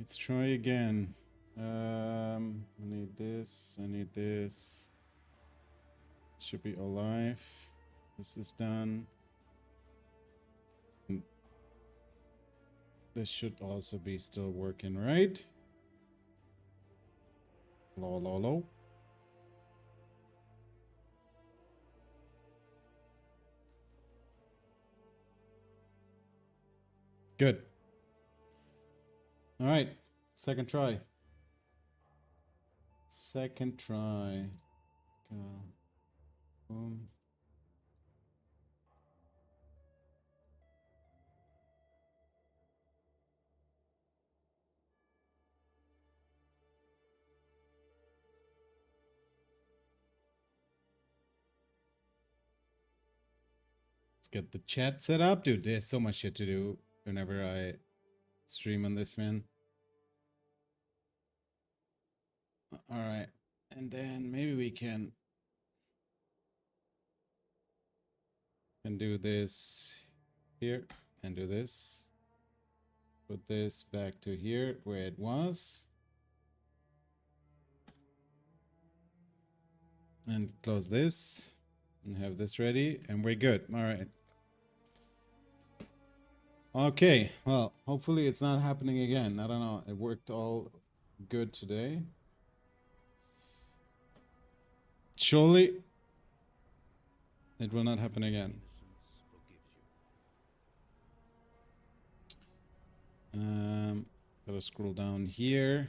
Let's try again. I need this. I need this. Should be alive. This is done. This should also be still working, right? Low, low, low. Good. All right. Second try. Second try. Go. Boom. Let's get the chat set up. Dude, there's so much shit to do whenever I stream on this, man. All right. And then maybe we can do this here and do this. Put this back to here where it was. And close this and have this ready and we're good. All right. Okay, well, hopefully it's not happening again. I don't know. It worked all good today. Surely it will not happen again. Gotta scroll down here.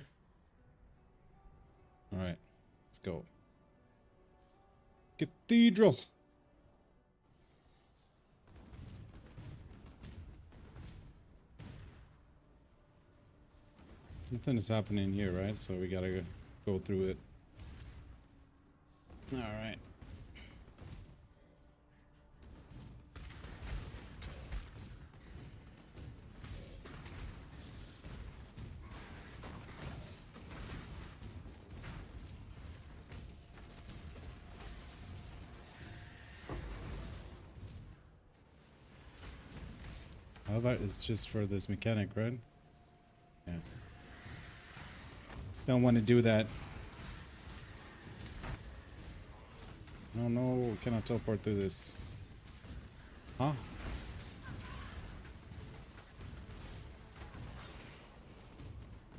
All right, let's go. Cathedral. Nothing is happening here, right? So we gotta go through it. All right. How about it's just for this mechanic, right? Yeah. Don't want to do that. Oh no, cannot teleport through this. Huh?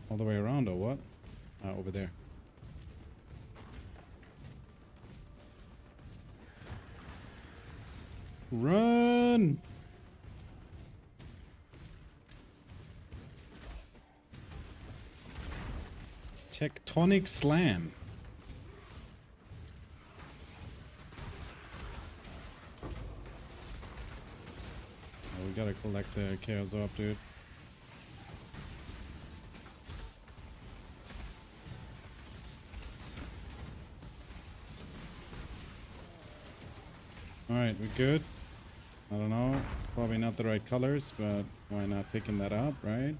All the way around or what? Over there. Run! Tectonic Slam. Oh, we gotta collect the chaos up, dude. Alright, we're good. I don't know. Probably not the right colors, but why not picking that up, right?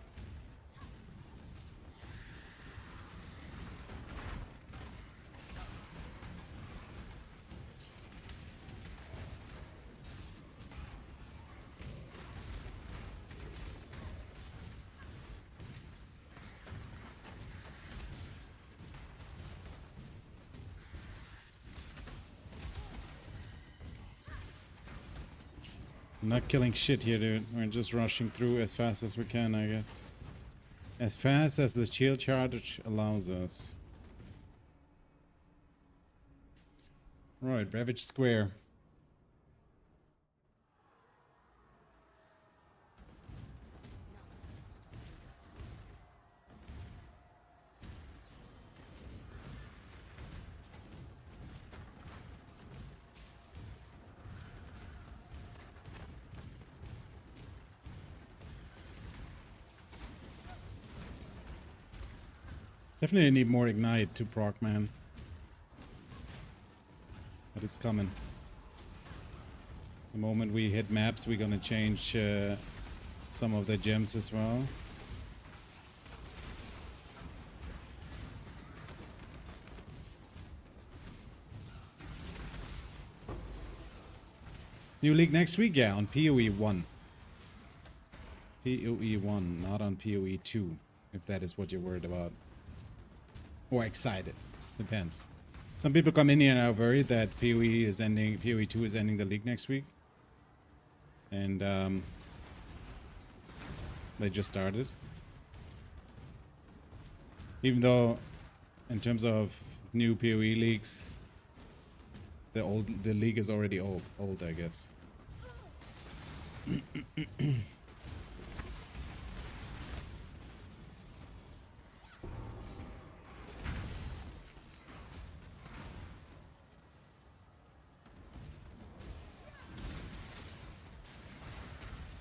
I'm not killing shit here, dude. We're just rushing through as fast as we can, I guess. As fast as the shield charge allows us. Right, Ravage Square. Definitely need more Ignite to proc, man. But it's coming. The moment we hit maps, we're gonna change some of the gems as well. New league next week? Yeah, on PoE 1. PoE 1, not on PoE 2. if that is what you're worried about. Or excited. Depends. Some people come in here and are worried that PoE is ending, PoE 2 is ending the league next week. And they just started. Even though, in terms of new PoE leagues, the league is already old, I guess.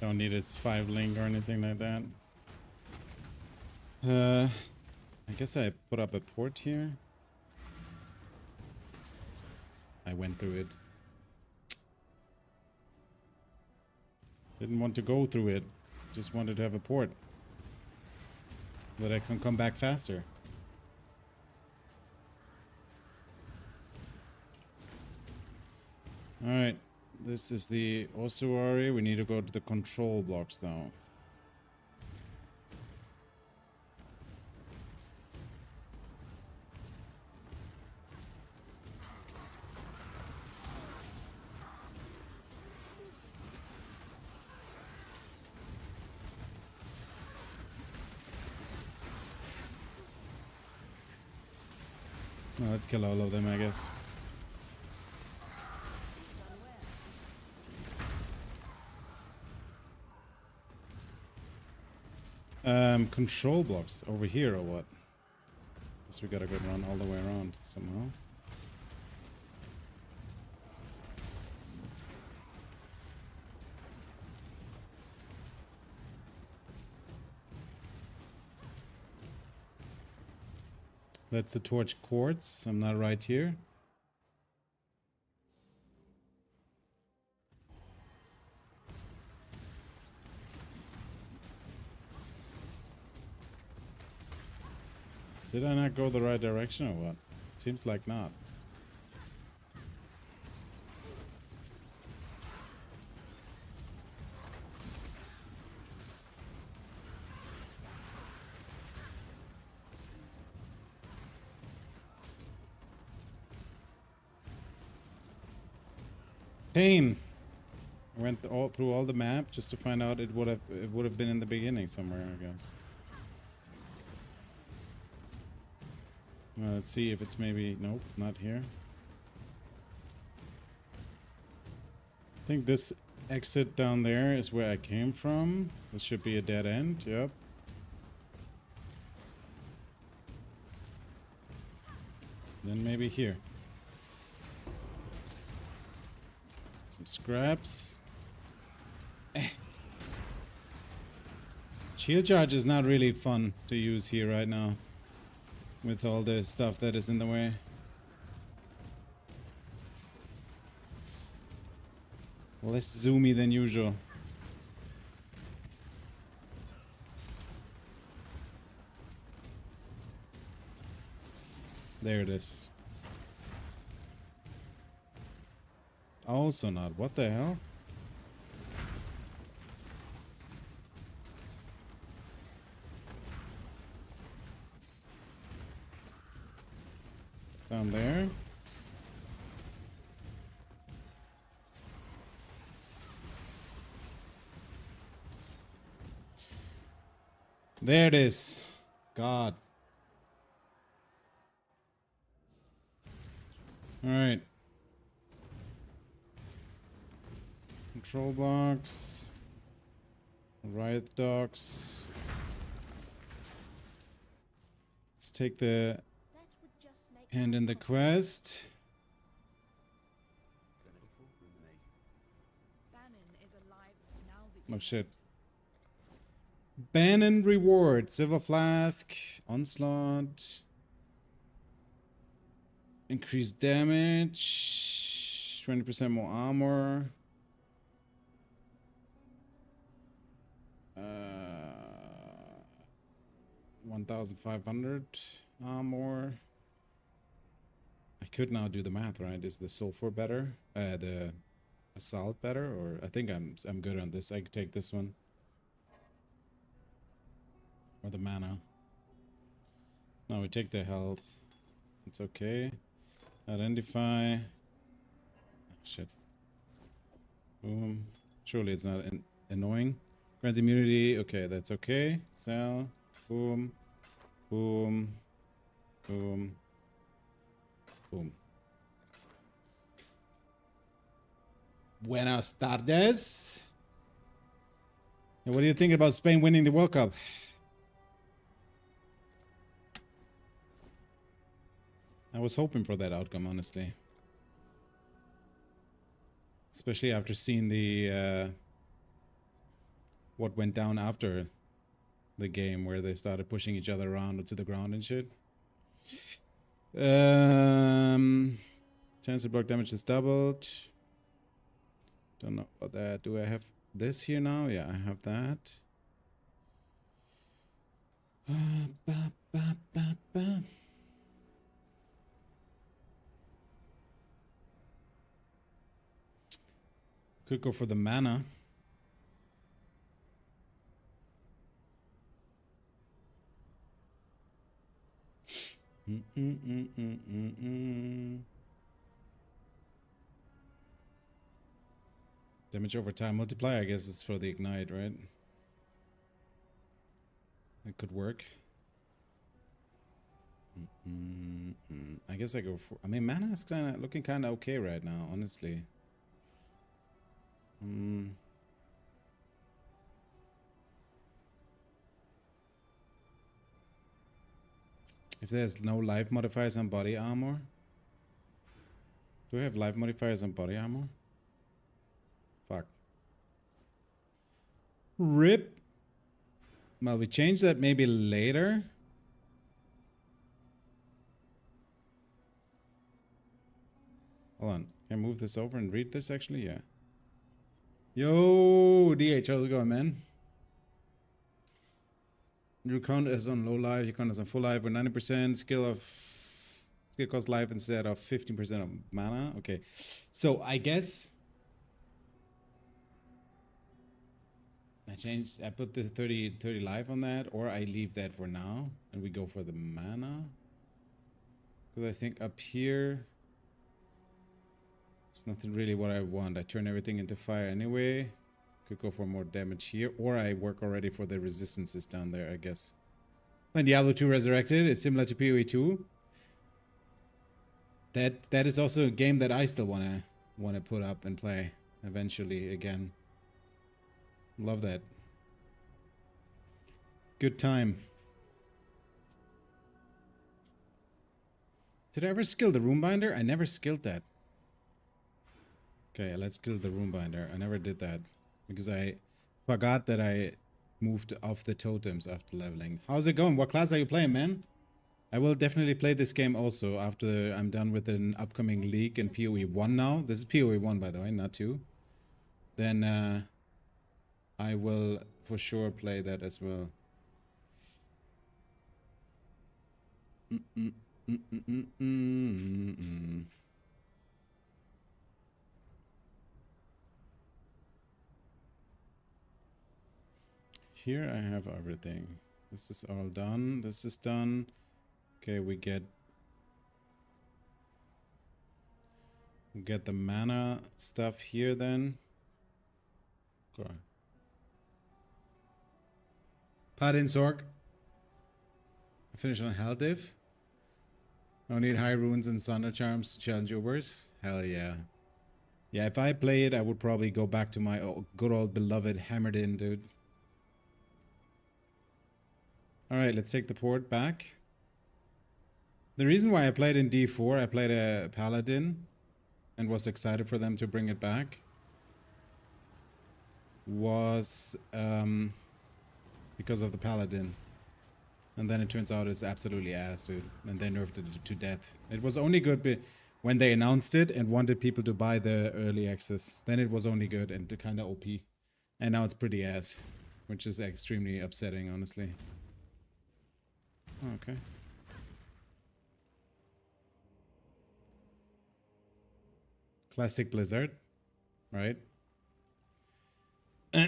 Don't need its 5 link or anything like that. I guess I put up a port here. I went through it. Didn't want to go through it. Just wanted to have a port. That I can come back faster. Alright. This is the ossuary. We need to go to the control blocks now. Well, let's kill all of them, I guess. Control blocks over here or what? Guess we gotta go run all the way around somehow. That's the torch quartz. I'm not right here. Did I not go the right direction or what? Seems like not. Pain. I went through all the map just to find out it would have been in the beginning somewhere, I guess. Let's see if it's maybe... Nope, not here. I think this exit down there is where I came from. This should be a dead end, yep. Then maybe here. Some scraps. Shield charge is not really fun to use here right now. With all the stuff that is in the way. Less zoomy than usual. There it is. Also not. What the hell? Down there. There it is. God. All right. Control blocks. Riot docks. Let's take the hand in the quest. Oh shit. Ban reward. Silver flask. Onslaught. Increased damage. 20% more armor. 1,500 armor. I could now do the math, right? Is the sulfur better? The assault better? Or I think I'm good on this. I could take this one. Or the mana. Now we take the health. It's okay. Identify. Oh, shit. Boom. Surely it's not annoying. Grants immunity. Okay, that's okay. Sell. Boom. Boom. Boom. Boom. Buenas tardes. And what do you think about Spain winning the World Cup? I was hoping for that outcome, honestly. Especially after seeing the what went down after the game, where they started pushing each other around to the ground and shit. Chance to block damage is doubled. Don't know about that. Do I have this here now? Yeah, I have that. Could go for the mana. Damage over time multiplier, I guess it's for the ignite, right? It could work. I guess I go for... I mean, mana is looking kind of okay right now, honestly. If there's no life modifiers on body armor... Do I have life modifiers on body armor? Fuck. RIP. Well, we change that maybe later. Hold on. Can I move this over and read this actually? Yeah. Yo, DH, how's it going, man? Your count is on low life, your count is on full life with 90% skill cost life instead of 15% of mana. Okay. So I guess I put the 30 life on that, or I leave that for now and we go for the mana. Because I think up here it's nothing really what I want. I turn everything into fire anyway. Could go for more damage here, or I work already for the resistances down there, I guess. And Diablo 2 Resurrected is similar to PoE 2. That is also a game that I still wanna put up and play eventually again. Love that. Good time. Did I ever skill the Runebinder? I never skilled that. Okay, let's skill the Runebinder. I never did that because I forgot that I moved off the totems after leveling. How's it going? What class are you playing, man? I will definitely play this game also after I'm done with an upcoming league in PoE 1 now. This is PoE 1, by the way, not 2. Then I will for sure play that as well. Here I have everything. This is all done. This is done. Okay, we get the mana stuff here then. Okay. Paladin Sork. I finish on Hell Div. No need high runes and Thunder Charms to challenge Ubers. Hell yeah. Yeah, if I play it, I would probably go back to my good old beloved Hammered In, dude. Alright, let's take the port back. The reason why I played in D4, I played a Paladin and was excited for them to bring it back, was because of the Paladin. And then it turns out it's absolutely ass, dude. And they nerfed it to death. It was only good when they announced it and wanted people to buy the early access. Then it was only good and kind of OP. And now it's pretty ass, which is extremely upsetting, honestly. Okay. Classic Blizzard, right?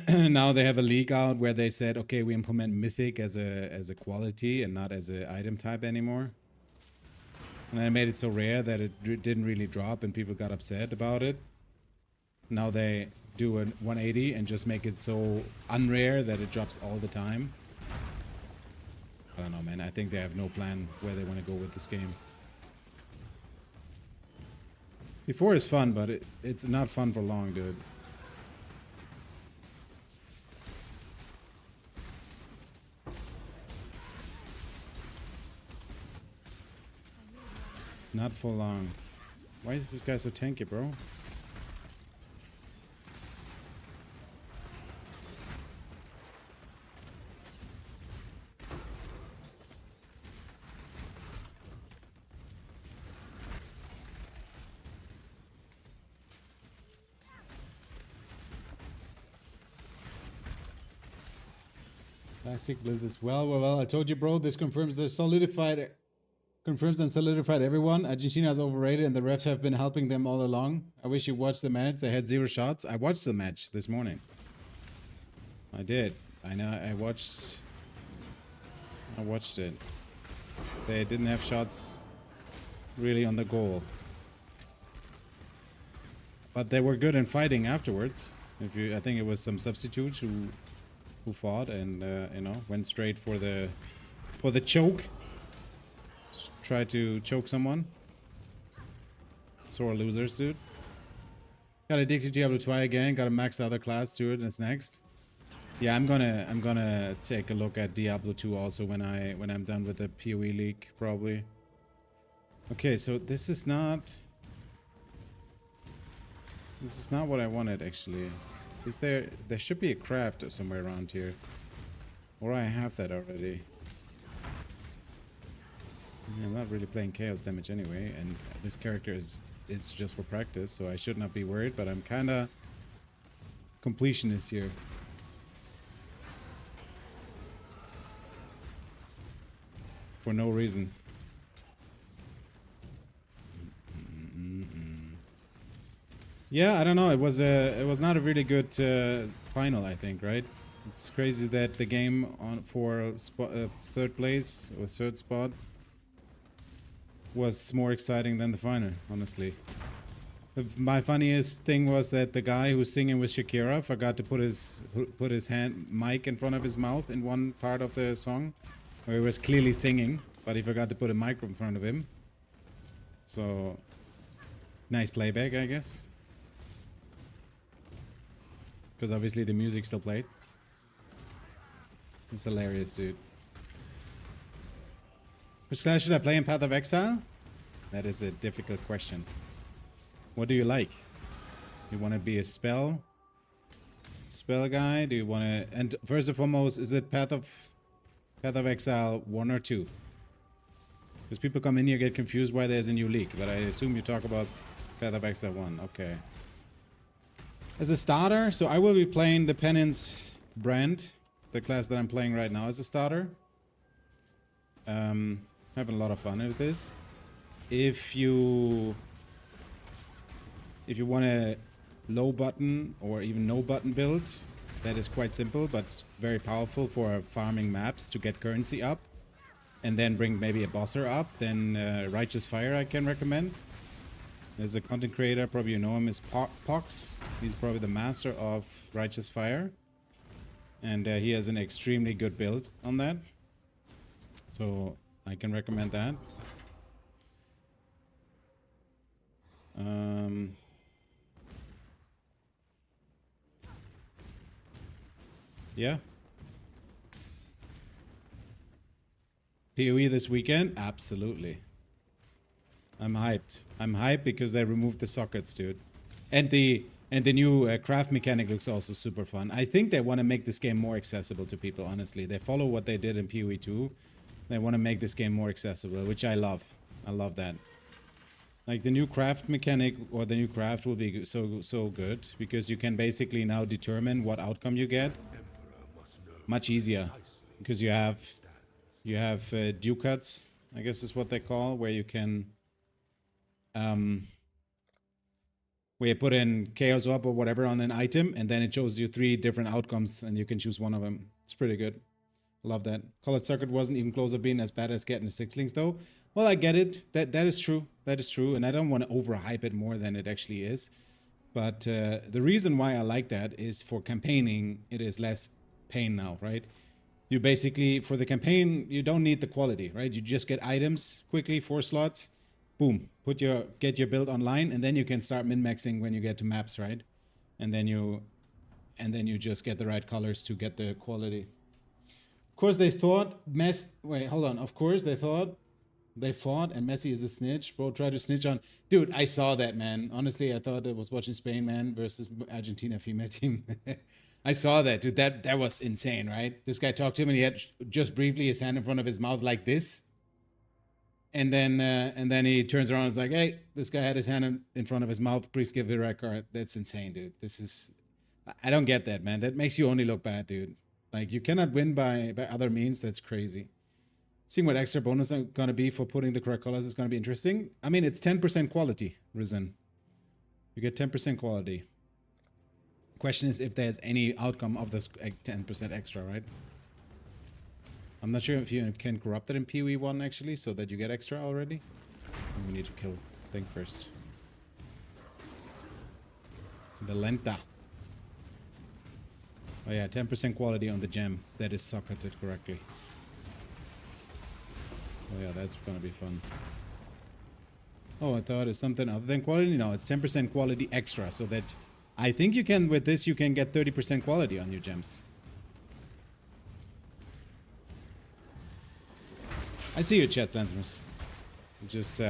now they have a leak out where they said, okay, we implement mythic as a quality and not as a item type anymore. And then it made it so rare that it didn't really drop and people got upset about it. Now they do a 180 and just make it so unrare that it drops all the time. I don't know, man. I think they have no plan where they want to go with this game. T4 is fun, but it's not fun for long, dude. Not for long. Why is this guy so tanky, bro? Classic Blizzards. Well. I told you, bro. This confirms and solidified everyone. Argentina is overrated, and the refs have been helping them all along. I wish you watched the match. They had 0 shots. I watched the match this morning. I did. I know. I watched it. They didn't have shots really on the goal, but they were good in fighting afterwards. I think it was some substitutes who fought and you know, went straight for the choke. Try to choke someone. Sore losers, dude. Got addicted to Diablo 2 again. Got to max the other class to it. That's next. Yeah, I'm gonna take a look at Diablo 2 also when I'm done with the PoE league, probably. Okay, so this is not what I wanted actually. Is there should be a craft somewhere around here. Or I have that already. I'm not really playing chaos damage anyway, and this character is just for practice, so I should not be worried, but I'm kinda completionist here. For no reason. Yeah, I don't know. It was not a really good final, I think, right? It's crazy that the game for third place or third spot was more exciting than the final, honestly. My funniest thing was that the guy who's singing with Shakira forgot to put his mic in front of his mouth in one part of the song, where he was clearly singing, but he forgot to put a mic in front of him. So, nice playback, I guess. Because obviously the music still played. It's hilarious, dude. Which class should I play in Path of Exile? That is a difficult question. What do you like? You want to be a spell guy? Do you want to... And first and foremost, is it Path of Exile 1 or 2? Because people come in here get confused why there's a new league, but I assume you talk about Path of Exile 1. Okay. As a starter, so I will be playing the Penance brand, the class that I'm playing right now as a starter. Having a lot of fun with this. If you want a low button or even no button build, that is quite simple, but it's very powerful for farming maps to get currency up, and then bring maybe a bosser up, then Righteous Fire I can recommend. There's a content creator, probably you know him, is Pox. He's probably the master of Righteous Fire. And he has an extremely good build on that. So I can recommend that. Yeah. PoE this weekend? Absolutely. I'm hyped. I'm hyped because they removed the sockets, dude. And the new craft mechanic looks also super fun. I think they want to make this game more accessible to people, honestly. They follow what they did in PoE 2. They want to make this game more accessible, which I love. I love that. Like the new craft mechanic or the new craft will be so good because you can basically now determine what outcome you get much easier because you have ducats, I guess is what they call, where you can where you put in Chaos Orb or whatever on an item, and then it shows you 3 different outcomes, and you can choose one of them. It's pretty good. Love that. Colored Circuit wasn't even close to being as bad as getting the 6 links, though. Well, I get it. That is true. That is true, and I don't want to overhype it more than it actually is. But the reason why I like that is for campaigning, it is less pain now, right? You basically, for the campaign, you don't need the quality, right? You just get items quickly, 4 slots, boom, get your build online, and then you can start min-maxing when you get to maps, right? And then you just get the right colors to get the quality. Of course, they thought Of course, they fought, and Messi is a snitch. Bro, try to snitch on. Dude, I saw that, man. Honestly, I thought I was watching Spain, man, versus Argentina female team. I saw that, dude. That was insane, right? This guy talked to him, and he had just briefly his hand in front of his mouth like this. And then he turns around and is like, hey, this guy had his hand in front of his mouth. Please give the record. That's insane, dude. I don't get that, man. That makes you only look bad, dude. Like, you cannot win by other means. That's crazy. Seeing what extra bonus are going to be for putting the correct colors is going to be interesting. I mean, it's 10% quality, Risen. You get 10% quality. Question is if there's any outcome of this 10% extra, right? I'm not sure if you can corrupt it in PoE 1 actually, so that you get extra already. And we need to kill thing first. The Lenta. Oh yeah, 10% quality on the gem. That is socketed correctly. Oh yeah, that's gonna be fun. Oh, I thought it's something other than quality. No, it's 10% quality extra, so that I think you can, with this, you can get 30% quality on your gems. I see your chat, Santimus. Just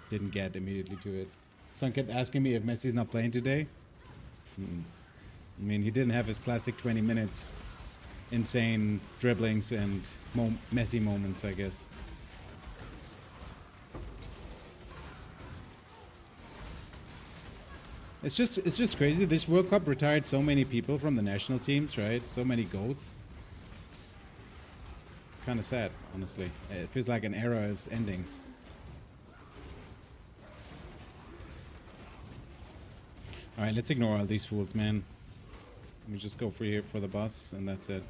didn't get immediately to it. Someone kept asking me if Messi's not playing today. I mean, he didn't have his classic 20 minutes insane dribblings and messy moments, I guess. It's just crazy. This World Cup retired so many people from the national teams, right? So many GOATs. It's kind of sad, honestly. It feels like an era is ending. All right, let's ignore all these fools, man. Let me just go for the bus, and that's it.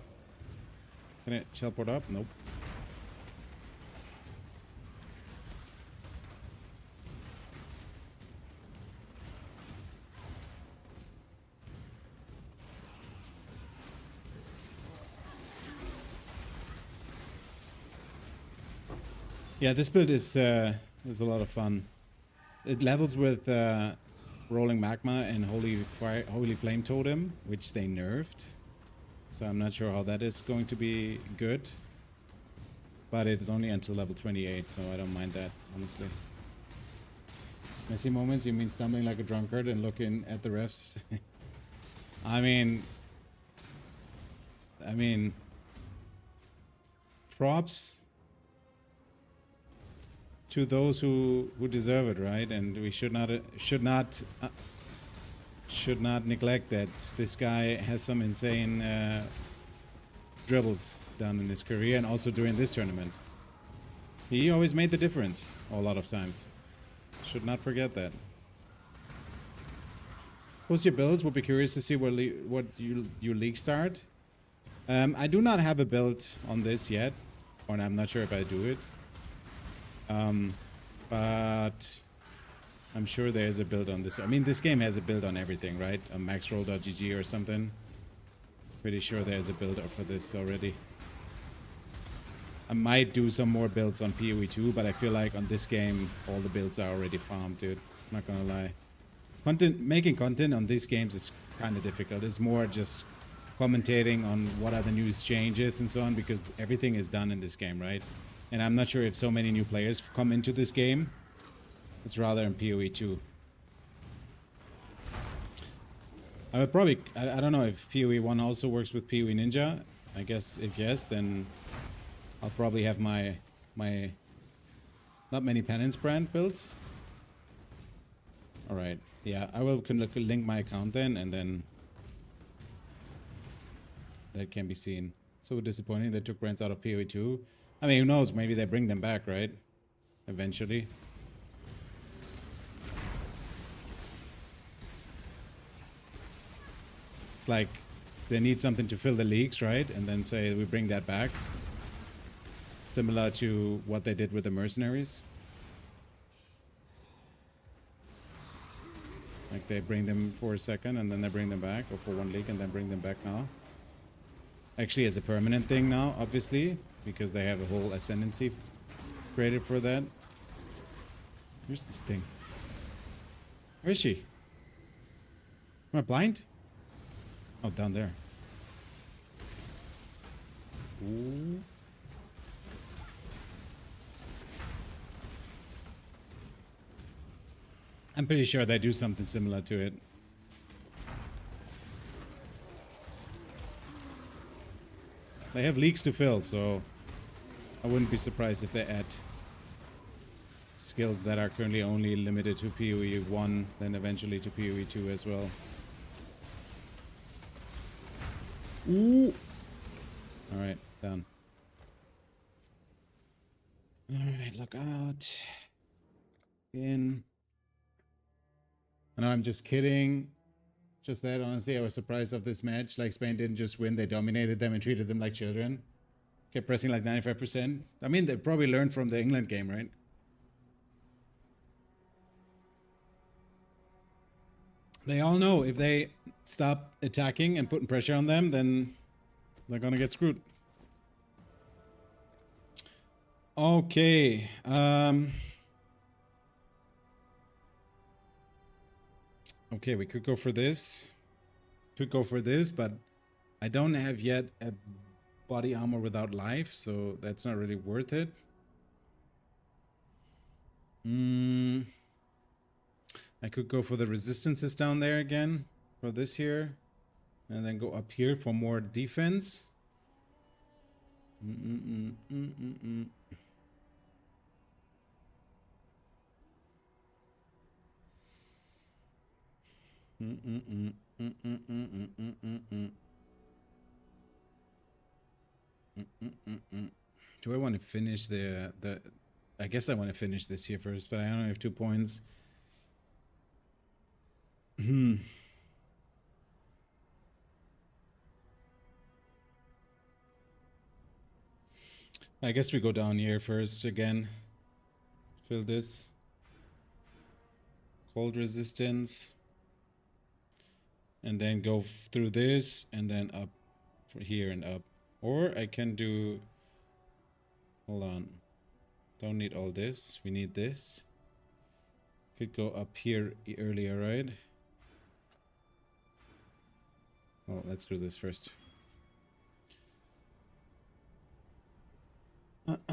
Can I teleport up? Nope. Yeah, this build is a lot of fun. It levels with Rolling Magma and Holy Flame Totem, which they nerfed. So I'm not sure how that is going to be good. But it's only until level 28, so I don't mind that, honestly. Messy moments, you mean stumbling like a drunkard and looking at the refs? I mean, props to those who deserve it, right? And we should not neglect that this guy has some insane dribbles done in his career, and also during this tournament. He always made the difference a lot of times. Should not forget that. Post your builds. Would be curious to see what your league start. I do not have a build on this yet, or I'm not sure if I do it. But I'm sure there's a build on this. I mean, this game has a build on everything, right? A maxroll.gg or something. Pretty sure there's a build for this already. I might do some more builds on PoE 2, but I feel like on this game, all the builds are already farmed, dude. I'm not gonna lie. Making content on these games is kind of difficult. It's more just commentating on what are the new changes and so on, because everything is done in this game, right? And I'm not sure if so many new players come into this game. It's rather in PoE 2. I would probably... I don't know if PoE 1 also works with PoE Ninja. I guess if yes, then I'll probably have my not many Penance brand builds. Alright. Yeah, I will link my account then, and then that can be seen. So disappointing they took brands out of PoE 2. I mean, who knows? Maybe they bring them back, right? Eventually. It's like they need something to fill the leagues, right? And then say we bring that back. Similar to what they did with the mercenaries. Like they bring them for a second and then they bring them back, or for one league and then bring them back now. Actually as a permanent thing now, obviously, because they have a whole ascendancy created for that. Where's this thing? Where is she? Am I blind? Oh, down there. Ooh. I'm pretty sure they do something similar to it. They have leagues to fill, so I wouldn't be surprised if they add skills that are currently only limited to PoE 1, then eventually to PoE 2 as well. Ooh! Alright, done. Alright, look out. In. I know I'm just kidding. Just that, honestly, I was surprised of this match. Like, Spain didn't just win, they dominated them and treated them like children. Kept pressing like 95%. I mean, they probably learned from the England game, right? They all know if they stop attacking and putting pressure on them, then they're gonna get screwed. Okay. Okay, we could go for this. Could go for this, but I don't have yet a body armor without life, so that's not really worth it. I could go for the resistances down there again for this here, and then go up here for more defense. Do I want to finish the I guess I want to finish this here first, but I only have 2 points. I guess we go down here first again. Fill this. Cold resistance. And then go through this and then up for here and up. Or I can do... Hold on. Don't need all this. We need this. Could go up here earlier, right? Well, let's do this first.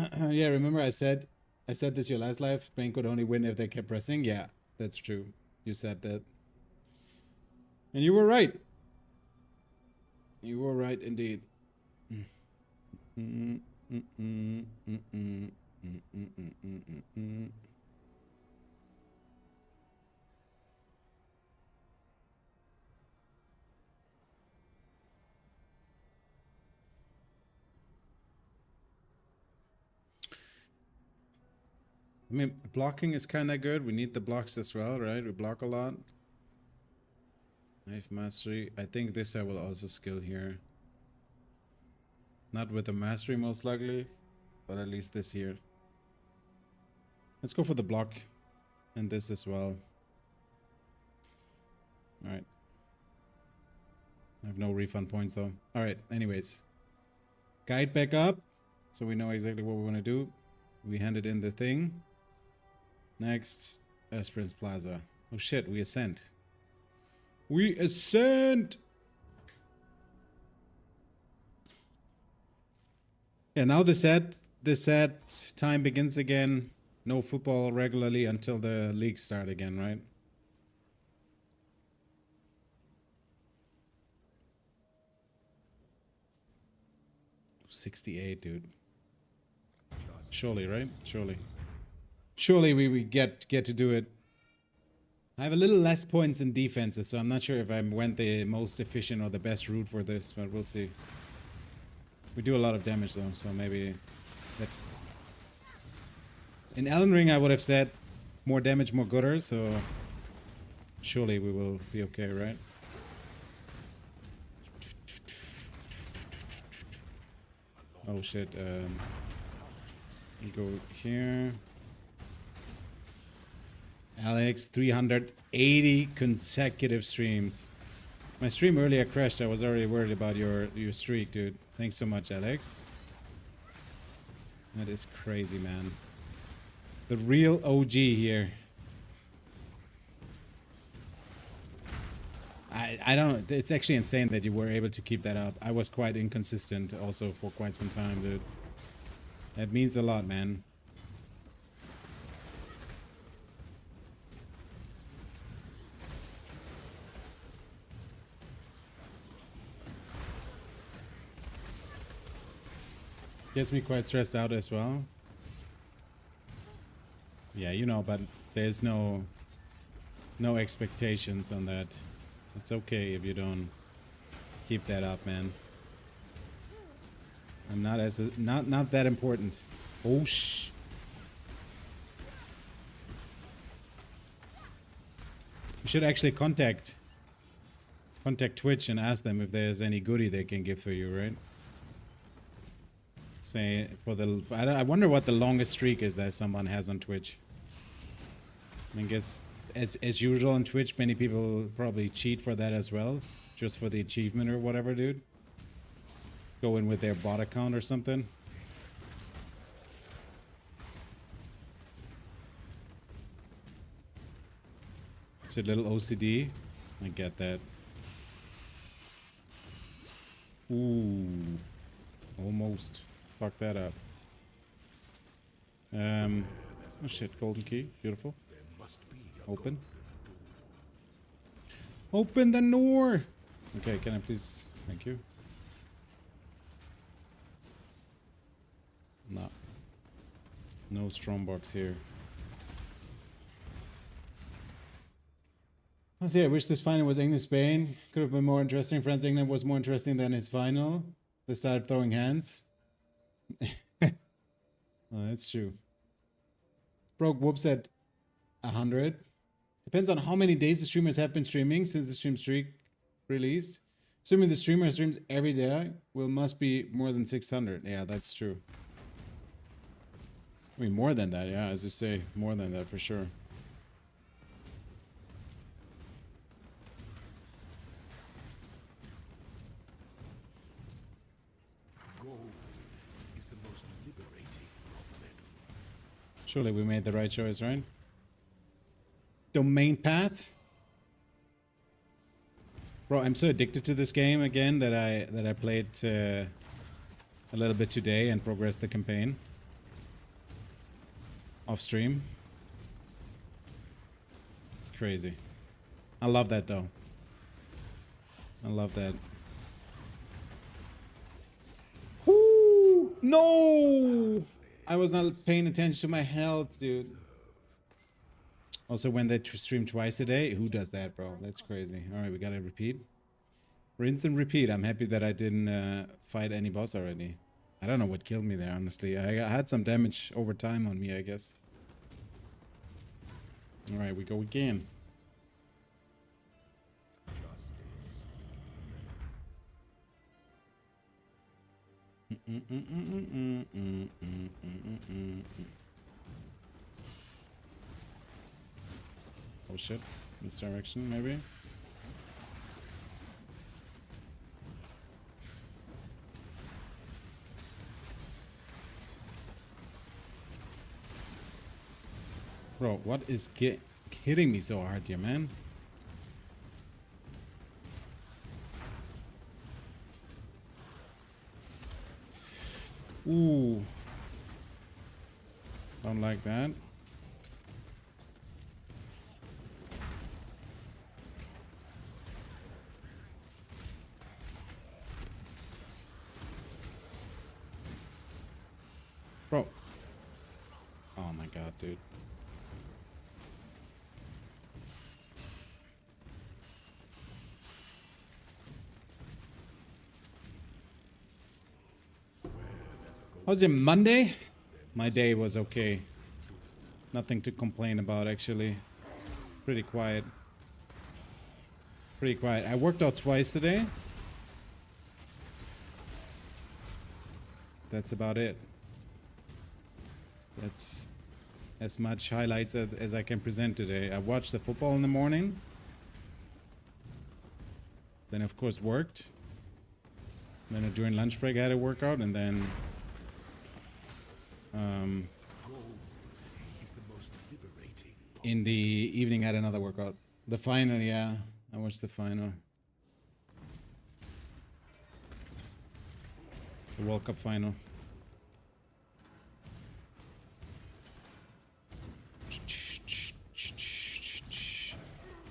Yeah, remember I said this your last life? Spain could only win if they kept pressing? Yeah, that's true. You said that. And you were right. You were right indeed. I mean, blocking is kind of good. We need the blocks as well, right? We block a lot. Knife mastery. I think this I will also skill here. Not with the mastery most likely, but at least this here. Let's go for the block and this as well. Alright. I have no refund points though. Alright, anyways. Guide back up, so we know exactly what we want to do. We handed in the thing. Next, Esperance Plaza. Oh shit, we ascend. We ascend! Yeah, now the sad time begins again. No football regularly until the leagues start again, right? $68, dude. Surely, right? Surely. Surely we get to do it. I have a little less points in defenses, so I'm not sure if I went the most efficient or the best route for this, but we'll see. We do a lot of damage though, so maybe that... In Elden Ring I would have said more damage, more gooder, so surely we will be okay, right? Oh shit. We go here. Alex, 380 consecutive streams. My stream earlier crashed. I was already worried about your streak, dude. Thanks so much, Alex. That is crazy, man. The real OG here. I don't. It's actually insane that you were able to keep that up. I was quite inconsistent also for quite some time, dude. That means a lot, man. Gets me quite stressed out as well. Yeah, you know, but there's no expectations on that. It's okay if you don't keep that up, man. I'm not not that important. Oh shh. You should actually contact Twitch and ask them if there's any goodie they can give for you, right? Say for the I wonder what the longest streak is that someone has on Twitch. I guess as usual on Twitch, many people probably cheat for that as well, just for the achievement or whatever, dude. Go in with their bot account or something. It's a little OCD. I get that. Ooh, almost fucked that up. Oh shit, golden key, beautiful. Open. Open the door. Okay, can I please? Thank you. No. No strong box here. I wish this final was England-Spain. Could have been more interesting. France-England was more interesting than his final. They started throwing hands. Oh, that's true. Broke whoops at 100. Depends on how many days the streamers have been streaming since the stream streak released. Assuming the streamer streams every day, must be more than 600. Yeah, that's true. I mean, more than that, yeah, as you say, more than that for sure. Surely we made the right choice, right? Domain path? Bro, I'm so addicted to this game again that I played a little bit today and progressed the campaign off stream. It's crazy. I love that though. I love that. Ooh, no! I was not paying attention to my health, dude. Also, when they stream twice a day, who does that, bro? That's crazy. All right, we gotta repeat. Rinse and repeat. I'm happy that I didn't fight any boss already. I don't know what killed me there, honestly. I had some damage over time on me, I guess. All right, we go again. Oh shit, this direction maybe? Bro, what is hitting me so hard here, man? Ooh. Don't like that. Bro. Oh my god, dude. Was it Monday? My day was okay. Nothing to complain about, actually. Pretty quiet. Pretty quiet. I worked out twice today. that's about it. That's as much highlights as I can present today. I watched the football in the morning. Then of course worked. Then during lunch break I had a workout, and then in the evening I had another workout. The final, yeah. I watched the final. The World Cup final.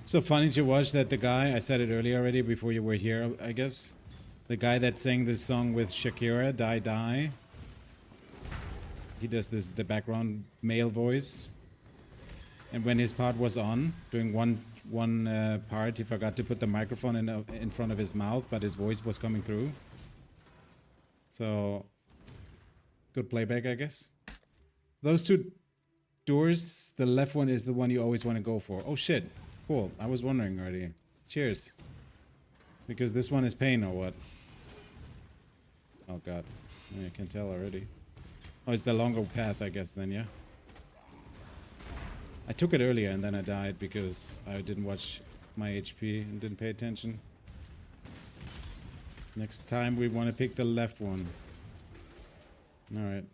So funny to watch that the guy, I said it earlier already before you were here, I guess. The guy that sang this song with Shakira, Die Die. He does this, the background male voice. And when his part was on, during one part, he forgot to put the microphone in front of his mouth, but his voice was coming through. So, good playback, I guess. Those two doors, the left one is the one you always want to go for. Oh shit, cool. I was wondering already. Cheers. Because this one is pain or what? Oh god, I can tell already. Oh, it's the longer path, I guess, then, yeah? I took it earlier and then I died because I didn't watch my HP and didn't pay attention. Next time we want to pick the left one. Alright.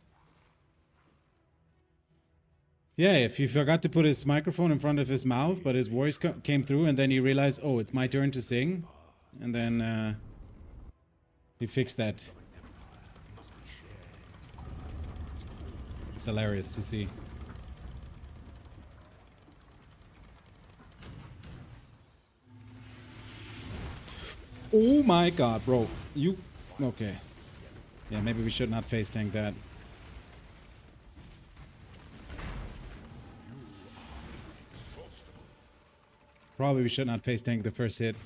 Yeah, if he forgot to put his microphone in front of his mouth, but his voice came through, and then he realized, oh, it's my turn to sing. And then he fixed that. It's hilarious to see. Oh my god, bro. You... Okay. Yeah, maybe we should not face tank that. Probably we should not face tank the first hit.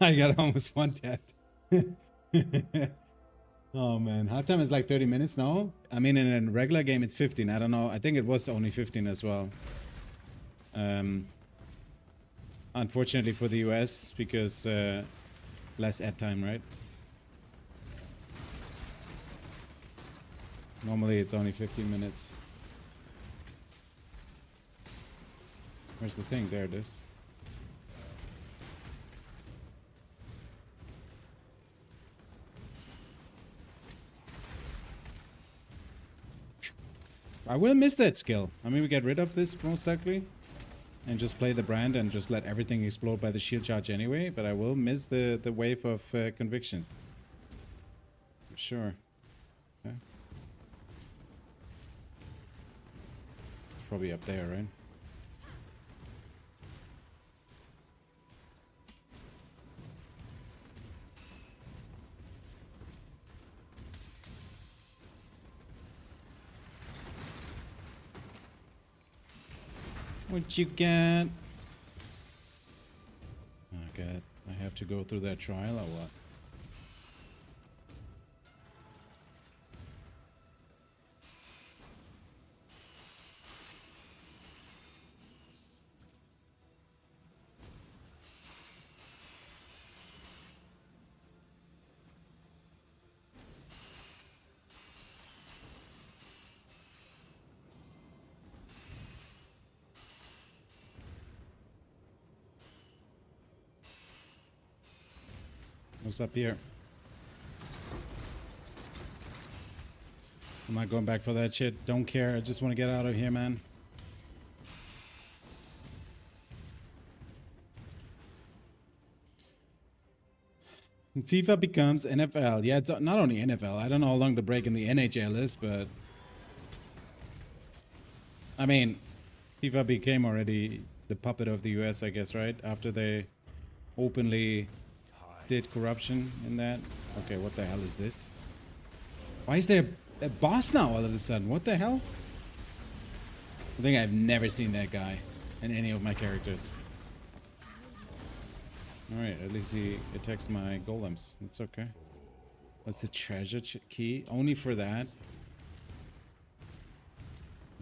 I got almost one tap. Oh man, halftime is like 30 minutes now. I mean, in a regular game it's 15. I don't know. I think it was only 15 as well. Unfortunately for the US, because less ad time, right? Normally it's only 15 minutes. Where's the thing? There it is. I will miss that skill. I mean, we get rid of this most likely. And just play the brand and just let everything explode by the shield charge anyway. But I will miss the wave of conviction. For sure. Okay. It's probably up there, right? What you got? Oh god, I have to go through that trial or what? What's up here? I'm not going back for that shit. Don't care. I just want to get out of here, man. When FIFA becomes NFL. Yeah, it's not only NFL. I don't know how long the break in the NHL is, but... I mean, FIFA became already the puppet of the US, I guess, right? After they openly... did corruption in that. Okay, what the hell is this? Why is there a boss now all of a sudden? What the hell? I think I've never seen that guy in any of my characters. Alright, at least he attacks my golems. It's okay. What's the treasure key? Only for that?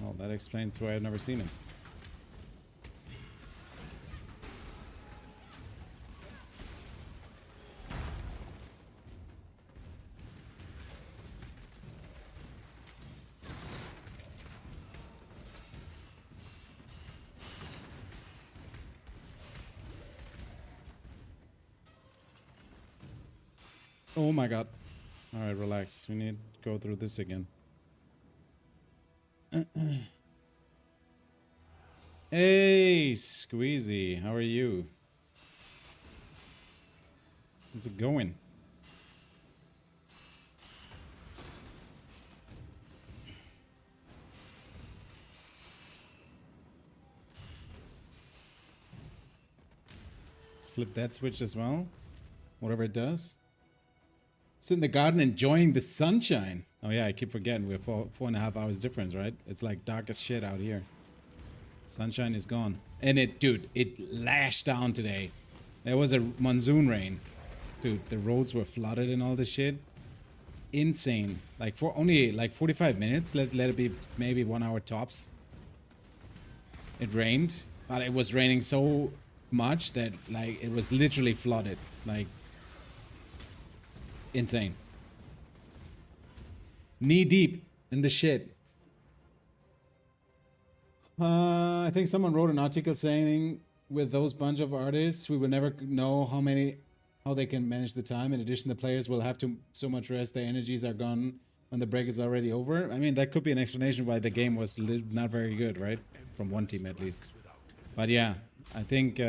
Well, that explains why I've never seen him. Oh my god. Alright, relax. We need to go through this again. Hey, Squeezy. How are you? How's it going? Let's flip that switch as well. Whatever it does. Sit in the garden enjoying the sunshine. Oh yeah, I keep forgetting we're 4.5 hours difference, right? It's like dark as shit out here. Sunshine is gone. And dude, it lashed down today. There was a monsoon rain. Dude, the roads were flooded and all this shit. Insane. Like for only like 45 minutes, let it be maybe 1 hour tops. It rained, but it was raining so much that like it was literally flooded. Like insane. Knee deep in the shit. I think someone wrote an article saying with those bunch of artists, we will never know how they can manage the time. In addition, the players will have to so much rest, their energies are gone when the break is already over. I mean, that could be an explanation why the game was not very good, right? From one team at least. But yeah, I think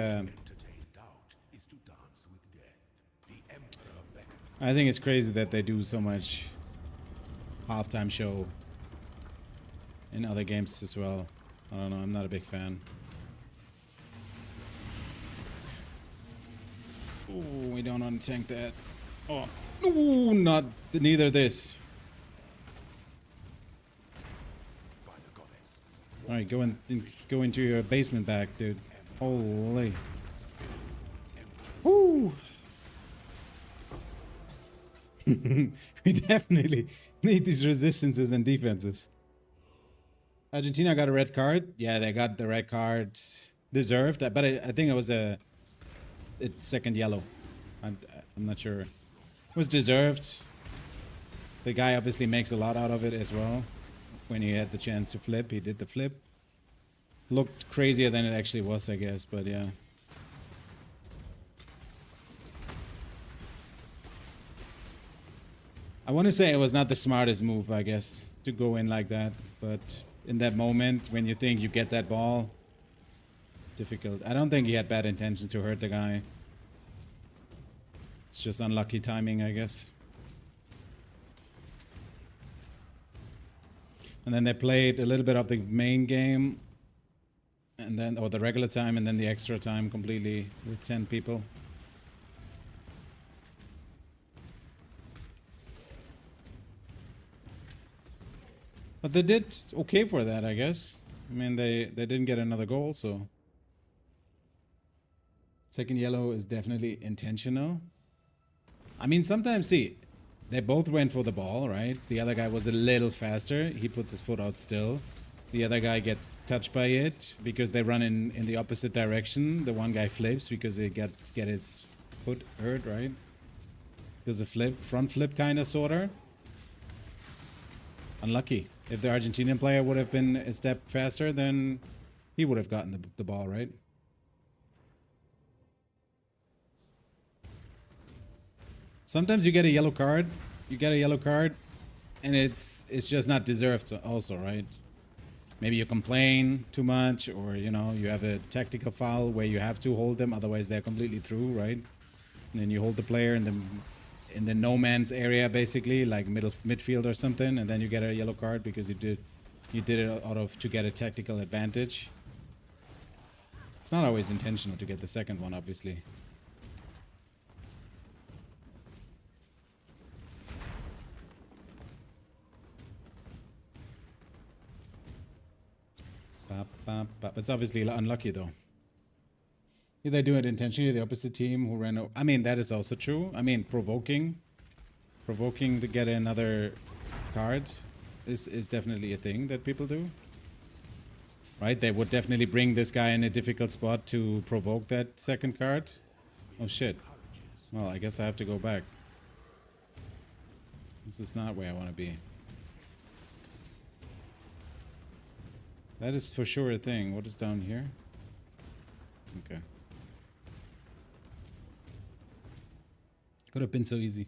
it's crazy that they do so much halftime show in other games as well. I don't know, I'm not a big fan. Oh, we don't want to tank that. Oh, no, neither this. Alright, go into your basement back, dude. Holy. Woo! We definitely need these resistances and defenses. Argentina got a red card. Yeah, they got the red card. Deserved. But I think it was a second yellow. I'm not sure. It was deserved. The guy obviously makes a lot out of it as well. When he had the chance to flip, he did the flip. Looked crazier than it actually was, I guess, but yeah. I want to say it was not the smartest move, I guess, to go in like that. But in that moment, when you think you get that ball, difficult. I don't think he had bad intentions to hurt the guy. It's just unlucky timing, I guess. And then they played a little bit of the main game, and then, or the regular time, and then the extra time completely with 10 people. But they did okay for that, I guess. I mean, they didn't get another goal, so. Second yellow is definitely intentional. I mean, sometimes, see, they both went for the ball, right? The other guy was a little faster. He puts his foot out still. The other guy gets touched by it because they run in the opposite direction. The one guy flips because he get his foot hurt, right? Does a flip, front flip kind of, sorta. Unlucky. If the Argentinian player would have been a step faster, then he would have gotten the ball, right? Sometimes you get a yellow card. You get a yellow card, and it's just not deserved also, right? Maybe you complain too much, or, you know, you have a tactical foul where you have to hold them, otherwise they're completely through, right? And then you hold the player in the no man's area, basically, like midfield or something, and then you get a yellow card because you did it out of to get a tactical advantage. It's not always intentional to get the second one, obviously. It's obviously unlucky, though. If they do it intentionally, the opposite team who ran over. I mean, that is also true. I mean, provoking to get another card is definitely a thing that people do. Right? They would definitely bring this guy in a difficult spot to provoke that second card. Oh shit. Well, I guess I have to go back. This is not where I want to be. That is for sure a thing. What is down here? Okay. Could have been so easy.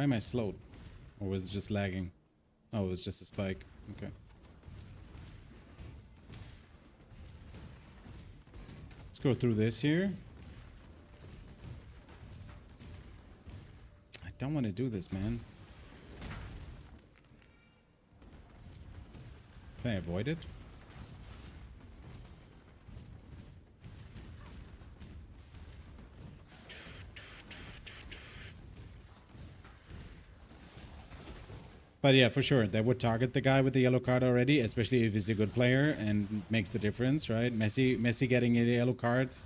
Why am I slowed? Or was it just lagging? Oh, it was just a spike. Okay. Let's go through this here. I don't want to do this, man. Can I avoid it? But yeah, for sure, they would target the guy with the yellow card already, especially if he's a good player and makes the difference, right? Messi getting a yellow card,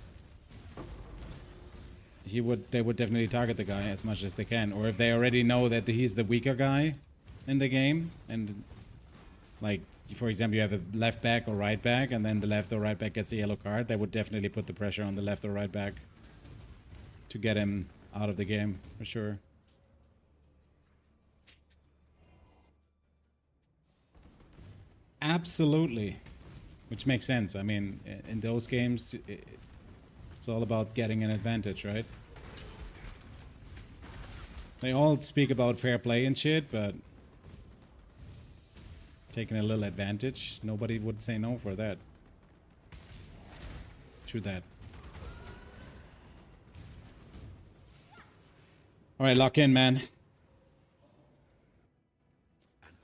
they would definitely target the guy as much as they can. Or if they already know that he's the weaker guy in the game, and like, for example, you have a left back or right back, and then the left or right back gets a yellow card, they would definitely put the pressure on the left or right back to get him out of the game, for sure. Absolutely. Which makes sense. I mean, in those games, it's all about getting an advantage, right? They all speak about fair play and shit, but taking a little advantage, nobody would say no for that. True that. Alright, lock in, man.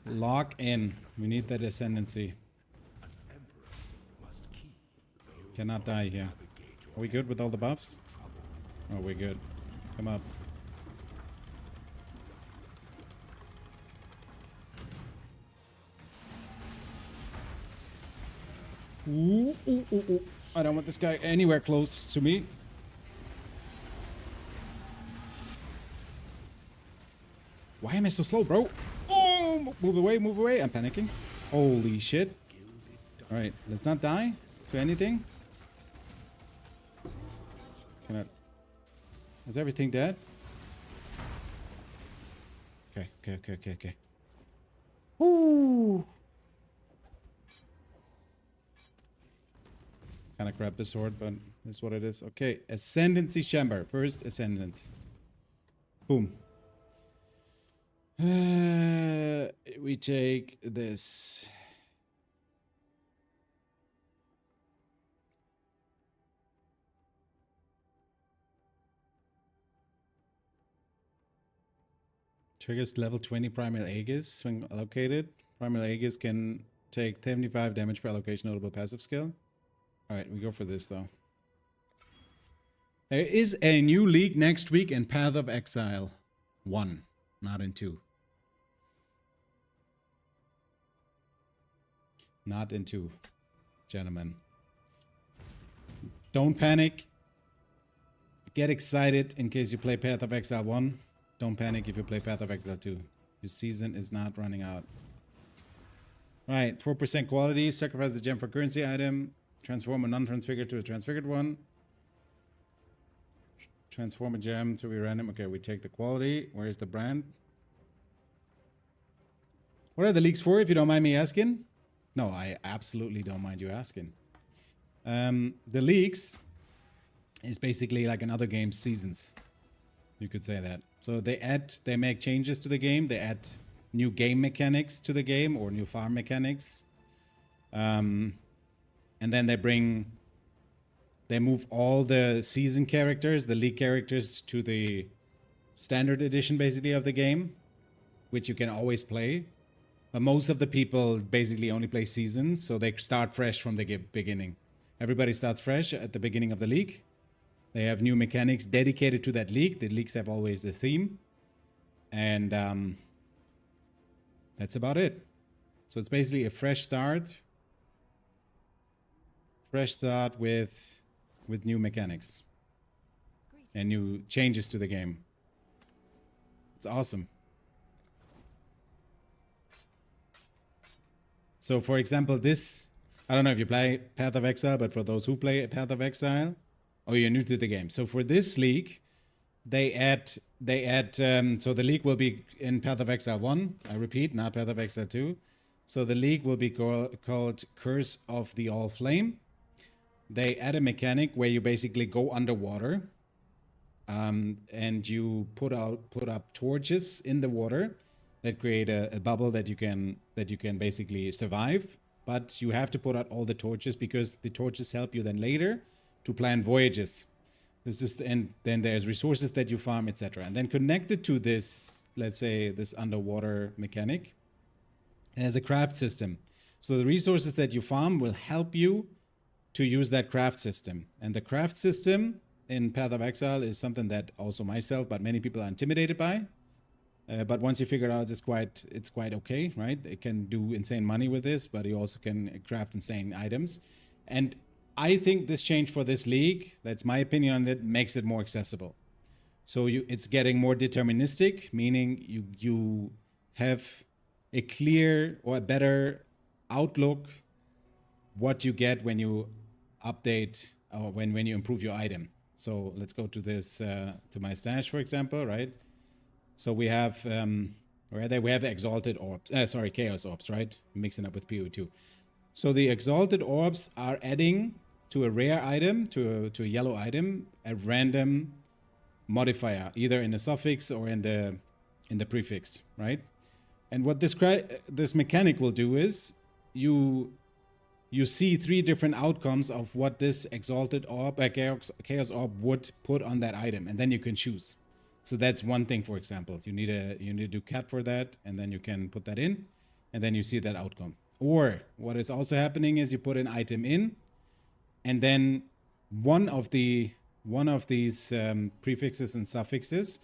Lock in. We need that ascendancy. Cannot die here. Are we good with all the buffs? Oh, we're good. Come up. Ooh, ooh, ooh, ooh. I don't want this guy anywhere close to me. Why am I so slow, bro? Oh, move away. I'm panicking. Holy shit. Alright, let's not die to anything. Cannot. Is everything dead? Okay. Woo! Kind of grabbed the sword, but that's what it is. Okay, Ascendancy Chamber. First Ascendance. Boom. We take this. Triggers level 20 Primal Aegis when allocated. Primal Aegis can take 75 damage per allocation, notable passive skill. Alright, we go for this though. There is a new league next week in Path of Exile 1, not in 2. Not in 2, gentlemen. Don't panic. Get excited in case you play Path of Exile 1. Don't panic if you play Path of Exile 2. Your season is not running out. Alright, 4% quality. Sacrifice the gem for currency item. Transform a non-transfigured to a transfigured one. Transform a gem to be random. Okay, we take the quality. Where's the brand? What are the leaks for, if you don't mind me asking? No, I absolutely don't mind you asking. The leaks is basically like another game's seasons. You could say that. So they make changes to the game. They add new game mechanics to the game or new farm mechanics. And then they move all the season characters, the league characters, to the standard edition basically of the game, which you can always play. But most of the people basically only play seasons, so they start fresh from the beginning. Everybody starts fresh at the beginning of the league. They have new mechanics dedicated to that league. The leagues have always the theme. And that's about it. So it's basically a fresh start. Fresh start with new mechanics. And new changes to the game. It's awesome. So for example, this, I don't know if you play Path of Exile, but for those who play Path of Exile, or you're new to the game. So for this league, they add, so the league will be in Path of Exile 1. I repeat, not Path of Exile 2. So the league will be called Curse of the All Flame. They add a mechanic where you basically go underwater. and you put up torches in the water that create a bubble that you can basically survive. But you have to put out all the torches because the torches help you then later to plan voyages. And then there's resources that you farm, etc. And then connected to this, let's say this underwater mechanic, as a craft system. So the resources that you farm will help you to use that craft system. And the craft system in Path of Exile is something that also myself, but many people are intimidated by. But once you figure it out, it's quite okay, right? It can do insane money with this, but you also can craft insane items. And I think this change for this league, that's my opinion on it, makes it more accessible. So it's getting more deterministic, meaning you have a clear or a better outlook what you get when you update or when you improve your item. So let's go to this to my stash, for example, right? So we have we have exalted orbs, chaos orbs, right? Mixing up with PoE 2. So the exalted orbs are adding to a rare item, to a yellow item, a random modifier, either in the suffix or in the prefix, right? And what this mechanic will do is you see 3 different outcomes of what this exalted orb, chaos orb would put on that item, and then you can choose. So that's one thing, for example. You need to do cat for that, and then you can put that in, and then you see that outcome. Or what is also happening is you put an item in, and then one of these prefixes and suffixes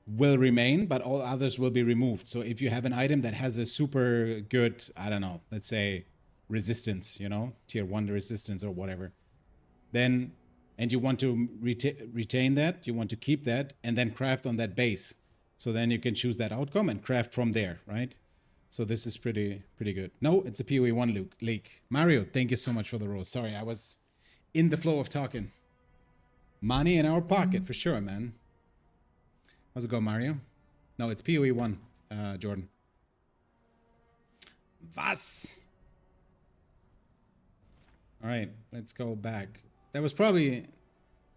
will remain, but all others will be removed. So if you have an item that has a super good, I don't know, let's say resistance, tier 1 resistance or whatever, then, and you want to retain that, you want to keep that, and then craft on that base. So then you can choose that outcome and craft from there, right? So this is pretty good. No, it's a PoE 1 leak. Mario, thank you so much for the rose. Sorry, I was in the flow of talking. Money in our pocket, for sure, man. How's it go, Mario? No, it's PoE 1, Jordan. Was? All right, let's go back. That was probably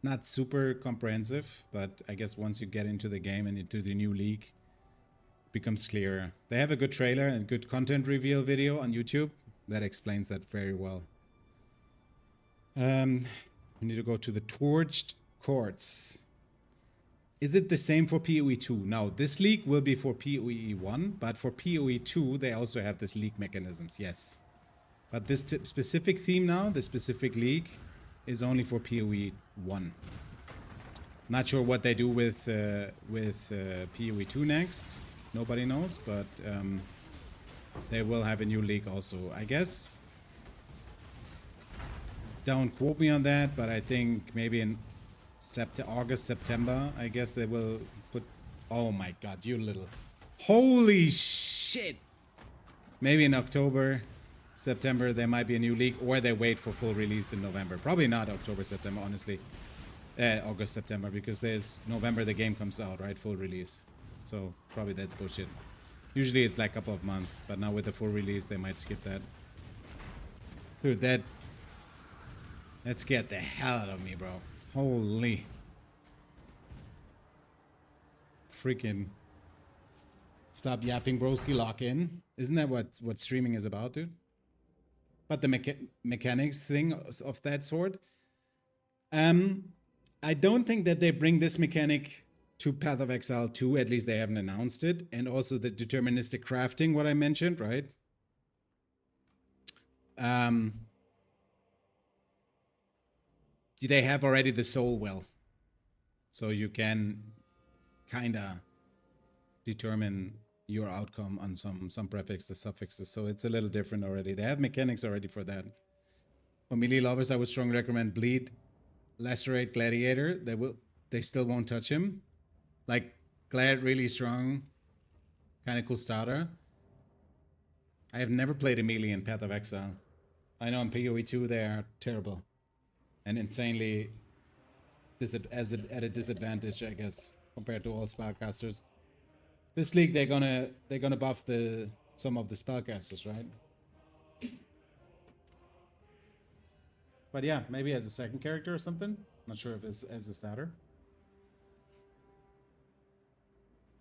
not super comprehensive, but I guess once you get into the game and into the new league, it becomes clearer. They have a good trailer and good content reveal video on YouTube that explains that very well. We need to go to the Torched Courts. Is it the same for PoE 2? Now, this league will be for PoE 1, but for PoE 2, they also have this league mechanisms, yes. But this specific theme now, the specific league, is only for PoE 1. Not sure what they do with PoE 2 next. Nobody knows, but they will have a new league also, I guess. Don't quote me on that, but I think maybe in August, September, I guess they will put... Oh my god, you little... Holy shit! Maybe in October, September, there might be a new league, or they wait for full release in November. Probably not October, September, honestly. August, September, because there's November the game comes out, right? Full release. So probably that's bullshit. Usually it's like a couple of months, but now with the full release, they might skip that. Dude, that scared the hell out of me, bro. Holy. Freaking. Stop yapping, broski, lock in. Isn't that what streaming is about, dude? But the mechanics thing of that sort, I don't think that they bring this mechanic to Path of Exile 2, at least they haven't announced it, and also the deterministic crafting, what I mentioned, right? They have already the soul well, so you can kinda determine your outcome on some prefixes, suffixes, so it's a little different already. They have mechanics already for that. For melee lovers, I would strongly recommend Bleed, Lacerate, Gladiator. They still won't touch him. Like, Glad, really strong, kind of cool starter. I have never played a melee in Path of Exile. I know in PoE 2 they are terrible and insanely at a disadvantage, I guess, compared to all spellcasters. This league they're gonna buff some of the spellcasters, right? But yeah, maybe as a second character or something. Not sure if it's as a starter.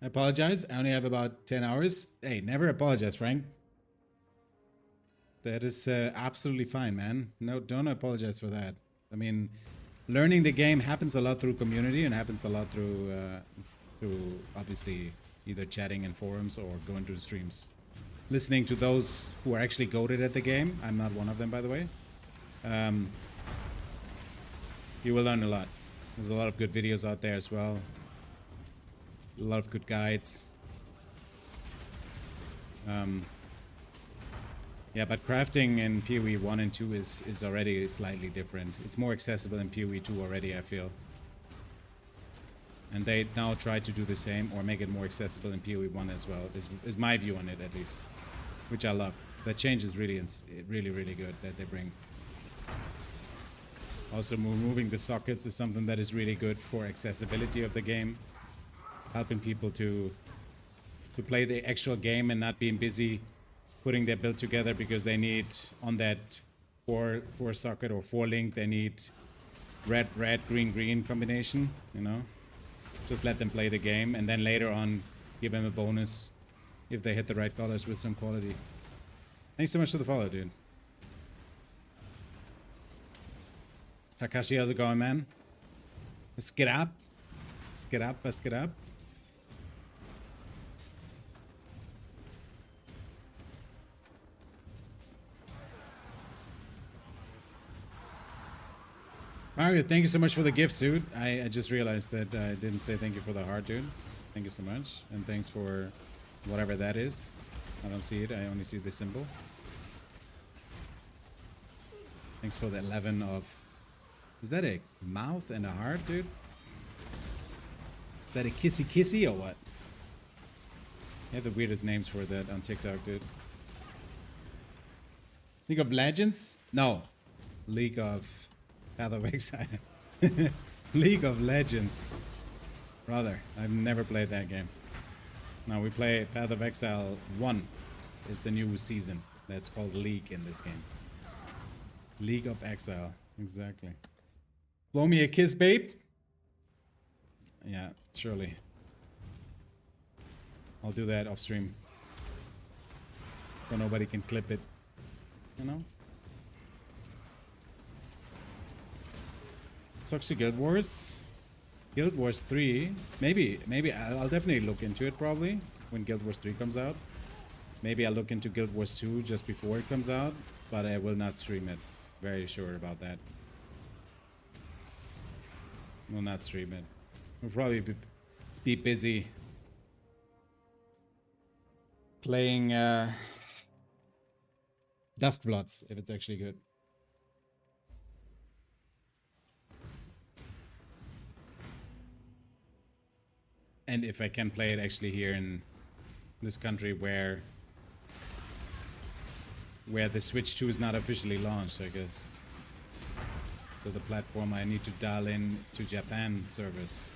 I apologize. I only have about 10 hours. Hey, never apologize, Frank. That is absolutely fine, man. No, don't apologize for that. I mean, learning the game happens a lot through community and happens a lot through obviously either chatting in forums or going to the streams. Listening to those who are actually goated at the game. I'm not one of them, by the way. You will learn a lot. There's a lot of good videos out there as well. A lot of good guides. Yeah, but crafting in PoE 1 and 2 is already slightly different. It's more accessible in PoE 2 already, I feel. And they now try to do the same or make it more accessible in PoE 1 as well, is my view on it at least. Which I love. That change is really, really good that they bring. Also, moving the sockets is something that is really good for accessibility of the game. Helping people to play the actual game and not being busy putting their build together because they need on that four socket or 4 link, they need red green combination, you know. Just let them play the game and then later on give them a bonus if they hit the right colors with some quality. Thanks so much for the follow, dude. Takashi, how's it going, man? Let's get up. Let's get up. Let's get up. Mario, thank you so much for the gift, dude. I just realized that I didn't say thank you for the heart, dude. Thank you so much. And thanks for whatever that is. I don't see it. I only see the symbol. Thanks for the 11 of... Is that a mouth and a heart, dude? Is that a kissy or what? You have the weirdest names for that on TikTok, dude. League of Legends? No. League of... Path of Exile. League of Legends. Brother, I've never played that game. Now we play Path of Exile 1. It's a new season. That's called League in this game. League of Exile. Exactly. Blow me a kiss, babe. Yeah, surely. I'll do that off stream. So nobody can clip it. You know? Toxic Guild Wars. Guild Wars 3. Maybe I'll definitely look into it probably when Guild Wars 3 comes out. Maybe I'll look into Guild Wars 2 just before it comes out, but I will not stream it. Very sure about that. Will not stream it. We'll probably be busy playing Duskbloods if it's actually good. And if I can play it actually here in this country where the Switch 2 is not officially launched, I guess. So the platform I need to dial in to Japan service.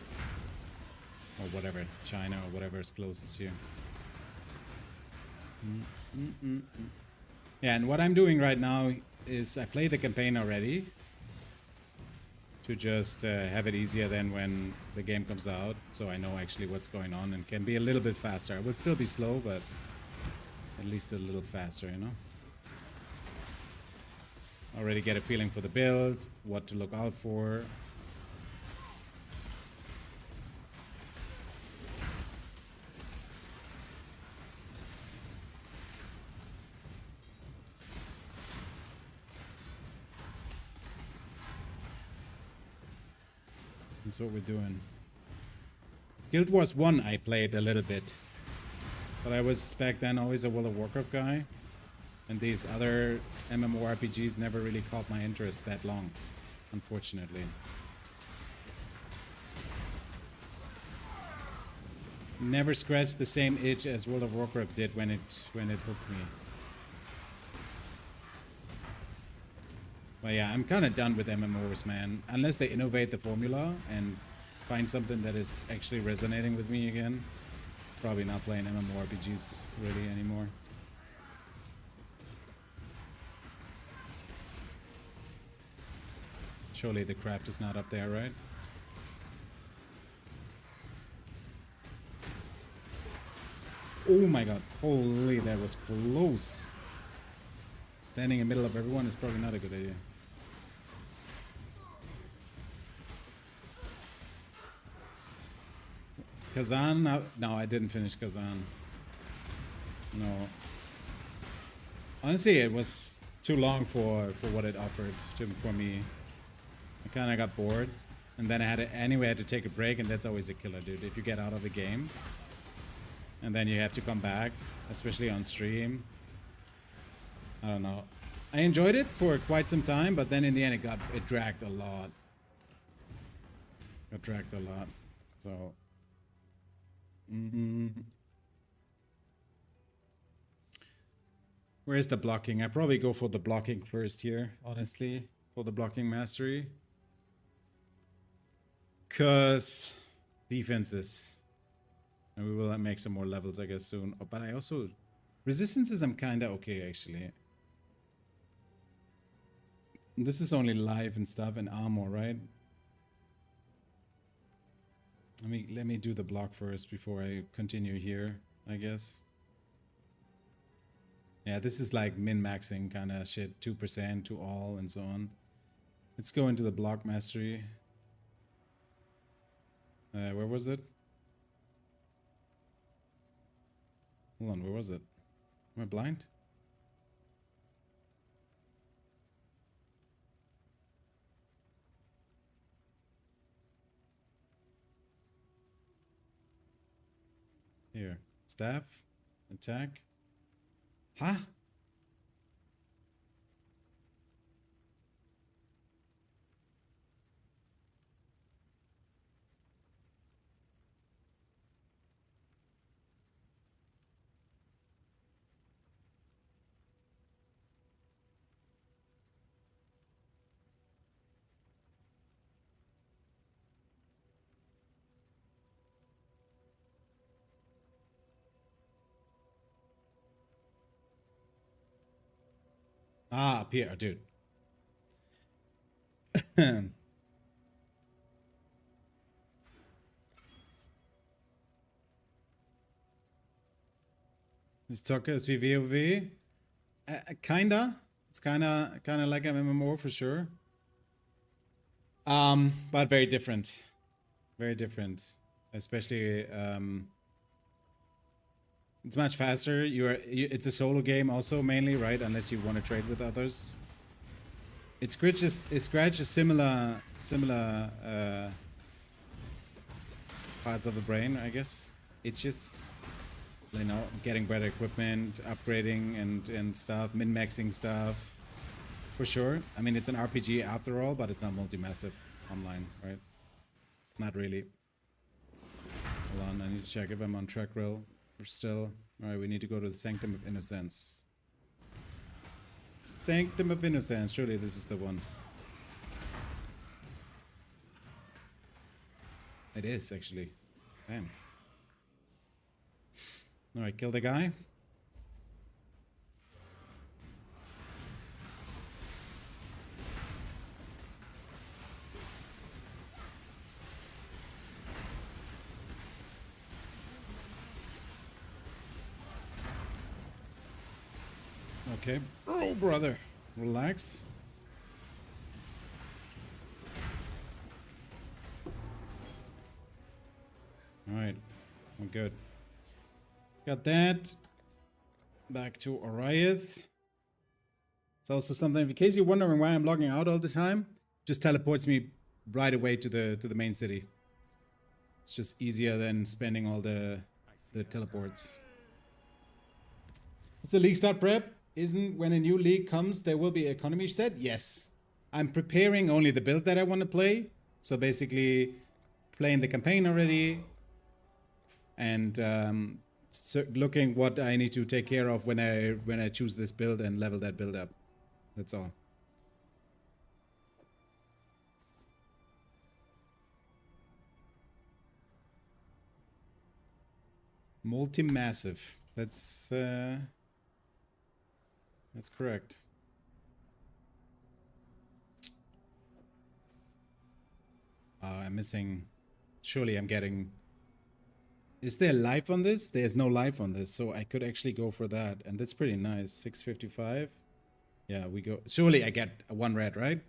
Or whatever, China or whatever is closest here. Yeah, and what I'm doing right now is I play the campaign already. To just have it easier than when the game comes out, so I know actually what's going on and can be a little bit faster. I will still be slow, but at least a little faster, you know? Already get a feeling for the build, what to look out for. That's what we're doing. Guild Wars 1 I played a little bit. But I was back then always a World of Warcraft guy. And these other MMORPGs never really caught my interest that long, unfortunately. Never scratched the same itch as World of Warcraft did when it hooked me. But yeah, I'm kind of done with MMOs, man. Unless they innovate the formula and find something that is actually resonating with me again. Probably not playing MMORPGs really anymore. Surely the craft is not up there, right? Oh my god. Holy, that was close. Standing in the middle of everyone is probably not a good idea. Kazan? No, I didn't finish Kazan. No. Honestly, it was too long for what it offered for me. I kind of got bored. And then I had to take a break, and that's always a killer, dude. If you get out of the game, and then you have to come back, especially on stream. I don't know. I enjoyed it for quite some time, but then in the end it dragged a lot. It dragged a lot. So where's the blocking? I probably go for the blocking first here, honestly, for the blocking mastery. Cause defenses. And we will make some more levels, I guess, soon. Oh, but I also resistances I'm kinda okay actually. This is only life and stuff and armor, right? Let me do the block first before I continue here, I guess. Yeah, this is like min-maxing kind of shit, 2% to all and so on. Let's go into the block mastery. Where was it? Hold on, where was it? Am I blind? Here. Staff. Attack. Huh? Ah, up here, dude. This Talker is VVOV. Kinda. It's kinda like an MMO for sure. But very different. Very different. Especially it's much faster. It's a solo game also mainly, right? Unless you want to trade with others. It scratches similar parts of the brain, I guess. Itches. You know, getting better equipment, upgrading and stuff, min-maxing stuff. For sure. I mean, it's an RPG after all, but it's not multi-massive online, right? Not really. Hold on, I need to check if I'm on track rail. We're still... Alright, we need to go to the Sanctum of Innocence. Sanctum of Innocence. Surely this is the one. It is, actually. Damn. Alright, kill the guy. Okay. Oh, brother. Relax. Alright. I'm good. Got that. Back to Oriath. It's also something, in case you're wondering why I'm logging out all the time, just teleports me right away to the main city. It's just easier than spending all the teleports. What's the league start prep? Isn't when a new league comes, there will be economy set? Yes. I'm preparing only the build that I want to play. So basically, playing the campaign already. And so looking what I need to take care of when I choose this build and level that build up. That's all. Multi-massive. That's correct. I'm missing. Surely I'm getting Is there life on this? There's no life on this, so I could actually go for that. And that's pretty nice. 655. Yeah, we go. Surely I get one red, right?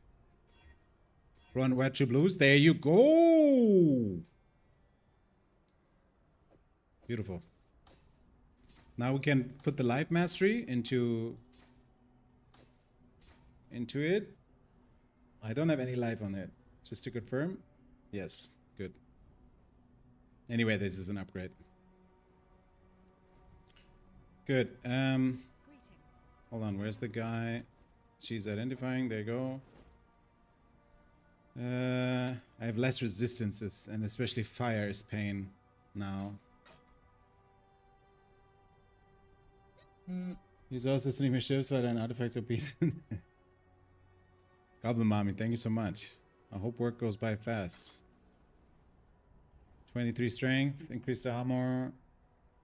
One red, two blues. There you go. Beautiful. Now we can put the life mastery into it. I don't have any life on it. Just to confirm. Yes, good. Anyway, this is an upgrade. Good. Hold on, where's the guy? She's identifying, there you go. I have less resistances, and especially fire is pain now. He's also nicht mehr stirbst, weil dein Artefakt so beaten. Goblin Mommy, thank you so much. I hope work goes by fast. 23 strength, increase the armor,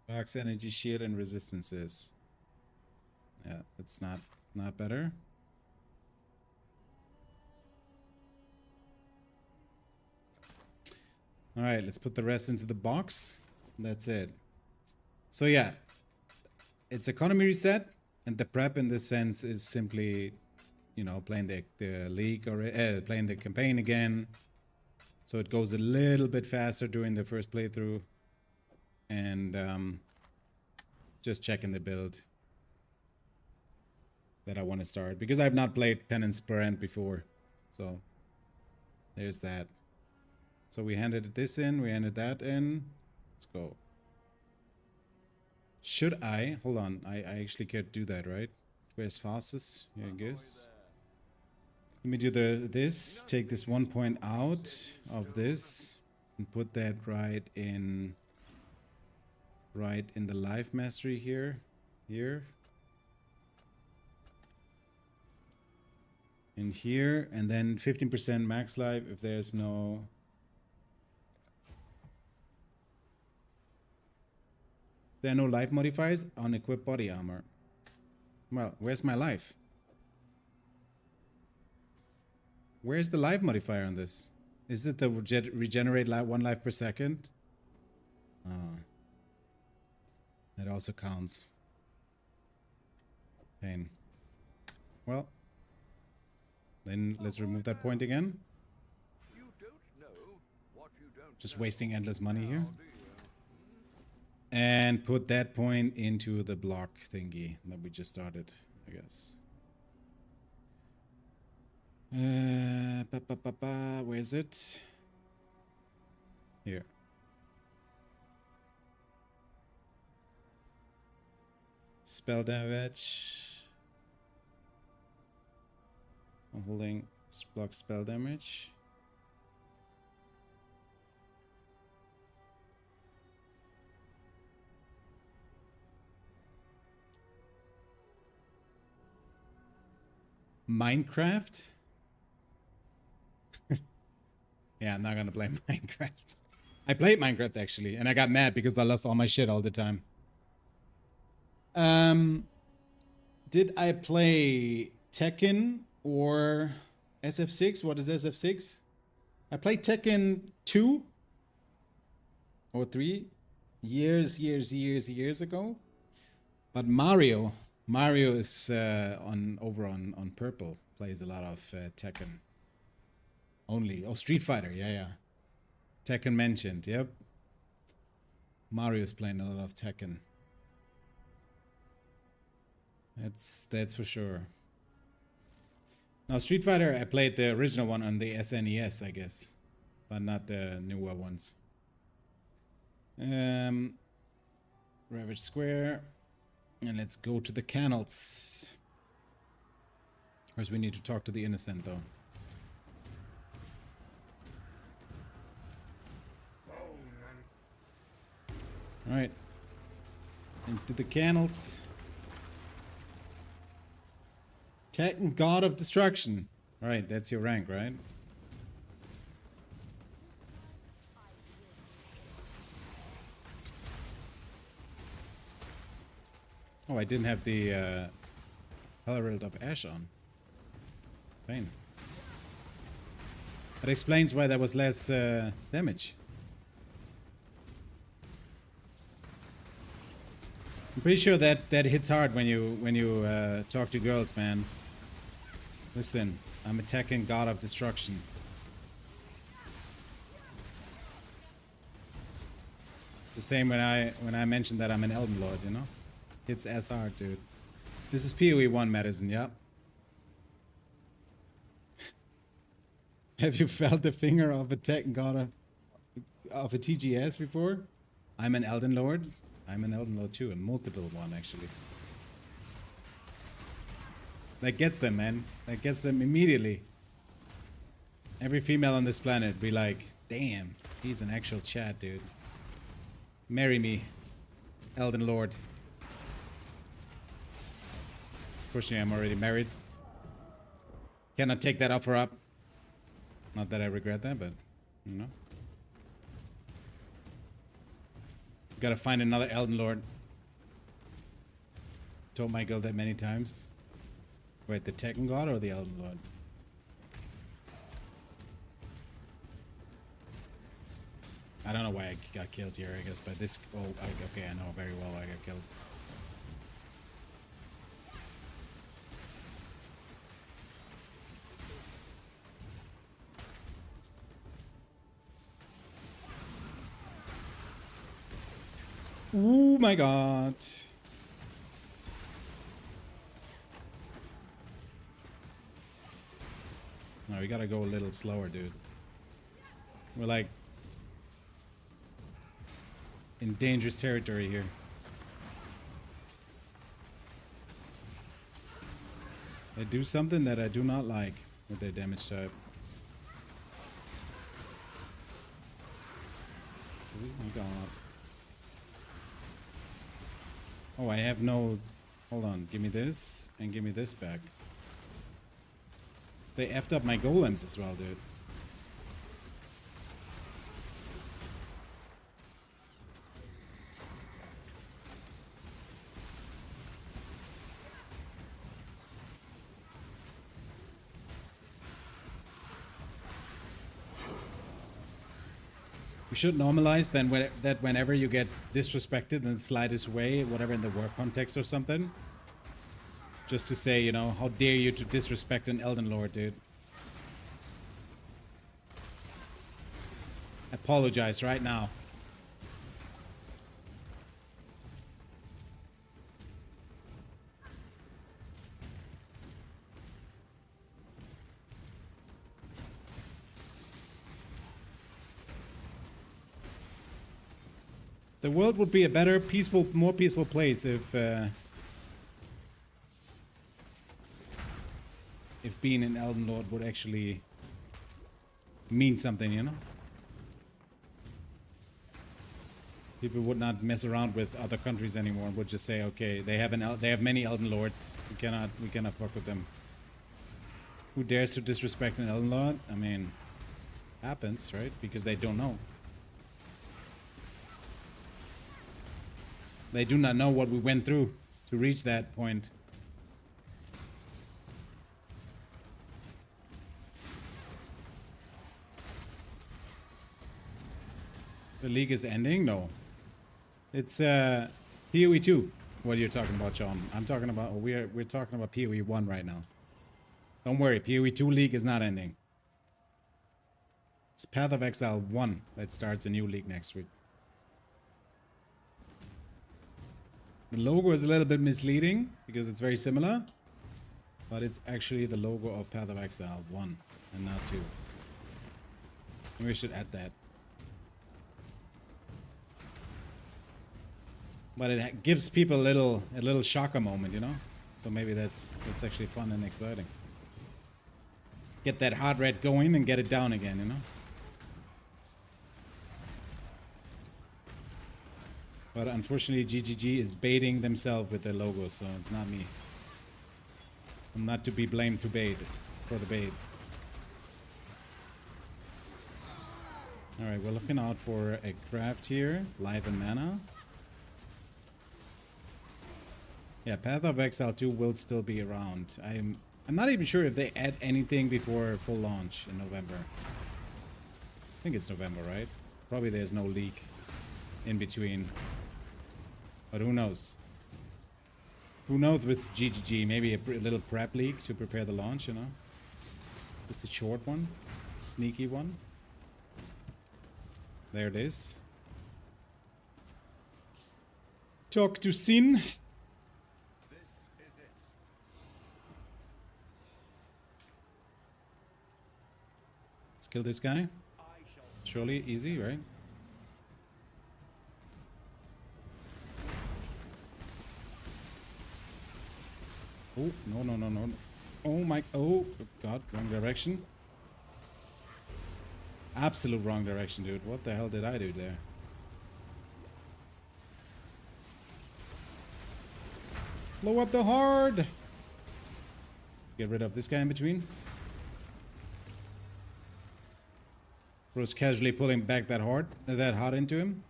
box energy, shield, and resistances. Yeah, that's not better. All right, let's put the rest into the box. That's it. So yeah, it's economy reset, and the prep in this sense is simply, you know, playing the league or playing the campaign again. So it goes a little bit faster during the first playthrough, and just checking the build that I want to start, because I've not played Penance per end before. So there's that. So we handed this in, we handed that in. Let's go. Should I? Hold on, I actually can't do that, right? Where's fastest? Here, I guess. Let me do this. Take this 1 point out of this and put that right in the life mastery here. In here, and then 15% max life if there's no. There are no life modifiers on equipped body armor. Well, where's my life? Where's the life modifier on this? Is it the regenerate 1 life per second? That also counts. Pain. Well, then let's remove that point again. Just wasting endless money here. And put that point into the block thingy that we just started, I guess. Where is it? Here. Spell damage. I'm holding block spell damage. Minecraft? Yeah, I'm not gonna play Minecraft. I played Minecraft actually, and I got mad because I lost all my shit all the time. Did I play Tekken or SF6? What is SF6? I played Tekken 2 or 3 years ago. But Mario is over on purple. Plays a lot of Tekken. Only. Oh, Street Fighter. Yeah. Tekken mentioned. Yep. Mario's playing a lot of Tekken. That's for sure. Now, Street Fighter, I played the original one on the SNES, I guess, but not the newer ones. Ravage Square, and let's go to the canals. First, we need to talk to the innocent, though. All right, into the canals. Tekken God of Destruction. All right, that's your rank, right? Oh, I didn't have the Herald of Ash on. Fine. That explains why there was less damage. I'm pretty sure that hits hard when you talk to girls, man. Listen, I'm attacking God of Destruction. It's the same when I mentioned that I'm an Elden Lord, you know? Hits as hard, dude. This is PoE 1 medicine, yeah? Have you felt the finger of a tech god of a TGS before? I'm an Elden Lord. I'm an Elden Lord too, a multiple one actually. That gets them, man. That gets them immediately. Every female on this planet be like, damn, he's an actual chat, dude. Marry me, Elden Lord. Fortunately, I'm already married. Cannot take that offer up. Not that I regret that, but, you know. Gotta find another Elden Lord. Told my girl that many times. Wait, the Tekken God or the Elden Lord? I don't know why I got killed here, I guess, but this... Oh, okay, I know very well why I got killed. Oh my god. No, we gotta go a little slower, dude. We're like in dangerous territory here. They do something that I do not like with their damage type. Oh my god. Oh, I have no... Hold on, give me this, and give me this back. They effed up my golems as well, dude. We should normalize then that whenever you get disrespected in the slightest way, whatever in the work context or something, just to say, you know, how dare you to disrespect an Elden Lord, dude. Apologize right now. The world would be a better, peaceful, more peaceful place if being an Elden Lord would actually mean something, you know? People would not mess around with other countries anymore and would just say, okay, they have many Elden Lords. We cannot fuck with them. Who dares to disrespect an Elden Lord? I mean, happens, right? Because they don't know. They do not know what we went through to reach that point. The league is ending? No. It's PoE 2. What are you talking about, Sean? I'm talking about we're talking about PoE 1 right now. Don't worry, PoE 2 league is not ending. It's Path of Exile 1 that starts a new league next week. The logo is a little bit misleading because it's very similar, but it's actually the logo of Path of Exile 1 and not 2. Maybe we should add that. But it gives people a little shocker moment, you know? So maybe that's actually fun and exciting. Get that heart rate going and get it down again, you know? But unfortunately, GGG is baiting themselves with their logo, so it's not me. I'm not to be blamed for the bait. Alright, we're looking out for a craft here. Life and mana. Yeah, Path of Exile 2 will still be around. I'm not even sure if they add anything before full launch in November. I think it's November, right? Probably there's no leak in between. But who knows? Who knows with GGG, maybe a little prep league to prepare the launch, you know? Just a short one, sneaky one. There it is. Talk to Sin. This is it. Let's kill this guy. Surely easy, right? Oh, no, no, no, no. Oh my, oh god, wrong direction. Absolute wrong direction, dude. What the hell did I do there? Blow up the horde! Get rid of this guy in between. Bro's casually pulling back that horde into him.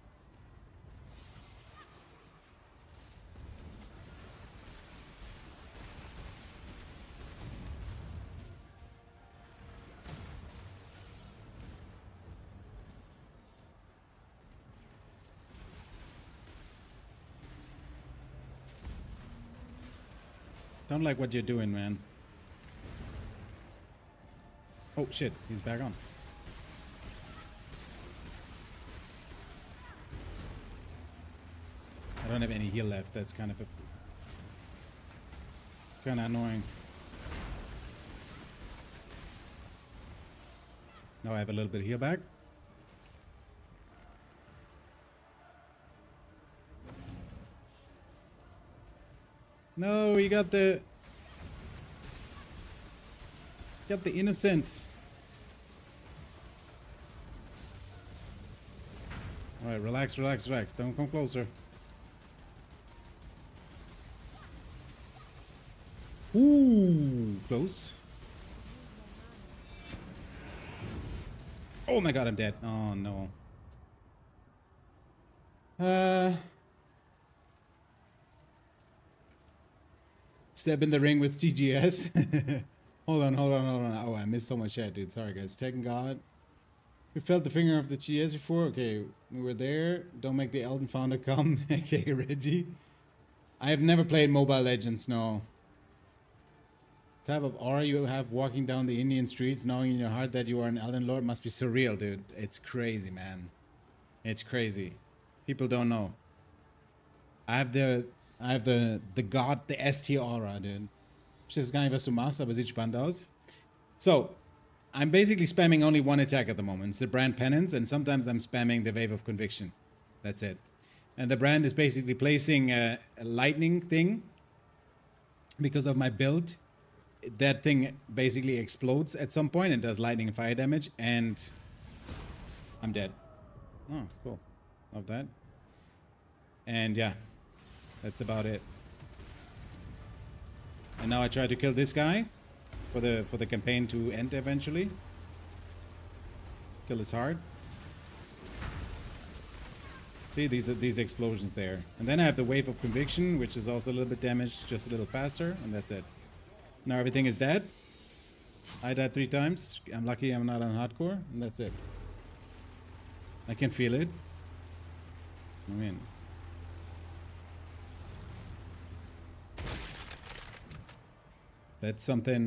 Don't like what you're doing, man. Oh shit, he's back on. I don't have any heal left. That's kind of annoying. Now I have a little bit of heal back. No, he got the innocence. All right, relax, relax, relax. Don't come closer. Ooh, close. Oh my god, I'm dead. Oh no. Step in the ring with TGS. Hold on. Oh, I missed so much chat, dude. Sorry, guys. Tekken God. We felt the finger of the TGS before. Okay, we were there. Don't make the Elden founder come. Okay, Reggie. I have never played Mobile Legends, no. Type of aura you have walking down the Indian streets, knowing in your heart that you are an Elden Lord must be surreal, dude. It's crazy, man. It's crazy. People don't know. I have the God, the ST aura, dude. Ich weiß gar nicht, was du machst, aber sieht spannend aus. So, I'm basically spamming only one attack at the moment. It's the brand Penance, and sometimes I'm spamming the Wave of Conviction. That's it. And the brand is basically placing a lightning thing. Because of my build, that thing basically explodes at some point and does lightning and fire damage, and I'm dead. Oh, cool. Love that. And yeah, that's about it. And now I try to kill this guy for the campaign to end eventually. Kill his heart. See, these explosions there. And then I have the Wave of Conviction, which is also a little bit damaged, just a little faster, and that's it. Now everything is dead. I died 3 times. I'm lucky I'm not on hardcore, and that's it. I can feel it. I mean, that's something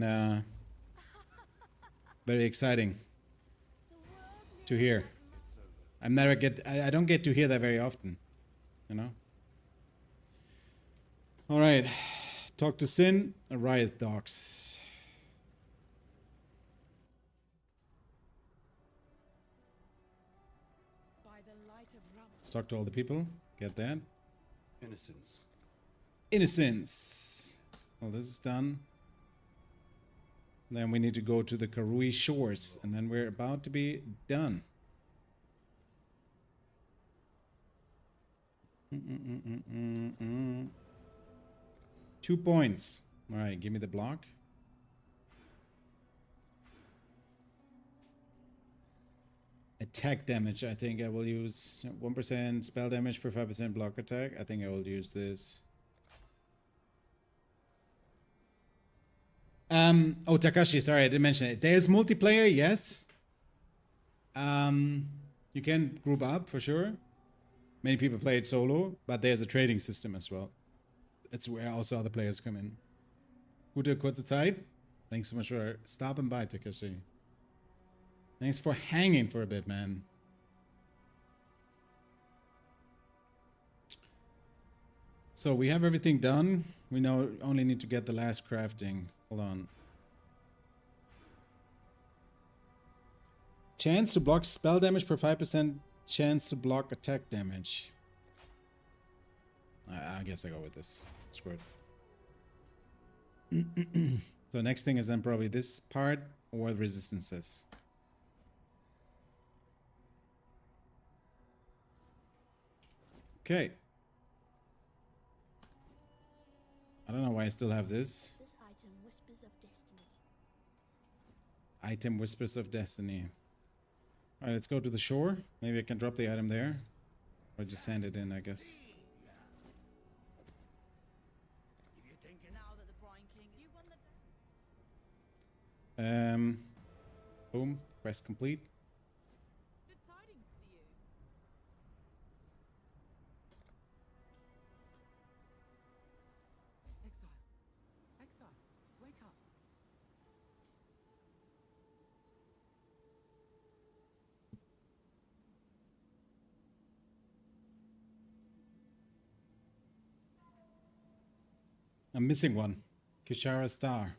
very exciting to hear. I don't get to hear that very often, you know. All right, talk to Sin, Riot Dogs. Let's talk to all the people. Get that. Innocence. Innocence. Well, this is done. Then we need to go to the Karui shores, and then we're about to be done. 2 points. All right, give me the block. Attack damage, I think I will use 1% spell damage per 5% block attack. I think I will use this. Oh, Takashi, sorry, I didn't mention it. There's multiplayer, yes. You can group up for sure. Many people play it solo, but there's a trading system as well. That's where also other players come in. Gute kurze Zeit. Thanks so much for stopping by, Takashi. Thanks for hanging for a bit, man. So we have everything done. We now only need to get the last crafting. Hold on. Chance to block spell damage per 5%. Chance to block attack damage. I guess I go with this. Screw it. So next thing is then probably this part or resistances. Okay. I don't know why I still have this. This item whispers of destiny. Item Whispers of Destiny. Alright, let's go to the shore. Maybe I can drop the item there. Or just hand it in, I guess. If you're thinking now that the Brine King, you won the Boom. Quest complete. good tidings to you. Exile, wake up. I'm missing one. Kishara Star.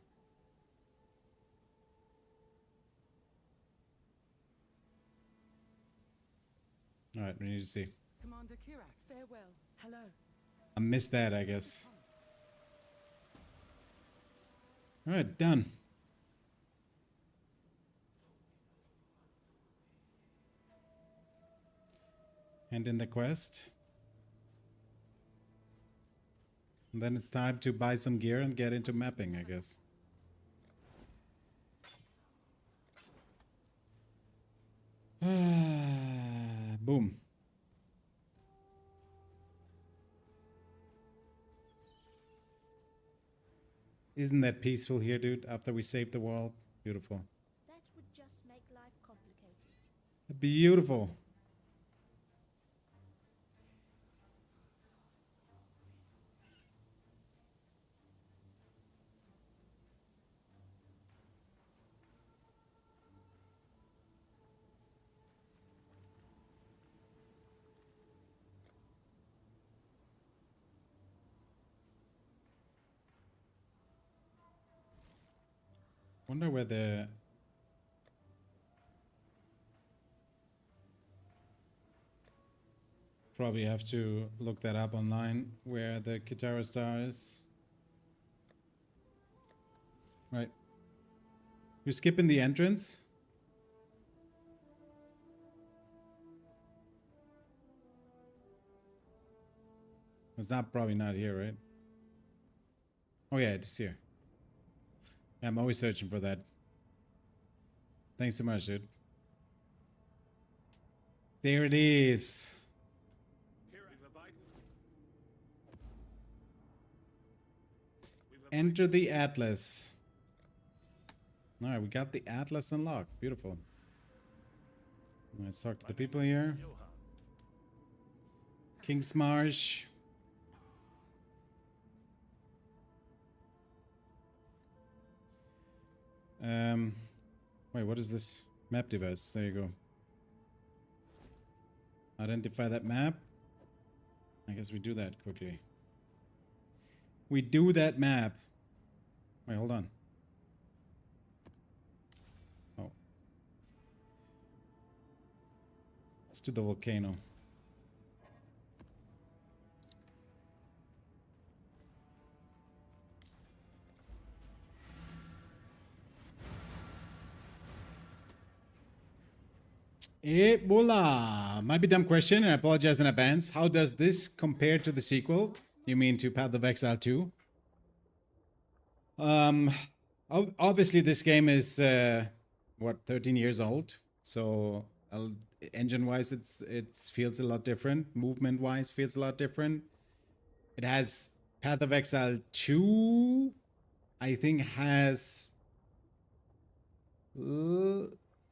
Alright, we need to see. Commander Kirak, farewell. Hello. I missed that, I guess. Alright, done. Hand in the quest. And then it's time to buy some gear and get into mapping, I guess. Boom. Isn't that peaceful here, dude? After we saved the world. Beautiful. That would just make life complicated. Beautiful. Wonder where the probably have to look that up online where the Kitara Star is. Right. You're skipping the entrance? It's not probably not here, right? Oh yeah, it's here. I'm always searching for that. Thanks so much, dude. There it is. Enter the Atlas. Alright, we got the Atlas unlocked. Beautiful. Let's talk to the people here. King's Marsh. Wait, what is this? Map device. There you go. Identify that map. I guess we do that quickly. We do that map. Wait, hold on. Oh. Let's do the volcano. Ebola. Might be a dumb question, and I apologize in advance. How does this compare to the sequel? You mean to Path of Exile 2? Obviously this game is what, 13 years old. So engine-wise, it feels a lot different. Movement-wise, feels a lot different. It has Path of Exile 2. I think has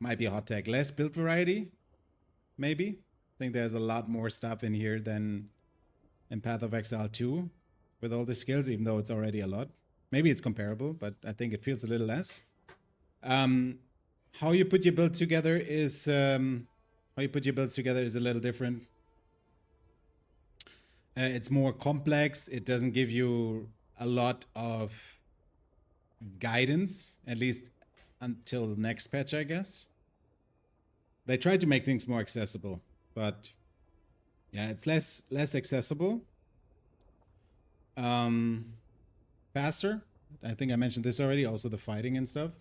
might be a hot tag. Less build variety, maybe. I think there's a lot more stuff in here than in Path of Exile 2. with all the skills, even though it's already a lot. Maybe it's comparable, but I think it feels a little less. How you put your build together is how you put your builds together is a little different. It's more complex. It doesn't give you a lot of guidance, at least until the next patch, I guess. They try to make things more accessible, but yeah, it's less accessible. Faster. I think I mentioned this already. Also the fighting and stuff.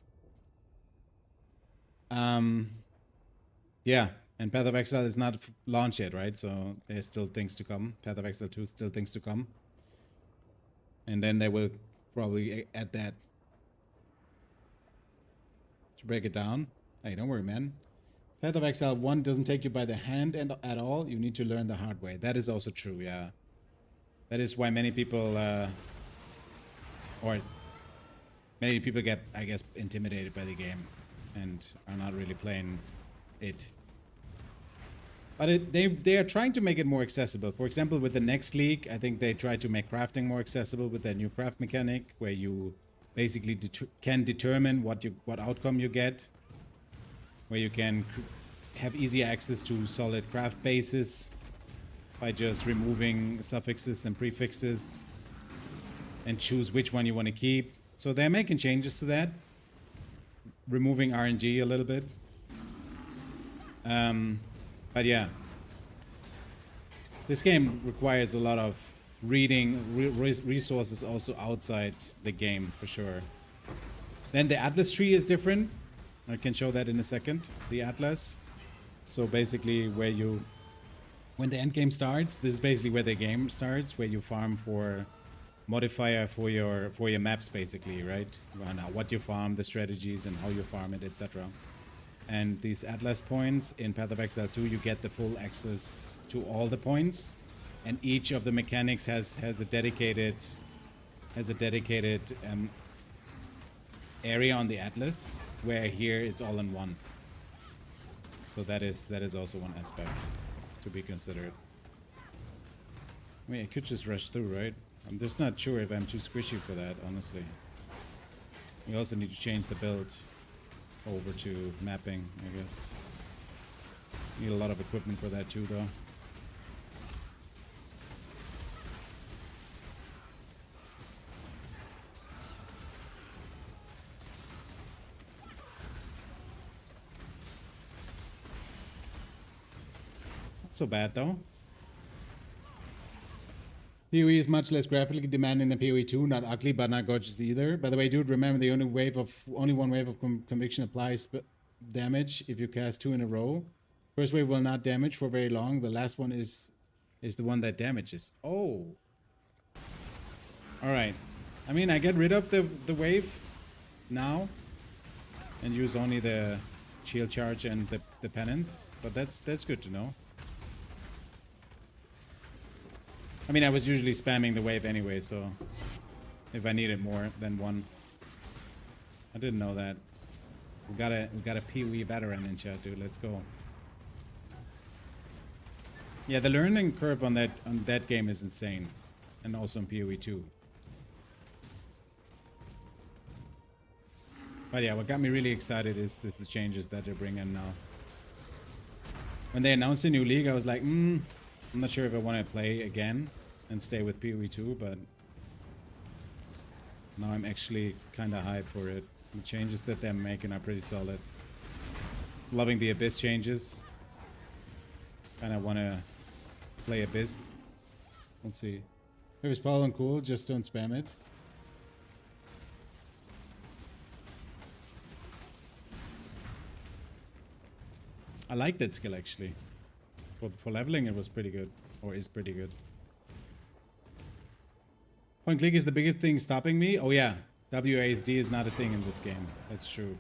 Yeah, and Path of Exile is not launched yet, right? So there's still things to come. Path of Exile 2 still things to come. And then they will probably add that. To break it down. Hey, don't worry, man. Path of Exile 1 doesn't take you by the hand at all. You need to learn the hard way. That is also true, yeah. That is why many people, or many people get, I guess, intimidated by the game and are not really playing it. But they are trying to make it more accessible. For example, with the next league, I think they try to make crafting more accessible with their new craft mechanic, where you basically can determine what outcome you get, where you can have easy access to solid craft bases by just removing suffixes and prefixes and choose which one you want to keep. So they're making changes to that, removing RNG a little bit. But yeah, this game requires a lot of reading resources also outside the game for sure. Then the Atlas tree is different. I can show that in a second. The Atlas. So basically when the end game starts, this is basically where the game starts, where you farm for modifier for your maps basically, right? What you farm, the strategies and how you farm it, etc. And these Atlas points in Path of Exile 2, you get the full access to all the points, and each of the mechanics has a dedicated area on the Atlas, where here it's all in one. So that is also one aspect to be considered. I mean, I could just rush through, right? I'm just not sure if I'm too squishy for that, honestly. We also need to change the build over to mapping, I guess. Need a lot of equipment for that too, though. Not so bad, though. PoE is much less graphically demanding than PoE 2. Not ugly, but not gorgeous either. By the way, dude, remember the only one wave of conviction applies damage if you cast 2 in a row. First wave will not damage for very long. The last one is the one that damages. Oh. Alright. I mean, I get rid of the wave now and use only the shield charge and the penance. But that's good to know. I mean, I was usually spamming the wave anyway, so if I needed more than one. I didn't know that. We got a PoE veteran in chat, dude. Let's go. Yeah, the learning curve on that game is insane, and also in PoE 2. But yeah, what got me really excited is the changes that they're bringing now. When they announced a new league, I was like, I'm not sure if I want to play again and stay with PoE 2, but now I'm actually kind of hyped for it. The changes that they're making are pretty solid. Loving the Abyss changes. Kind of want to play Abyss. Let's see. If it's powerful and cool, just don't spam it. I like that skill actually. For leveling it was pretty good. Or is pretty good. Point click is the biggest thing stopping me? Oh yeah. WASD is not a thing in this game. That's true.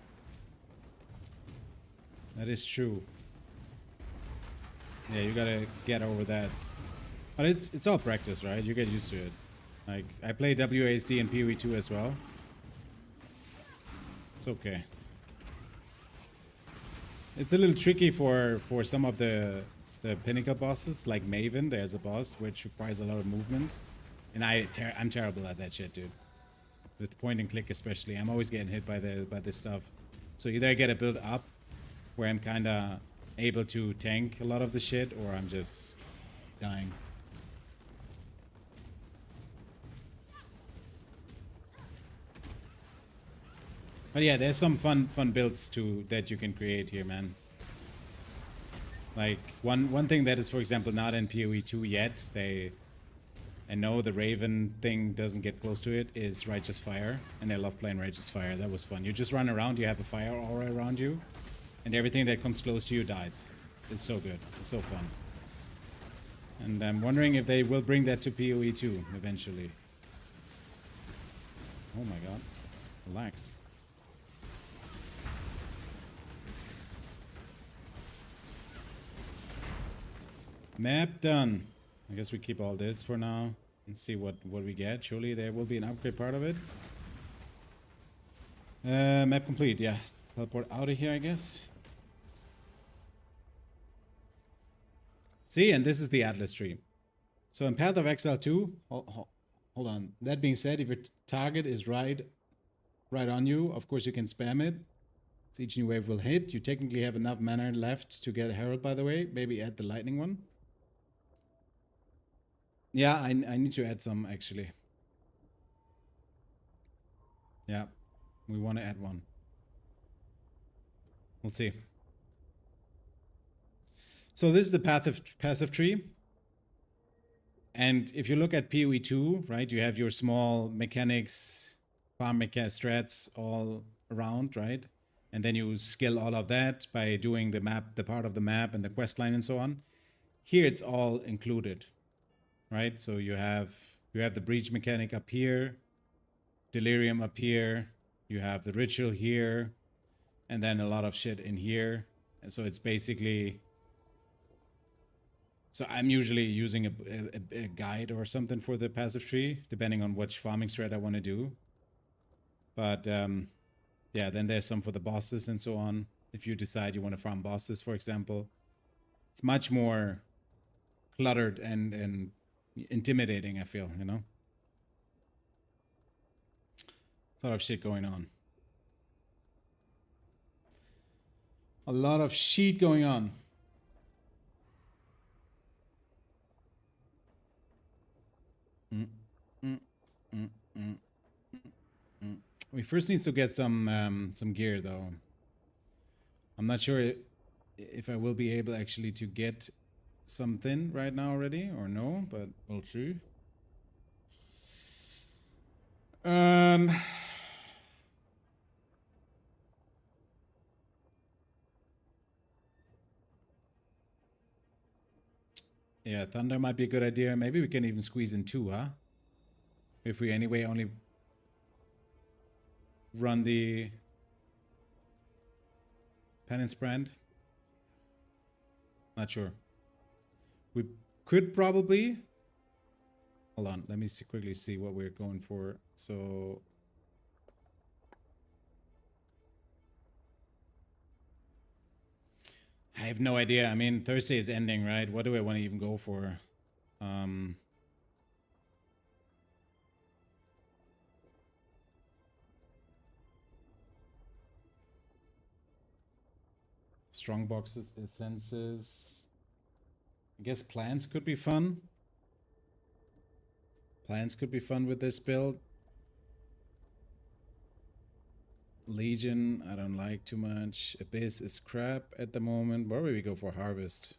That is true. Yeah, you gotta get over that. But it's all practice, right? You get used to it. Like, I play WASD in PoE 2 as well. It's okay. It's a little tricky for some of the pinnacle bosses, like Maven. There's a boss which requires a lot of movement. And I'm terrible at that shit, dude. With point and click especially, I'm always getting hit by this stuff. So either I get a build up where I'm kind of able to tank a lot of the shit, or I'm just dying. But yeah, there's some fun builds too that you can create here, man. Like one thing that is, for example, not in PoE 2 yet, I know the Raven thing doesn't get close to it, is Righteous Fire. And I love playing Righteous Fire. That was fun. You just run around, you have a fire aura around you, and everything that comes close to you dies. It's so good. It's so fun. And I'm wondering if they will bring that to PoE 2 eventually. Oh my god. Relax. Map done. I guess we keep all this for now and see what we get. Surely there will be an upgrade part of it. Map complete, yeah. Teleport out of here, I guess. See, and this is the Atlas tree. So in Path of Exile 2, hold on. That being said, if your target is right on you, of course you can spam it. So each new wave will hit. You technically have enough mana left to get a Herald, by the way. Maybe add the lightning one. Yeah, I need to add some, actually. Yeah, we want to add one. We'll see. So this is the passive tree. And if you look at PoE 2, right, you have your small mechanics, farm strats all around, right? And then you skill all of that by doing the map, the part of the map and the quest line and so on. Here it's all included, right? So you have the breach mechanic up here, delirium up here, you have the ritual here, and then a lot of shit in here. And so it's basically, so I'm usually using a guide or something for the passive tree, depending on which farming strat I want to do. But yeah, then there's some for the bosses and so on. If you decide you want to farm bosses, for example, it's much more cluttered and intimidating, I feel, you know? A lot of shit going on. A lot of shit going on. We first need to get some gear, though. I'm not sure if I will be able actually to get something right now already or no, but we'll see. Yeah, Thunder might be a good idea. Maybe we can even squeeze in 2, huh? If we anyway only run the Penance brand. Not sure. We could probably... Hold on, let me quickly see what we're going for. So... I have no idea. I mean, Thursday is ending, right? What do I want to even go for? Strong boxes, essences. I guess plants could be fun. Plants could be fun with this build. Legion, I don't like too much. Abyss is crap at the moment. Where would we go for Harvest?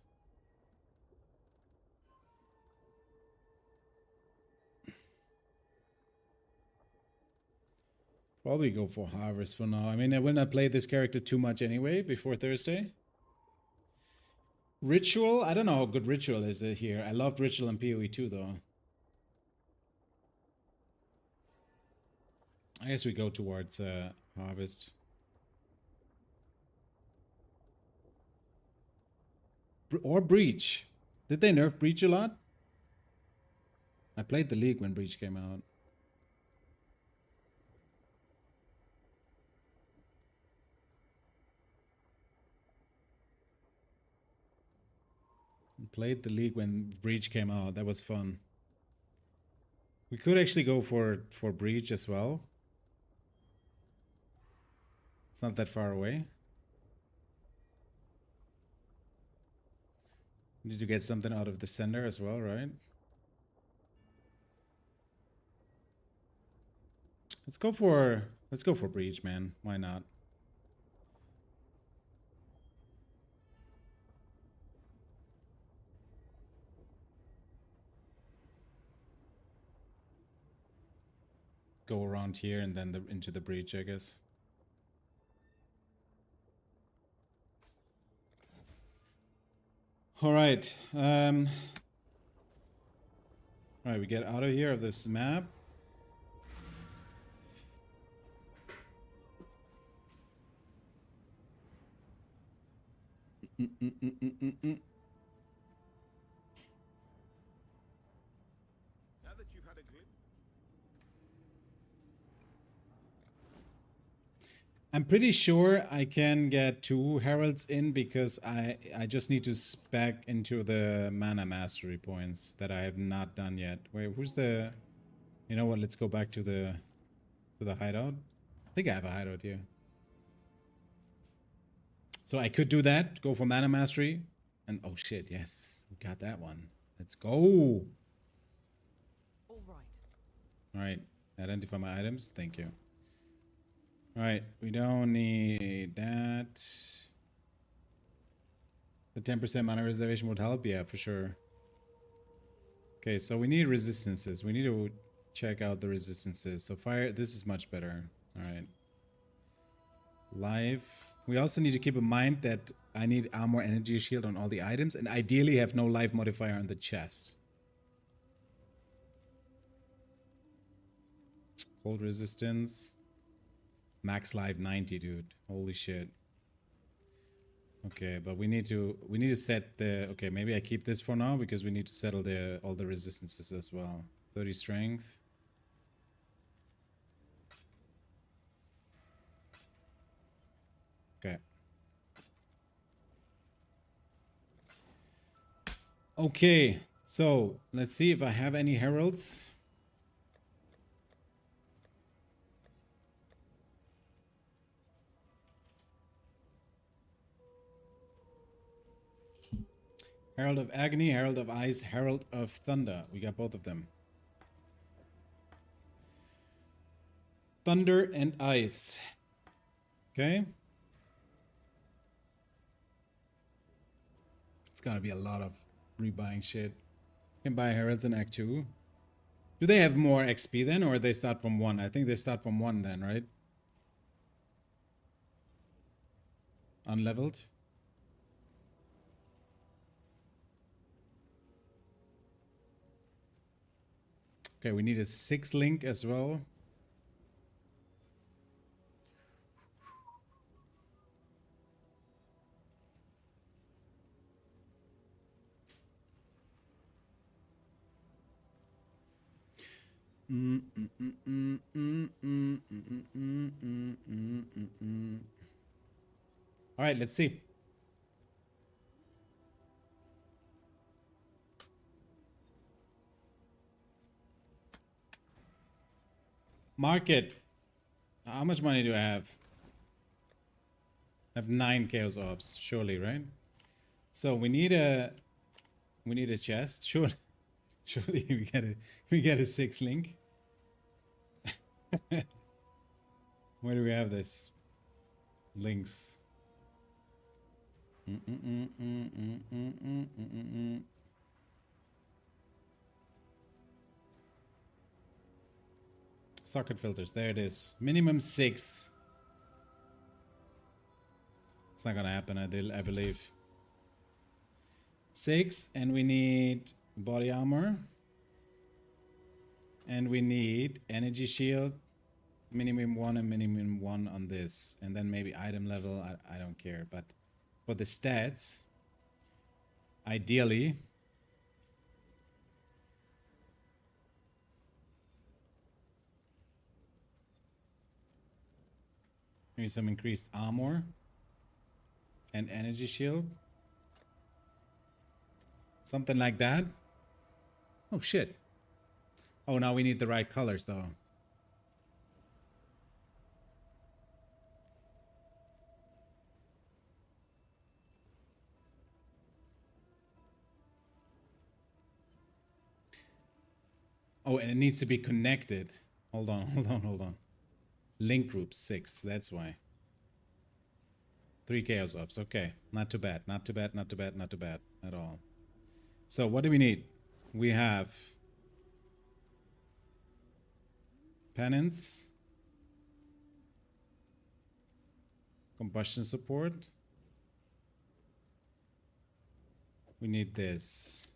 Probably go for Harvest for now. I mean, I will not play this character too much anyway before Thursday. Ritual? I don't know how good Ritual is here. I loved Ritual in PoE 2 though. I guess we go towards Harvest. Or Breach. Did they nerf Breach a lot? I played the League when Breach came out. Played the League when Breach came out. That was fun. We could actually go for breach as well. It's not that far away. Need to get something out of the center as well, right? Let's go for breach, man. Why not? Go around here and then into the breach, I guess. All right. All right, we get out of here of this map. Now that you've had a glimpse. I'm pretty sure I can get 2 heralds in because I just need to spec into the mana mastery points that I have not done yet. Wait, who's the? You know what? Let's go back to the hideout. I think I have a hideout here. So I could do that. Go for mana mastery, and oh shit, yes, we got that one. Let's go. All right. All right, identify my items. Thank you. All right, we don't need that. The 10% mana reservation would help, yeah, for sure. Okay, so we need resistances. We need to check out the resistances. So fire, this is much better. All right. Life. We also need to keep in mind that I need armor energy shield on all the items and ideally have no life modifier on the chest. Cold resistance. Max life 90, dude. Holy shit. Okay, but we need to set the, okay, maybe I keep this for now because we need to settle all the resistances as well. 30 strength. Okay. Okay, so let's see if I have any heralds. Herald of Agony, Herald of Ice, Herald of Thunder. We got both of them. Thunder and Ice. Okay. It's gotta be a lot of rebuying shit. Can buy Heralds in Act 2. Do they have more XP then, or they start from 1? I think they start from 1 then, right? Unleveled. Okay, we need a 6 link as well. All right, let's see. Market. How much money do I have? I have 9 chaos orbs, surely, right? So we need a chest. Surely we get a 6 link. Where do we have this? Links. Socket filters. There it is. Minimum 6. It's not gonna happen, I believe. 6, and we need body armor. And we need energy shield. Minimum 1 and minimum 1 on this. And then maybe item level. I don't care. But for the stats, ideally, maybe some increased armor and energy shield. Something like that. Oh shit. Oh, now we need the right colors though. Oh, and it needs to be connected. Hold on, hold on, hold on. Link group 6, that's why. 3 chaos ops, okay. Not too bad, not too bad, not too bad, not too bad at all. So what do we need? We have Penance, combustion support. We need this.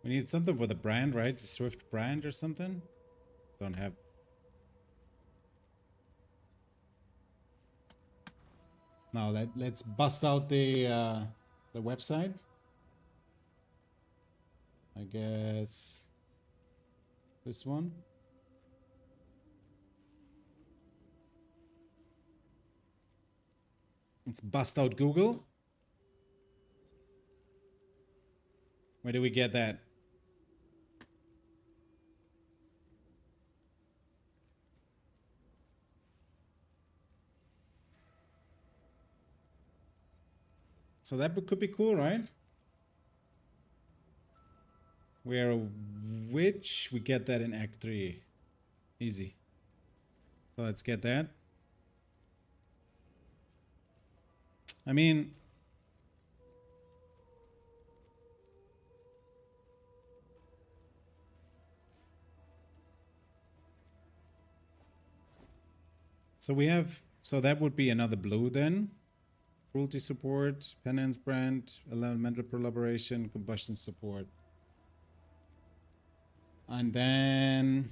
We need something for the brand, right? The Swift brand or something? Don't have. Now let's bust out the website. I guess this one. Let's bust out Google. Where do we get that? So that could be cool, right? Where which we get that in Act 3. Easy. So let's get that. I mean, so we have, so that would be another blue then. Cruelty support, Penance brand, elemental collaboration, combustion support. And then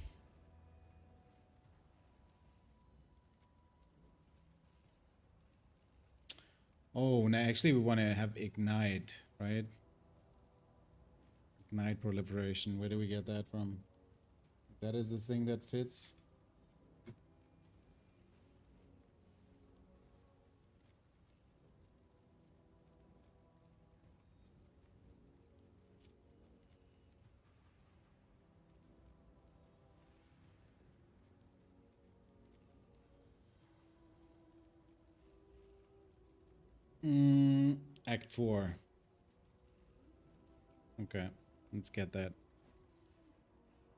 oh, no, actually we want to have ignite, right? Ignite proliferation. Where do we get that from? That is the thing that fits. Act 4. Okay, let's get that.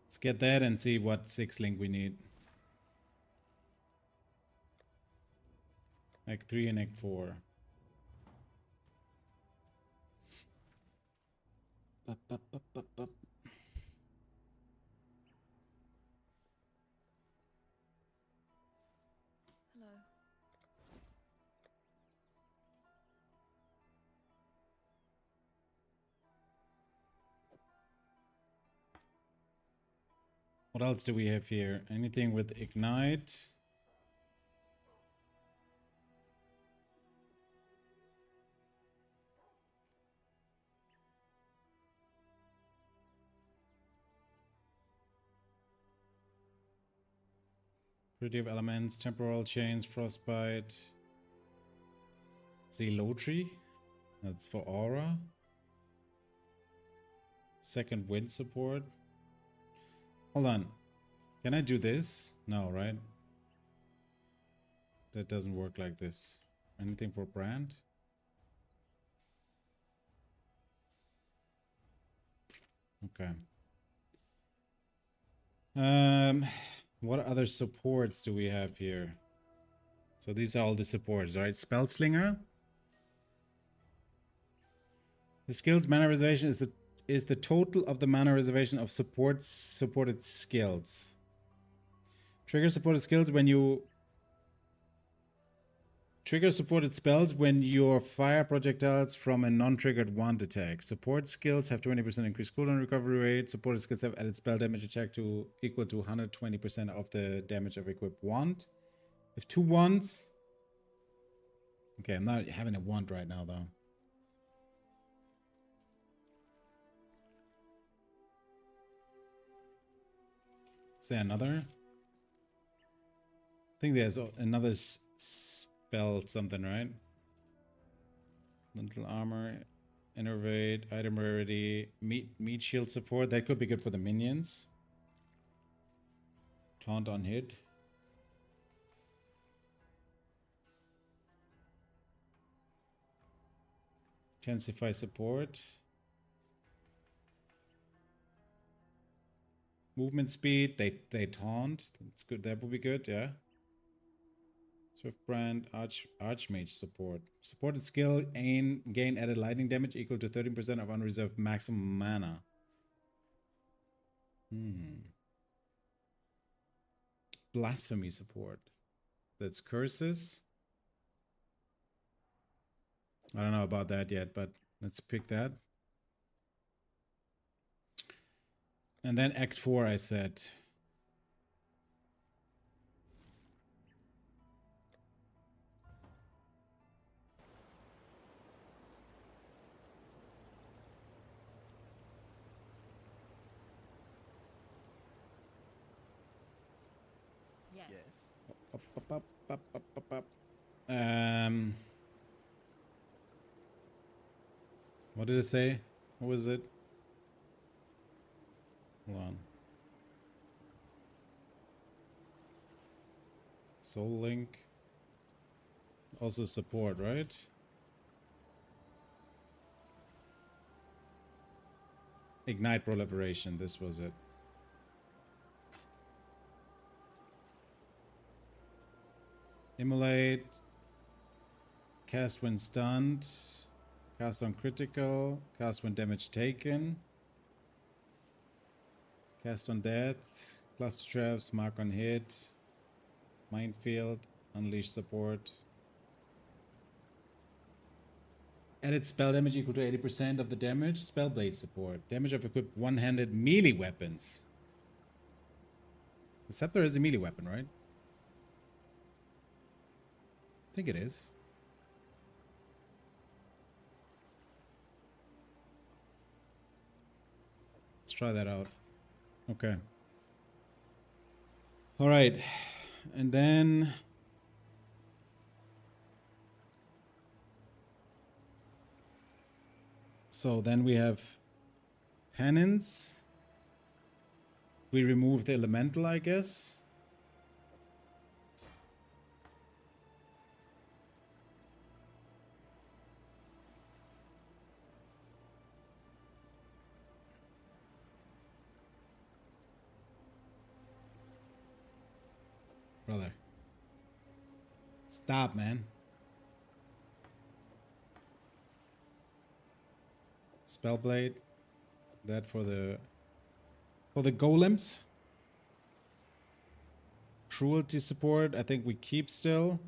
Let's get that and see what 6 link we need. Act 3 and Act 4. Bup, bup, bup, bup, bup. Hello. What else do we have here? Anything with ignite? Creative elements, temporal chains, frostbite. Zelotry. That's for aura. Second wind support. Hold on. Can I do this? No, right? That doesn't work like this. Anything for brand? Okay. What other supports do we have here? So these are all the supports, right? Spellslinger. The skills mana reservation is the total of the mana reservation of supported skills. Trigger supported skills when you trigger supported spells when you fire projectiles from a non-triggered wand attack. Support skills have 20% increased cooldown recovery rate. Supported skills have added spell damage attack to equal to 120% of the damage of equipped wand. If 2 wands. Okay, I'm not having a wand right now though. Is there another? I think there's another spell something, right? Lentil armor, innervate, item rarity, meat shield support. That could be good for the minions. Taunt on hit. Intensify support. Movement speed. They taunt. That's good. That would be good. Yeah. Swift brand archmage support. Supported skill gain added lightning damage equal to 13% of unreserved maximum mana. Blasphemy support. That's curses. I don't know about that yet, but let's pick that. And then Act 4, I said. Yes. What did it say? What was it? Hold on. Soul Link. Also support, right? Ignite proliferation. This was it. Immolate. Cast when stunned. Cast on critical. Cast when damage taken. Cast on death. Cluster traps. Mark on hit. Minefield. Unleash support. Added spell damage equal to 80% of the damage. Spellblade support. Damage of equipped one-handed melee weapons. The scepter is a melee weapon, right? I think it is. Let's try that out. Okay. All right. And then... So then we have Penance. We remove the Elemental, I guess. Brother. Stop, man. Spellblade. That for the golems. Cruelty support, I think we keep still.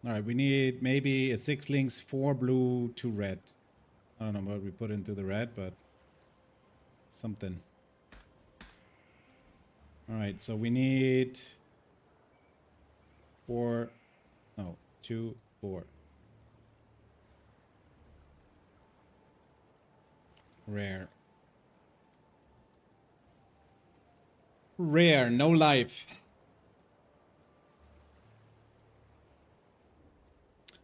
Alright, we need maybe a 6 links, 4 blue, 2 red. I don't know what we put into the red, but something. Alright, so we need 4, no, 2, 4. Rare. Rare, no life.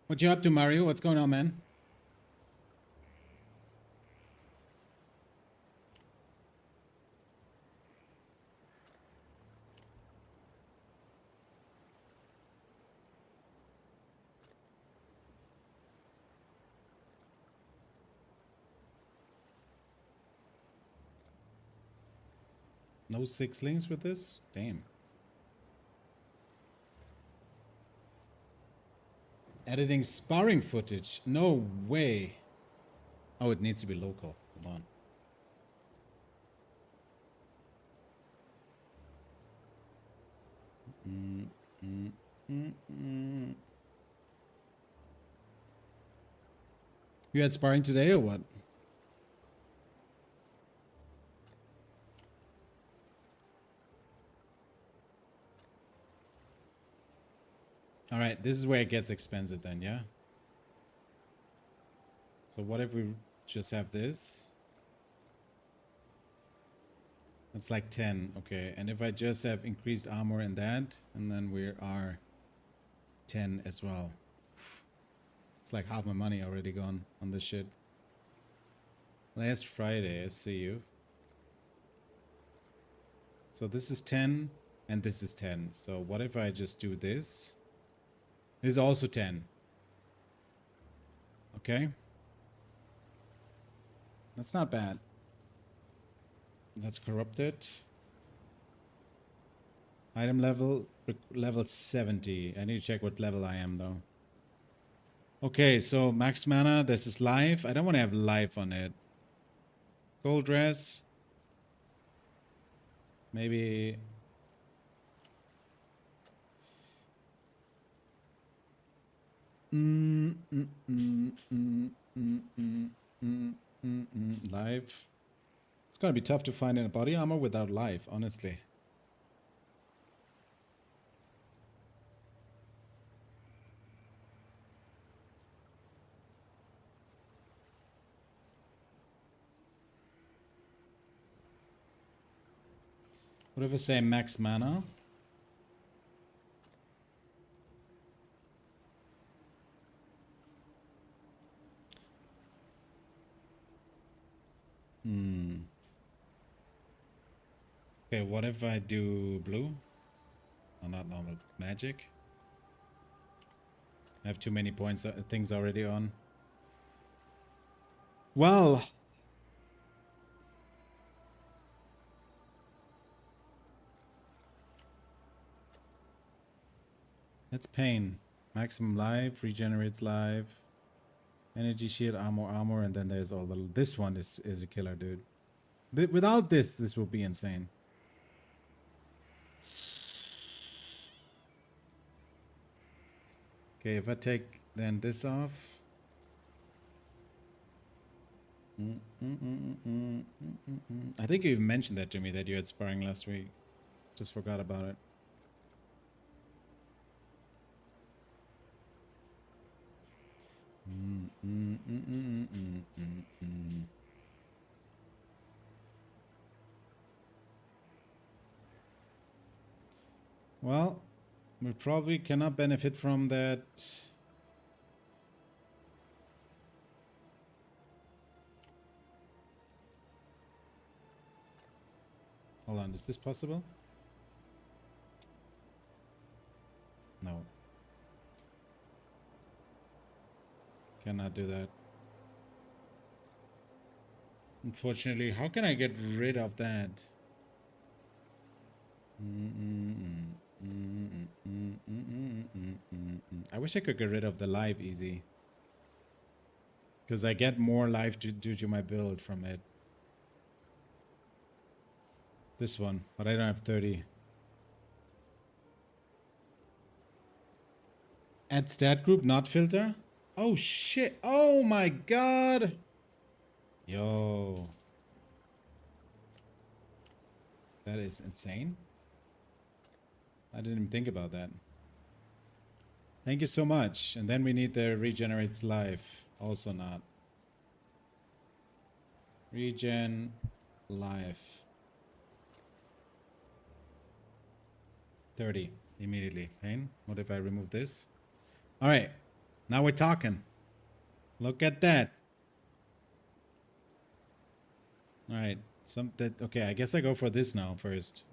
What you up to, Mario? What's going on, man? No 6 links with this? Damn. Editing sparring footage? No way. Oh, it needs to be local. Hold on. You had sparring today or what? All right, this is where it gets expensive then, yeah? So what if we just have this? That's like 10. Okay, and if I just have increased armor in that, and then we are 10 as well. It's like half my money already gone on this shit. Last Friday, I see you. So this is 10, and this is 10. So what if I just do this? This is also 10. Okay. That's not bad. That's corrupted. Item level, level 70. I need to check what level I am though. Okay, so max mana, this is life. I don't want to have life on it. Gold dress. Maybe. Life. It's gonna be tough to find a body armor without life, honestly. What if I say max mana? Okay, what if I do blue? Oh, not normal. Magic. I have too many points, things already on. Well. That's pain. Maximum life, regenerates life. Energy shield, armor, and then there's all the... This one is a killer, dude. Without this will be insane. Okay, if I take then this off. I think you mentioned that to me, that you had sparring last week. Just forgot about it. Well, we probably cannot benefit from that. Hold on, is this possible? No. Cannot do that. Unfortunately, how can I get rid of that? I wish I could get rid of the life easy. Because I get more life due to my build from it. This one, but I don't have 30. Add stat group, not filter? Oh shit, oh my god! Yo. That is insane. I didn't even think about that. Thank you so much. And then we need the regenerates life. Also not. Regen life. 30 immediately. Pain. What if I remove this? All right. Now we're talking. Look at that. All right. Okay, I guess I go for this now first.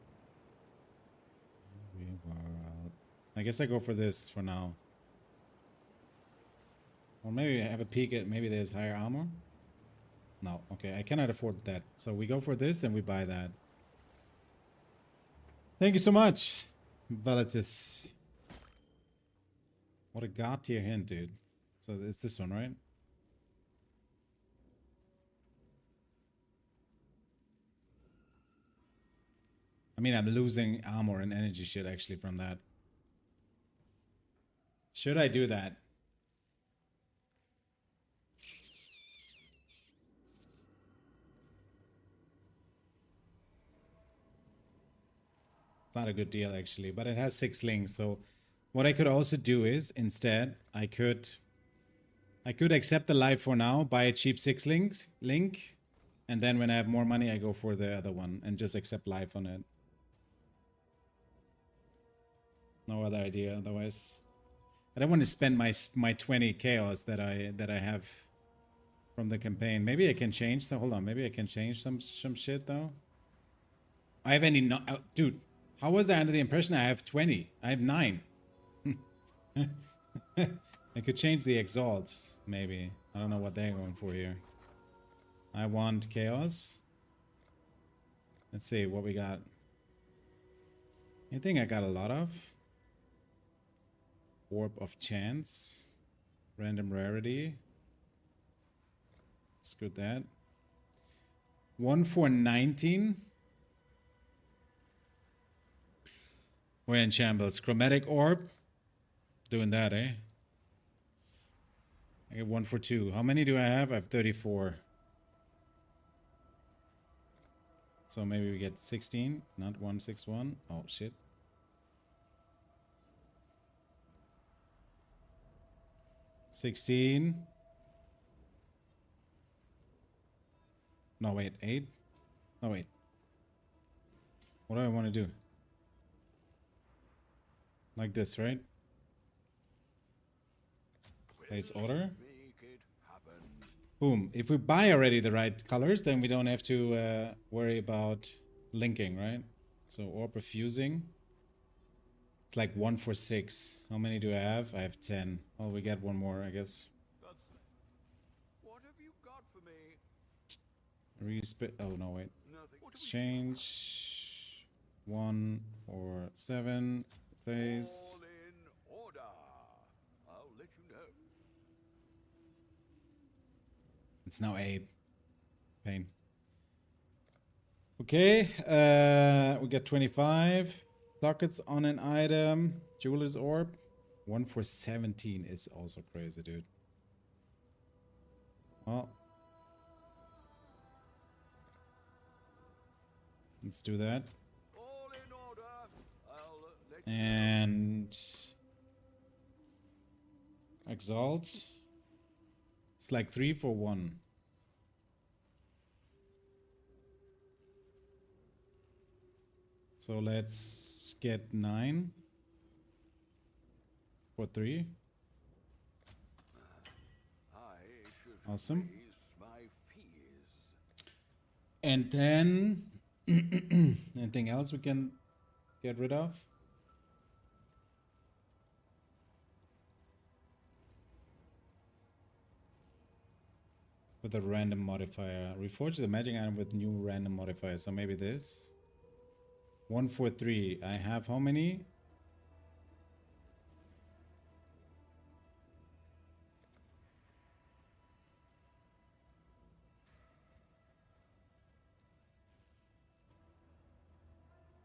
I guess I go for this for now. Or maybe I have a peek at, maybe there's higher armor. No, okay, I cannot afford that. So we go for this and we buy that. Thank you so much, Velatis. What a god tier hint, dude. So it's this one, right? I mean, I'm losing armor and energy shit actually from that. Should I do that? It's not a good deal actually, but it has 6 links. So what I could also do is instead I could accept the life for now, buy a cheap 6 link, And then when I have more money, I go for the other one and just accept life on it. No other idea otherwise. I don't want to spend my 20 chaos that I have from the campaign. Maybe I can change the, hold on, maybe I can change some shit though. I have any no, dude, how was I under the impression I have 20? I have 9. I could change the exalts, maybe. I don't know what they're going for here. I want chaos. Let's see what we got. Anything I got a lot of? Orb of chance. Random rarity. Let's go with that. 1 for 19. We're in shambles. Chromatic orb. Doing that, eh? I get 1 for 2. How many do I have? I have 34. So maybe we get 16, not 161. Oh shit. $16. No, wait, 8? No, wait. What do I want to do? Like this, right? Place order. Boom. If we buy already the right colors, then we don't have to worry about linking, right? So orb of fusing. It's like 1 for 6. How many do I have? I have 10. Well, we get one more, I guess. What have you got for me? Respit. Oh, no, wait. Nothing. Exchange. 1 for 7. Place. All in order. I'll let you know. It's now 8. Pain. Okay. We got 25. Sockets on an item. Jeweler's orb. 1 for 17 is also crazy, dude. Well. Let's do that. All in order. I'll let you And exalt. It's like 3 for 1. So let's get 9 for 3. I should Awesome. raise my fears. And then anything else we can get rid of? With a random modifier. Reforge the magic item with new random modifier. So maybe this. 1 for 3. I have how many?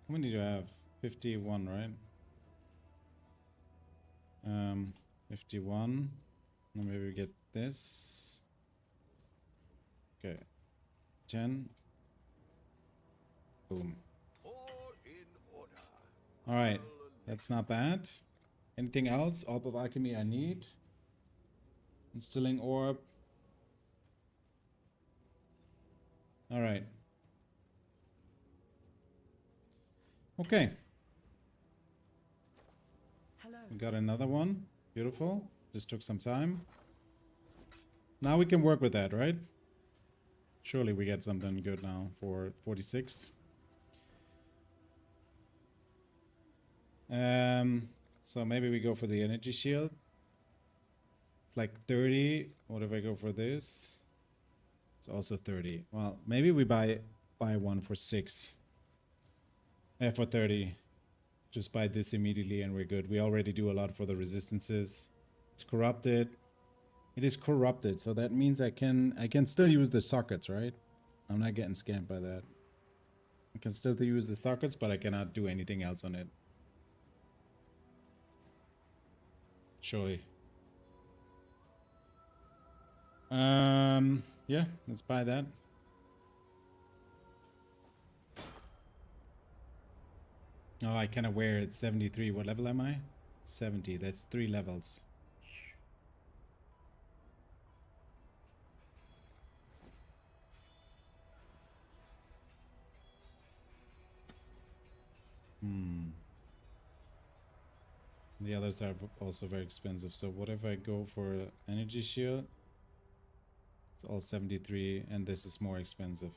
How many do I have? 51, right? 51. And maybe we get this. Okay. 10. Boom. All in order. All right. That's not bad. Anything else? Orb of Alchemy I need. Instilling orb. All right. Okay. Hello. We got another one. Beautiful. Just took some time. Now we can work with that, right? Surely we get something good now for 46. So maybe we go for the energy shield. Like 30. What if I go for this? It's also 30. Well, maybe we buy one for 6. For 30. Just buy this immediately and we're good. We already do a lot for the resistances. It's corrupted. It is corrupted, so that means I can still use the sockets, right? I'm not getting scammed by that. I can still use the sockets, but I cannot do anything else on it. Surely. Yeah, let's buy that. Oh, I cannot wear it. 73. What level am I? 70. That's 3 levels. The others are also very expensive. So what if I go for energy shield? It's all 73 and this is more expensive.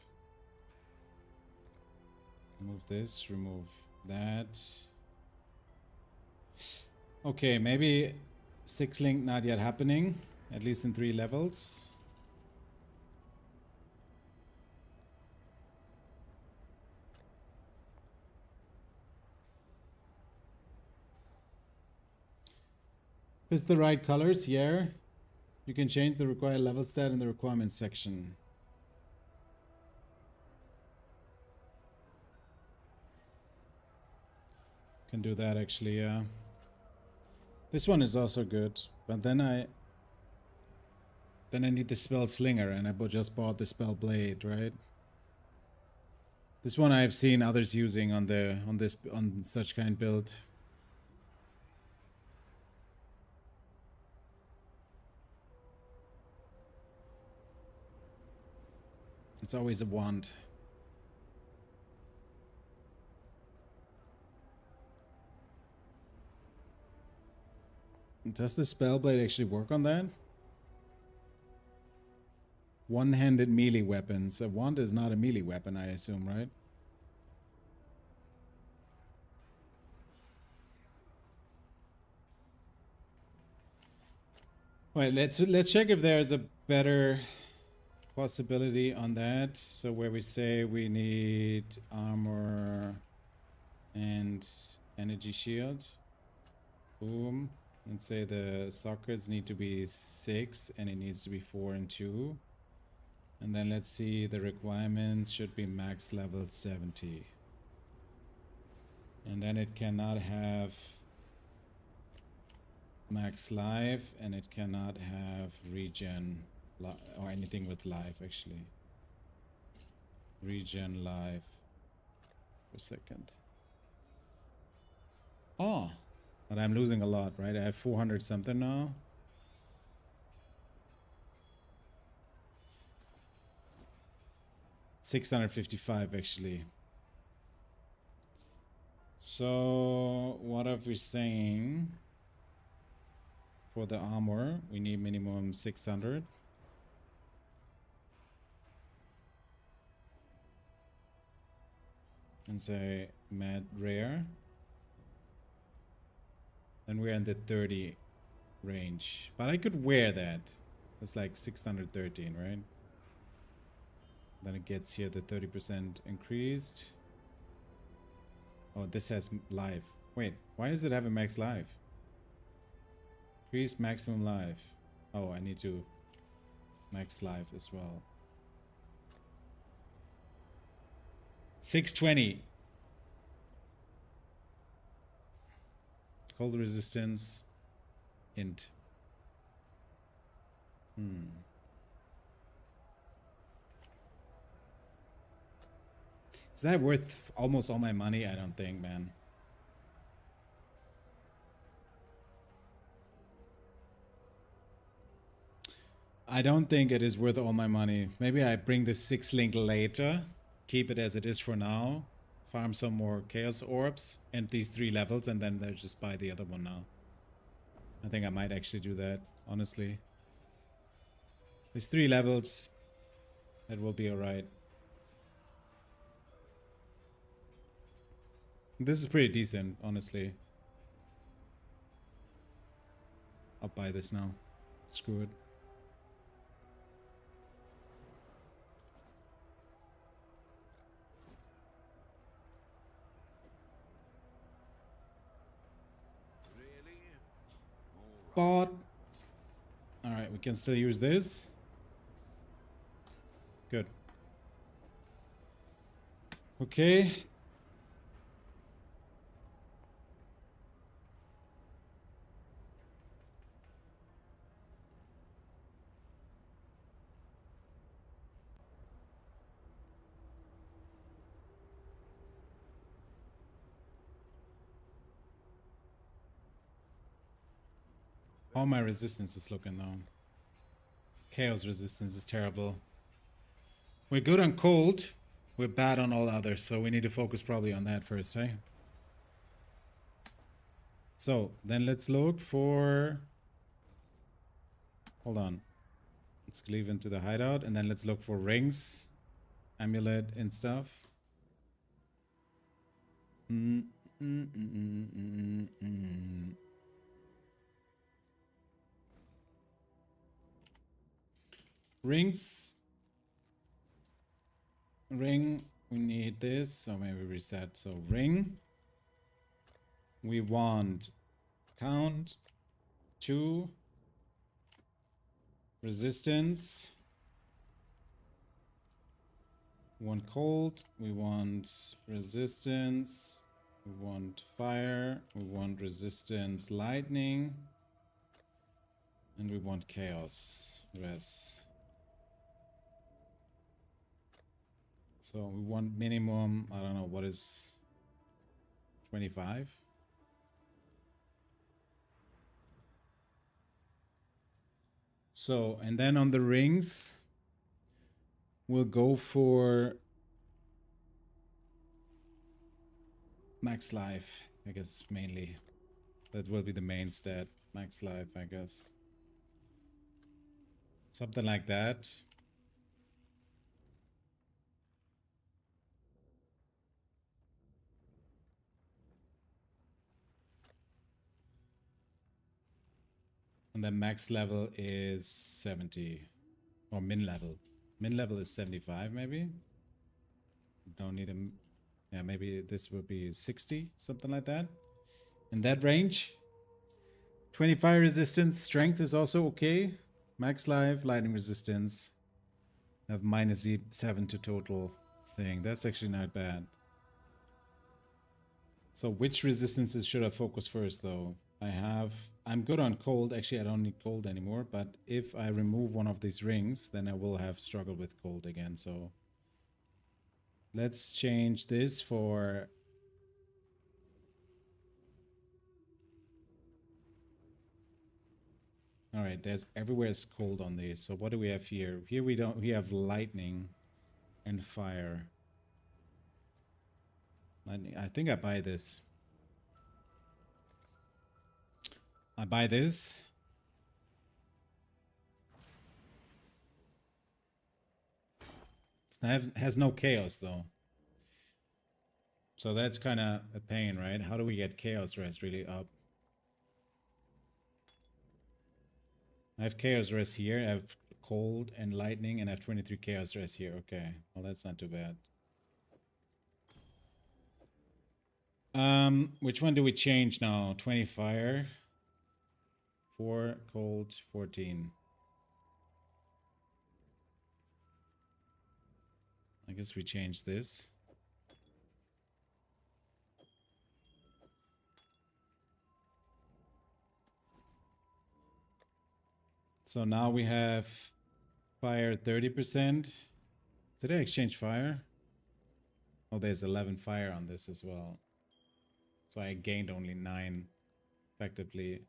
Remove this, remove that. Okay, maybe 6 link not yet happening, at least in 3 levels. Is the right colors? Yeah. You can change the required level stat in the requirements section. Can do that actually, yeah. This one is also good, but then I need the spell slinger, and I just bought the spell blade, right? This one I've seen others using on such kind build. It's always a wand. Does the spell blade actually work on that? One-handed melee weapons. A wand is not a melee weapon, I assume, right? Wait, let's check if there's a better possibility on that. So where we say we need armor and energy shield. Boom. Let's say the sockets need to be 6 and it needs to be 4 and 2. And then let's see, the requirements should be max level 70. And then it cannot have max life, and it cannot have regen or anything with life actually. Regen life. For a second. Oh, but I'm losing a lot, right? I have 400 something now. $655 actually. So what are we saying? For the armor, we need minimum 600. And say mad rare. Then we're in the 30 range. But I could wear that. That's like 613, right? Then it gets here the 30% increased. Oh, this has life. Wait, why does it have a max life? Increase maximum life. Oh, I need to max life as well. 620. Cold resistance. Int. Is that worth almost all my money? I don't think, man. I don't think it is worth all my money. Maybe I bring the 6 link later, keep it as it is for now, farm some more chaos orbs and these 3 levels, and then just buy the other one now. I think I might actually do that, honestly. These 3 levels, that will be alright. This is pretty decent, honestly. I'll buy this now. Screw it. Really? Bought. Alright, we can still use this. Good. Okay. How my resistance is looking now. Chaos resistance is terrible. We're good on cold. We're bad on all others, so we need to focus probably on that first, eh? So then let's look for. Hold on. Let's cleave into the hideout and then let's look for rings, amulet, and stuff. Rings. Ring. We need this. So maybe reset. So ring. We want count 2. Resistance. We want cold. We want resistance. We want fire. We want resistance lightning. And we want chaos. Res. So we want minimum, I don't know, what is 25? So, and then on the rings, we'll go for max life, I guess, mainly. That will be the main stat. Max life, I guess. Something like that. And then max level is 70. Or min level. Min level is 75, maybe? Don't need a... Yeah, maybe this would be 60, something like that. In that range. 25 resistance. Strength is also okay. Max life, lightning resistance. Have minus 7 to total thing. That's actually not bad. So which resistances should I focus first, though? I'm good on cold. Actually, I don't need cold anymore. But if I remove one of these rings, then I will have struggled with cold again. So let's change this for... All right, there's everywhere is cold on these. So what do we have here? Here we have lightning and fire. Lightning. I think I buy this. I buy this. It has no chaos though. So that's kind of a pain, right? How do we get chaos rest really up? I have chaos rest here. I have cold and lightning, and I have 23 chaos rest here. Okay, well that's not too bad. Which one do we change now? 20 fire, 4 cold, 14. I guess we change this. So now we have fire 30%. Did I exchange fire? Oh, there's 11 fire on this as well. So I gained only 9 effectively.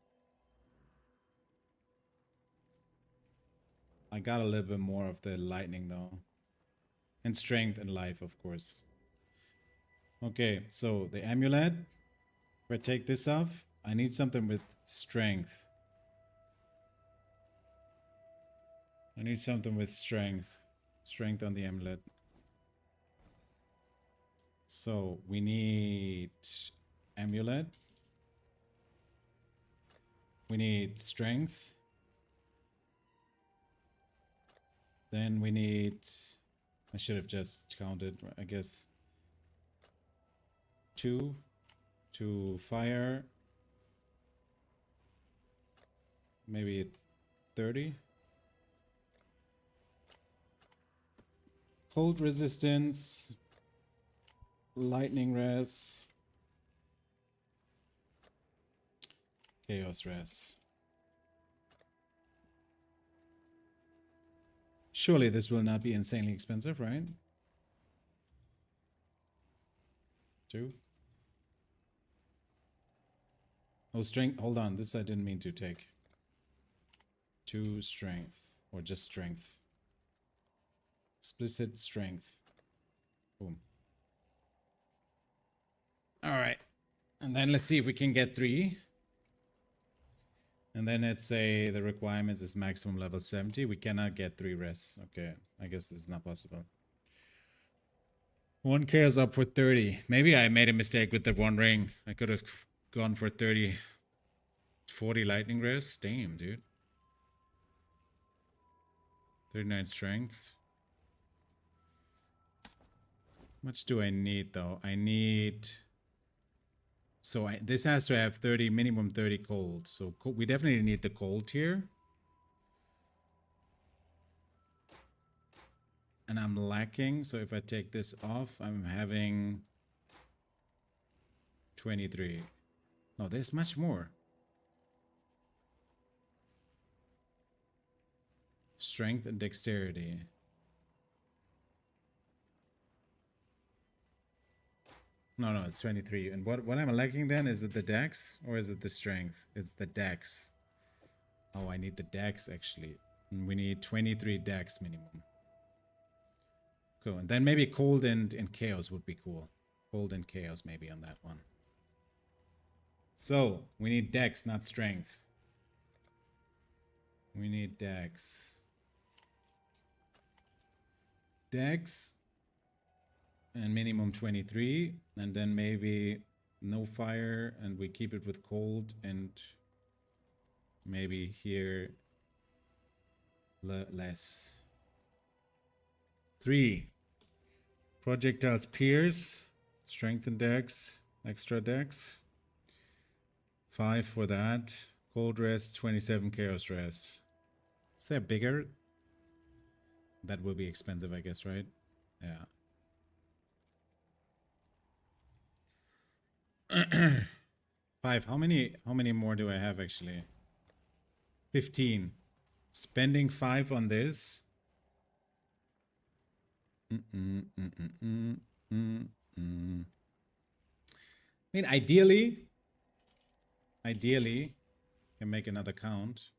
I got a little bit more of the lightning though. And strength and life, of course. Okay, so the amulet. If I take this off, I need something with strength. I need something with strength. Strength on the amulet. So we need amulet. We need strength. Then we need... I should have just counted, I guess. 2 to fire. Maybe 30. Cold resistance. Lightning res. Chaos res. Surely this will not be insanely expensive, right? 2. Oh, strength. Hold on. This I didn't mean to take. 2 strength. Or just strength. Explicit strength. Boom. Alright. And then let's see if we can get 3. And then let's say the requirements is maximum level 70. We cannot get 3 rests. Okay, I guess this is not possible. 1k is up for 30. Maybe I made a mistake with the one ring. I could have gone for 30, 40 lightning rests. Damn, dude. 39 strength. How much do I need though? I need... So this has to have 30, minimum 30 cold. So we definitely need the cold here. And I'm lacking. So if I take this off, I'm having 23. No, there's much more. Strength and dexterity. No, it's 23. And what am I lacking then? Is it the dex or is it the strength? It's the dex. Oh, I need the dex actually. And we need 23 dex minimum. Cool. And then maybe cold and chaos would be cool. Cold and chaos maybe on that one. So we need dex, not strength. We need dex. Dex. And minimum 23, and then maybe no fire, and we keep it with cold, and maybe here less. 3 projectiles pierce, strengthen dex, extra dex. 5 for that. Cold rest, 27 chaos rest. Is that bigger? That will be expensive, I guess, right? Yeah. 5. How many more do I have actually? 15. Spending 5 on this. I mean, ideally, can make another count.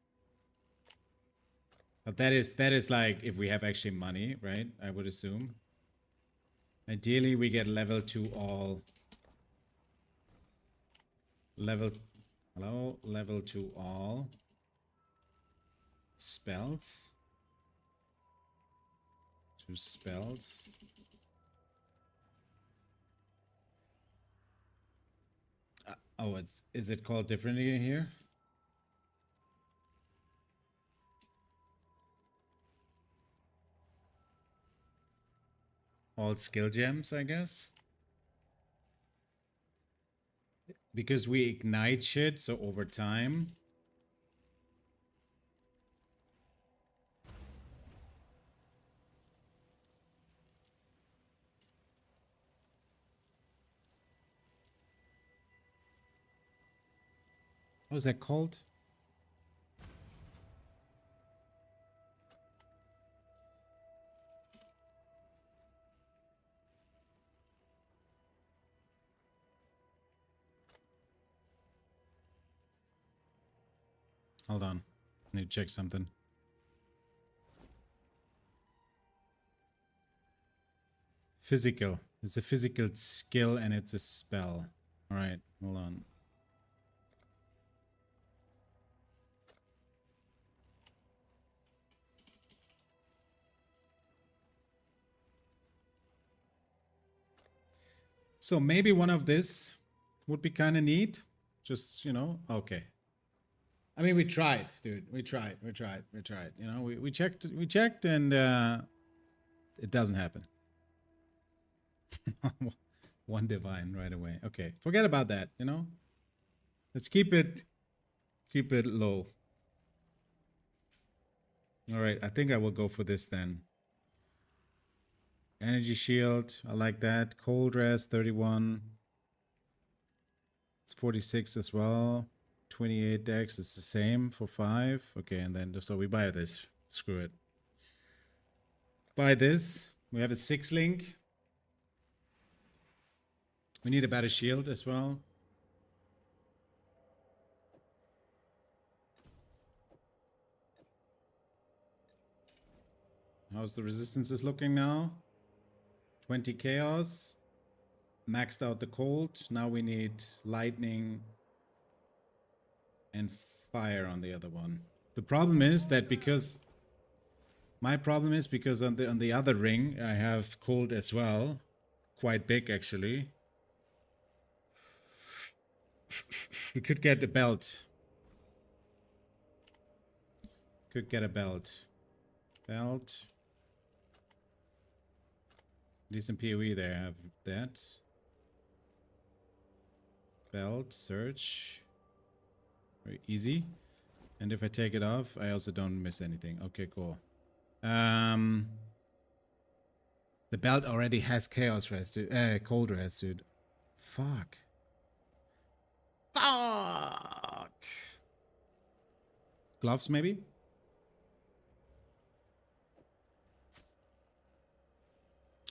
But that is like if we have actually money, right? I would assume. Ideally, we get level 2 all. Level 2 all spells. 2 spells. Oh, is it called differently here? All skill gems, I guess. Because we ignite shit, so over time. What was that called? Hold on. I need to check something. Physical. It's a physical skill and it's a spell. Alright, hold on. So maybe one of this would be kind of neat. Just, you know, okay. I mean, we tried, dude. We tried. You know, we checked and it doesn't happen. One divine right away. Okay, forget about that, you know? Let's keep it low. All right, I think I will go for this then. Energy shield, I like that. Cold rest, 31. It's 46 as well. 28 dex, it's the same for 5. Okay, and then so we buy this. Screw it. Buy this. We have a 6 link. We need a better shield as well. How's the resistances looking now? 20 chaos. Maxed out the cold. Now we need lightning and fire on the other one. The problem is that because my problem is because on the other ring I have cold as well, quite big actually. We could get a belt. Could get a belt. Belt. Decent PoE there. I have that. Belt. Search. Very easy. And if I take it off, I also don't miss anything. Okay, cool. The belt already has chaos rest, cold rest, dude. Fuck. Fuck. Gloves, maybe?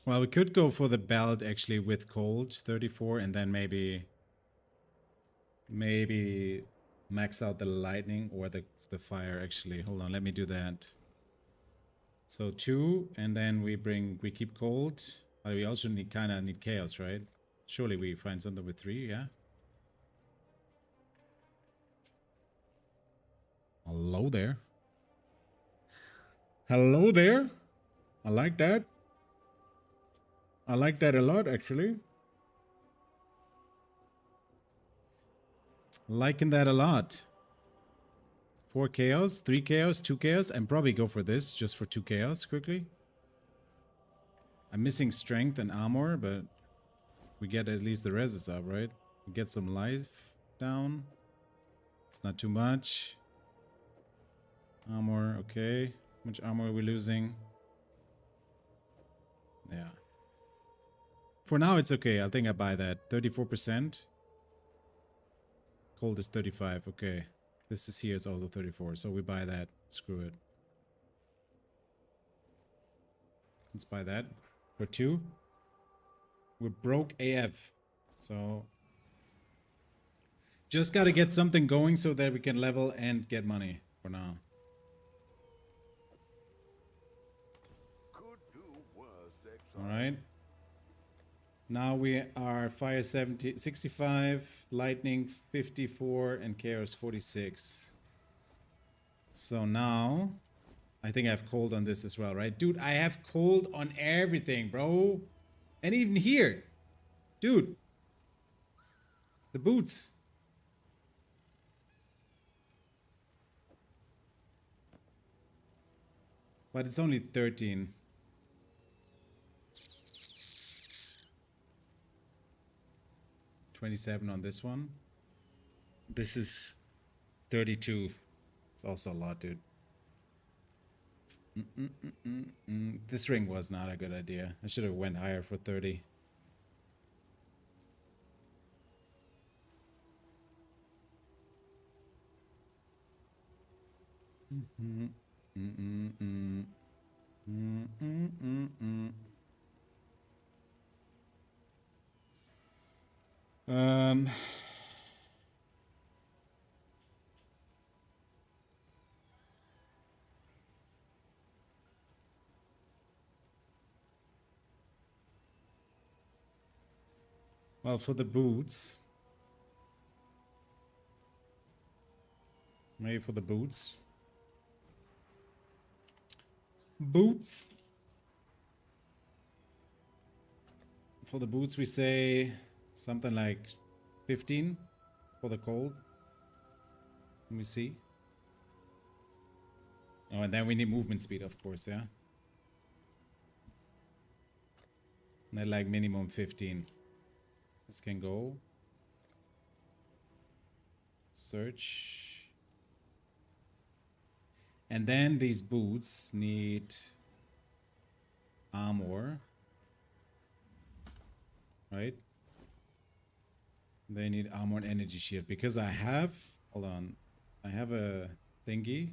Well, we could go for the belt actually with cold 34 and then maybe max out the lightning or the fire actually. Hold on, let me do that. So 2 and then we keep cold, but we also need chaos, right? Surely we find something with 3, yeah? Hello there. Hello there. I like that. I like that a lot, actually. Liking that a lot. 4 chaos, 3 chaos, 2 chaos. And probably go for this, just for 2 chaos, quickly. I'm missing strength and armor, but we get at least the reses up, right? We get some life down. It's not too much. Armor, okay. How much armor are we losing? Yeah. For now, it's okay. I think I buy that. 34%. Cold is 35. Okay. This is here. It's also 34. So we buy that. Screw it. Let's buy that. For 2. We're broke AF. So just got to get something going so that we can level and get money for now. Could do worse, All right. Now we are fire 65, lightning 54, and chaos 46. So now I think I have cold on this as well, right? Dude, I have cold on everything, bro. And even here. Dude. The boots. But it's only 13. $27 on this one. This is 32. It's also a lot, dude. This ring was not a good idea. I should have went higher for 30. Well, for the boots. Maybe for the boots. Boots. For the boots, we say something like 15 for the cold. Let me see. Oh, and then we need movement speed, of course, yeah? Not like minimum 15. This can go. Search. And then these boots need armor. Right? They need armor and energy shield. Because I have... Hold on. I have a thingy.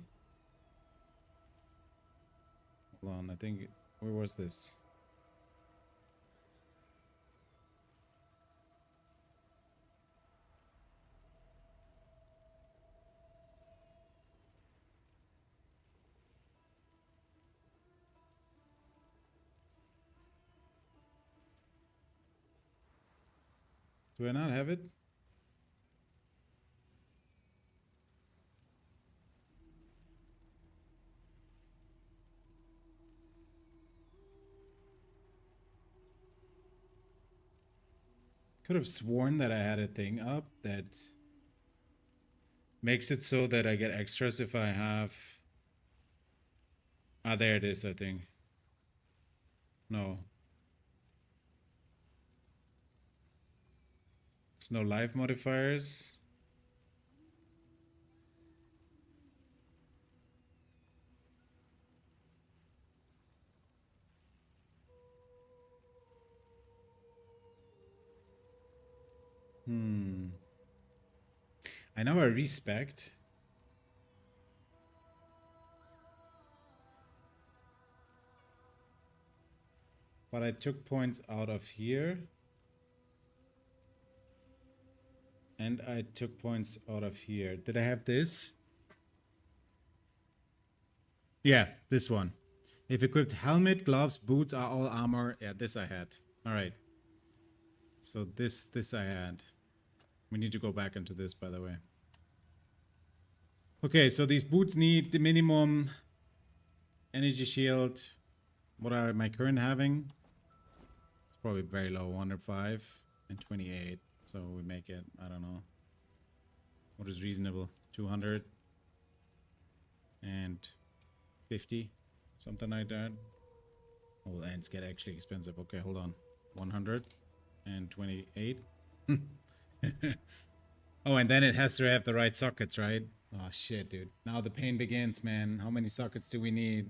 Hold on. I think... Where was this? Do I not have it? Could have sworn that I had a thing up that makes it so that I get extras if I have... Ah, there it is, I think. No. There's no life modifiers. I know I respect. But I took points out of here. And I took points out of here. Did I have this? Yeah, this one. If equipped, helmet, gloves, boots are all armor. Yeah, this I had. All right. So this I had. We need to go back into this, by the way. Okay, so these boots need the minimum energy shield. What are my current having? It's probably very low, 105 and 28. So we make it, I don't know. What is reasonable? 200 and 50, something like that. Oh, ants get actually expensive. Okay, hold on. 128. Oh, and then it has to have the right sockets, right? Oh shit, dude. Now the pain begins, man. How many sockets do we need?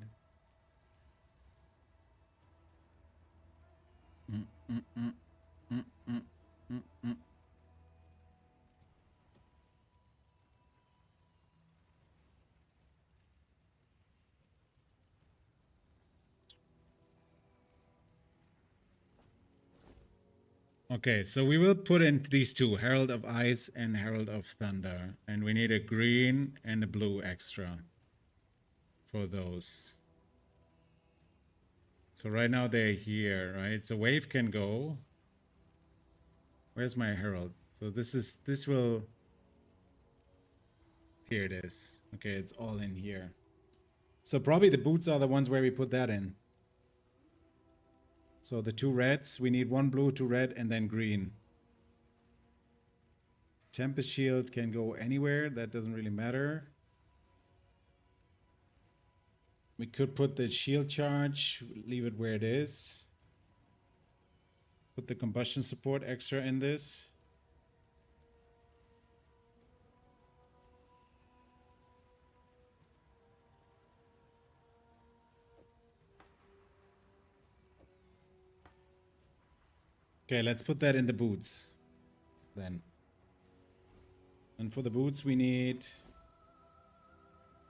Okay, so we will put in these two, Herald of Ice and Herald of Thunder. And we need a green and a blue extra for those. So right now they're here, right? So wave can go. Where's my Herald? So this will... Here it is. Okay, it's all in here. So probably the boots are the ones where we put that in. So the two reds, we need one blue, two red, and then green. Tempest Shield can go anywhere. That doesn't really matter. We could put the shield charge, leave it where it is. Put the combustion support extra in this. Okay, let's put that in the boots then. And for the boots, we need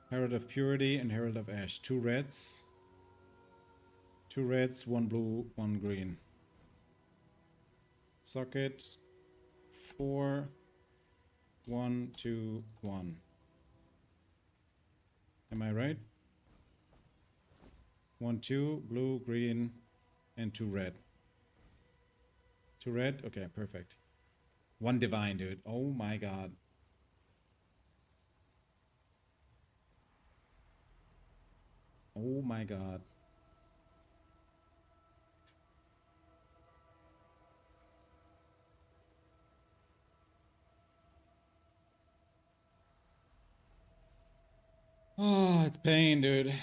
Herald of Purity and Herald of Ash. Two reds. Two reds, one blue, one green. Socket 4, 1, 2, 1. Am I right? 1, 2, blue, green, and 2 red. 2 red? Okay, perfect. 1 divine, dude. Oh my god. Oh my god. Oh, it's pain, dude.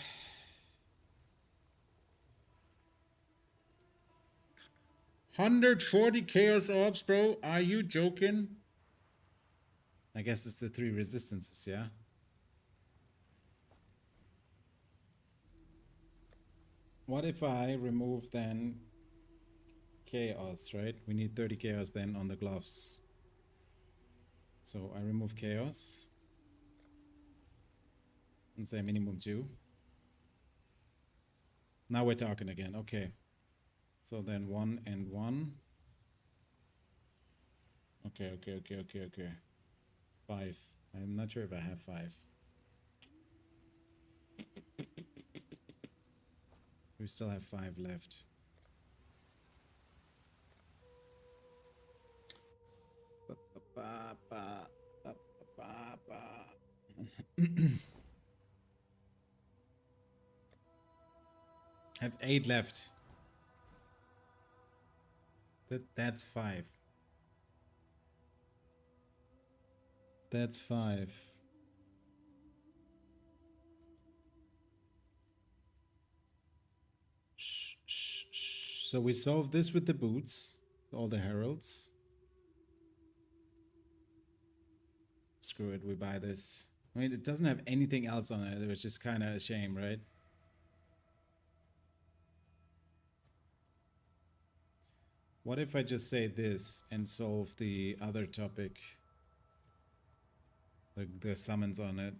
$140 chaos orbs, bro. Are you joking? I guess it's the 3 resistances, yeah? What if I remove then chaos, right? We need 30 chaos then on the gloves. So I remove chaos. And say minimum 2. Now we're talking again. Okay. So then 1 and 1. Okay. 5. I'm not sure if I have 5. We still have 5 left. Have 8 left. That's 5. That's 5. So we solved this with the boots, all the heralds. Screw it, we buy this. I mean, it doesn't have anything else on it, which is kind of a shame, right? What if I just say this and solve the other topic? The summons on it.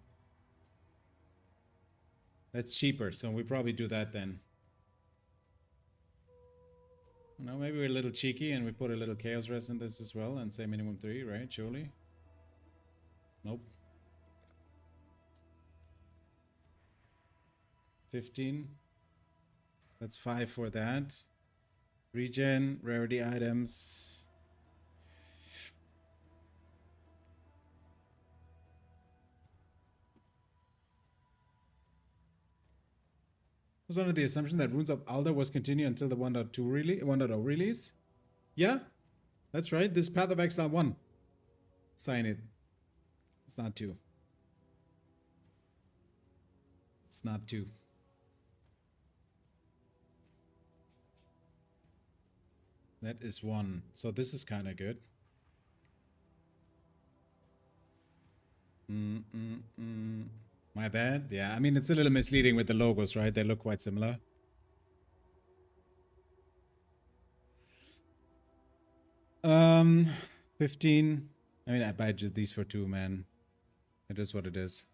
That's cheaper, so we probably do that then. No, maybe we're a little cheeky and we put a little chaos rest in this as well and say minimum 3, right? Surely? Nope. 15. That's 5 for that. Regen, rarity items. I was under the assumption that Runes of Alder was continued until the 1.0 release. Yeah, that's right. This Path of Exile 1. Sign it. It's not 2. It's not 2. That is 1. So this is kind of good. My bad. Yeah, I mean, it's a little misleading with the logos, right? They look quite similar. Um, 15. I mean, I buy just these for 2, man. It is what it is.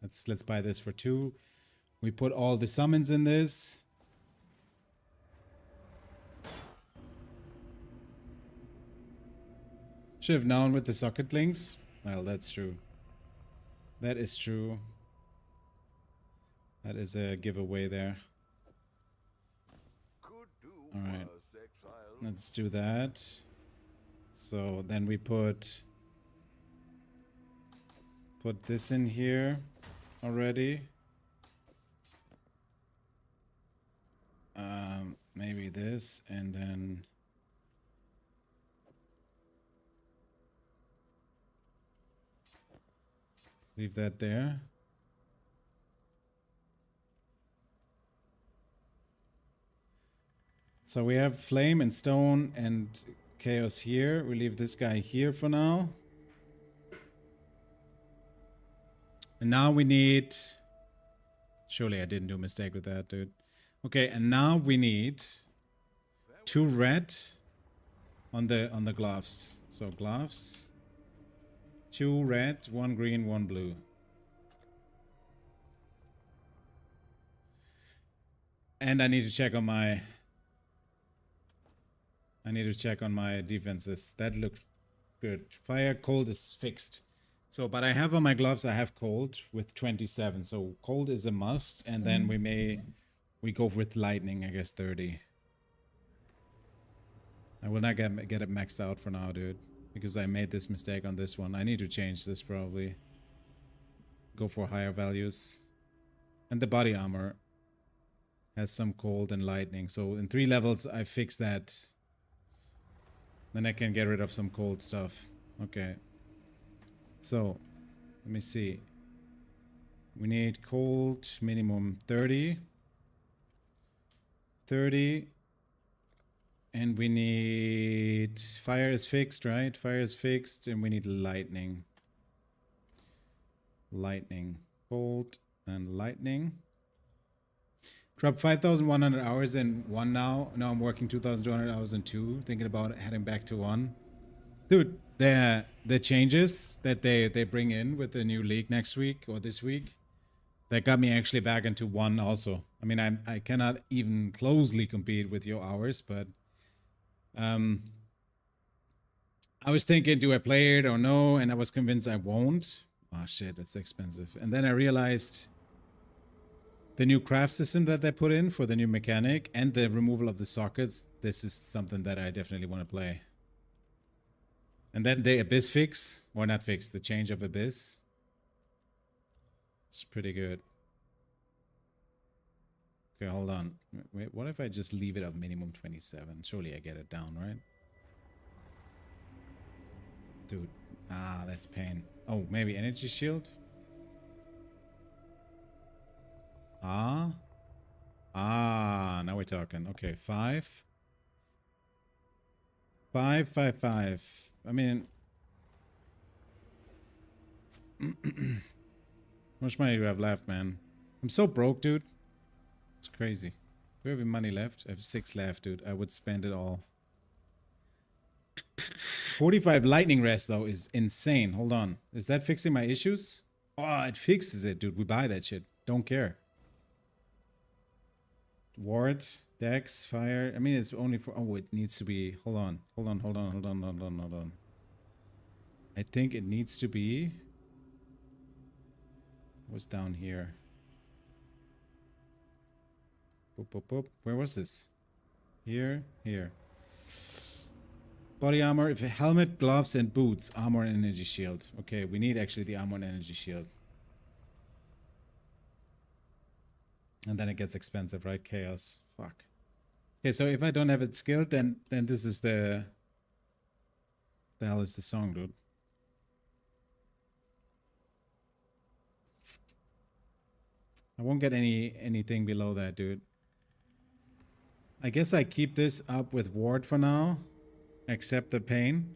Let's buy this for 2. We put all the summons in this. Should have known with the socket links. Well, that's true. That is true. That is a giveaway there. All right. Let's do that. So then we put this in here already. Maybe this, and then leave that there. So we have flame and stone and chaos here. We leave this guy here for now. And now we need... Surely I didn't do a mistake with that, dude. Okay, and now we need 2 red on the gloves. So gloves, 2 red, 1 green, 1 blue. And I need to check on my defenses. That looks good. Fire, cold is fixed. So, but I have on my gloves, I have cold with 27. So cold is a must. And then we go with lightning, I guess 30. I will not get it maxed out for now, dude. Because I made this mistake on this one. I need to change this probably. Go for higher values. And the body armor has some cold and lightning. So in 3 levels, I fix that. Then I can get rid of some cold stuff. Okay. So, let me see. We need cold minimum 30. 30. And we need... Fire is fixed, right? Fire is fixed. And we need lightning. Lightning. Cold and lightning. Dropped 5,100 hours in 1 now. Now I'm working 2,200 hours in 2. Thinking about heading back to 1. Dude, the changes that they bring in with the new league next week or this week, that got me actually back into 1 also. I mean, I cannot even closely compete with your hours, but I was thinking, do I play it or no? And I was convinced I won't. Oh shit, that's expensive. And then I realized the new craft system that they put in for the new mechanic and the removal of the sockets, this is something that I definitely want to play. And then the Abyss fix, or not fix, the change of Abyss. It's pretty good. Okay, hold on. Wait, what if I just leave it at minimum 27? Surely I get it down, right? Dude, Ah, that's pain. Oh, maybe energy shield? Ah. Ah, now we're talking. Okay, 5. 5, 5, 5. I mean, how much money do I have left, man? I'm so broke, dude. It's crazy. Do we have any money left? I have 6 left, dude. I would spend it all. 45 lightning rest, though, is insane. Hold on. Is that fixing my issues? Oh, it fixes it, dude. We buy that shit. Don't care. Ward, Dex, Fire. I mean, it's only for... Oh, it needs to be... Hold on. Hold on, hold on, hold on, hold on, hold on. I think it needs to be... What's down here? Boop, boop, boop. Where was this? Here, here. Body armor, if helmet, gloves, and boots. Armor and energy shield. Okay, we need actually the armor and energy shield. And then it gets expensive, right? Chaos. Fuck. Okay, so if I don't have it skilled, then this is the hell is the song, dude? I won't get anything below that, dude. I guess I keep this up with ward for now. Accept the pain.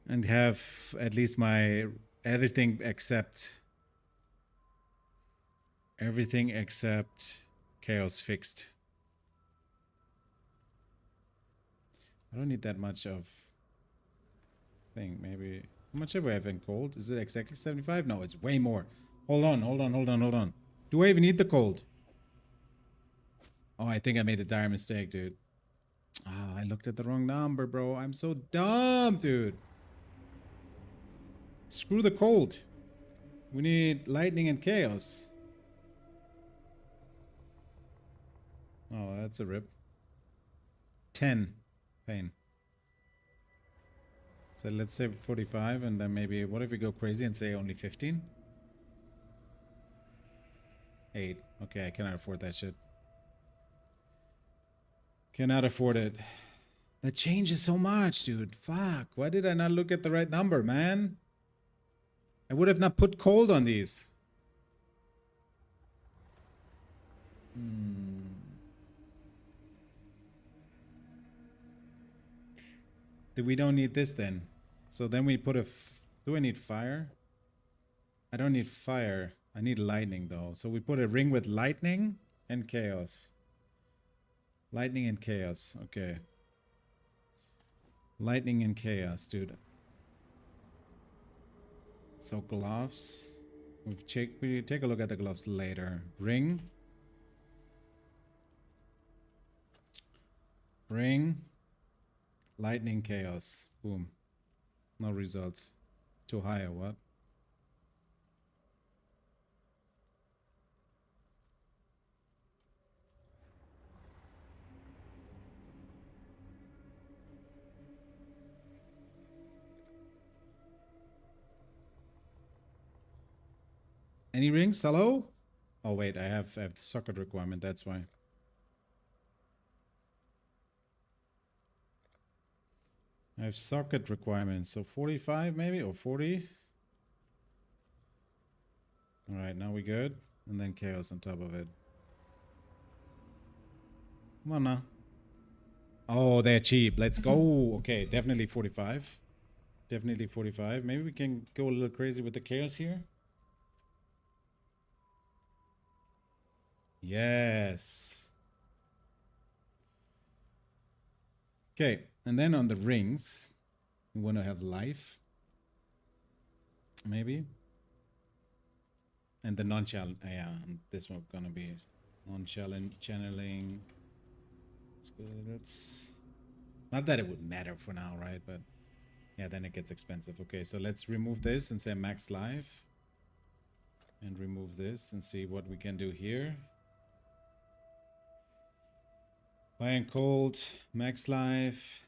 And have at least my everything except chaos fixed. I don't need that much of thing. Maybe how much have I have in cold? Is it exactly 75? No, it's way more. Hold on, hold on, hold on, hold on. Do I even need the cold? Oh, I think I made a dire mistake, dude. Ah, I looked at the wrong number, bro. I'm so dumb, dude. Screw the cold. We need lightning and chaos. Oh, that's a rip. 10 pain. So let's say 45 and then maybe, what if we go crazy and say only 15? 8. Okay, I cannot afford that shit. Cannot afford it. That changes so much, dude. Fuck. Why did I not look at the right number, man? I would have not put cold on these. We don't need this then. So then we put a... Do I need fire? I don't need fire. I need lightning though. So we put a ring with lightning and chaos. Lightning and chaos. Okay. Lightning and chaos, dude. So gloves. We take a look at the gloves later. Ring. Ring. Lightning chaos. Boom. No results. Too high or what? Any rings? Hello? Oh wait, I have the socket requirement, that's why. I have socket requirements, so 45 maybe, or 40. Alright, now we good. And then chaos on top of it. Come on now. Oh, they're cheap. Let's go. Okay, definitely 45. Definitely 45. Maybe we can go a little crazy with the chaos here. Yes. Okay, and then on the rings, we want to have life. Maybe. And the non-channel, yeah, this one's gonna be non-channeling. That's not that it would matter for now, right? But yeah, then it gets expensive. Okay, so let's remove this and say max life. And remove this and see what we can do here. Fire and cold, max life.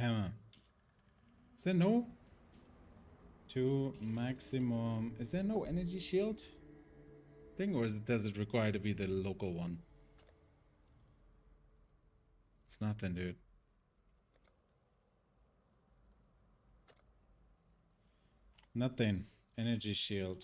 Hammer. Is there no? To maximum. Is there no energy shield thing, or does it require to be the local one? It's nothing, dude. Nothing. Energy shield.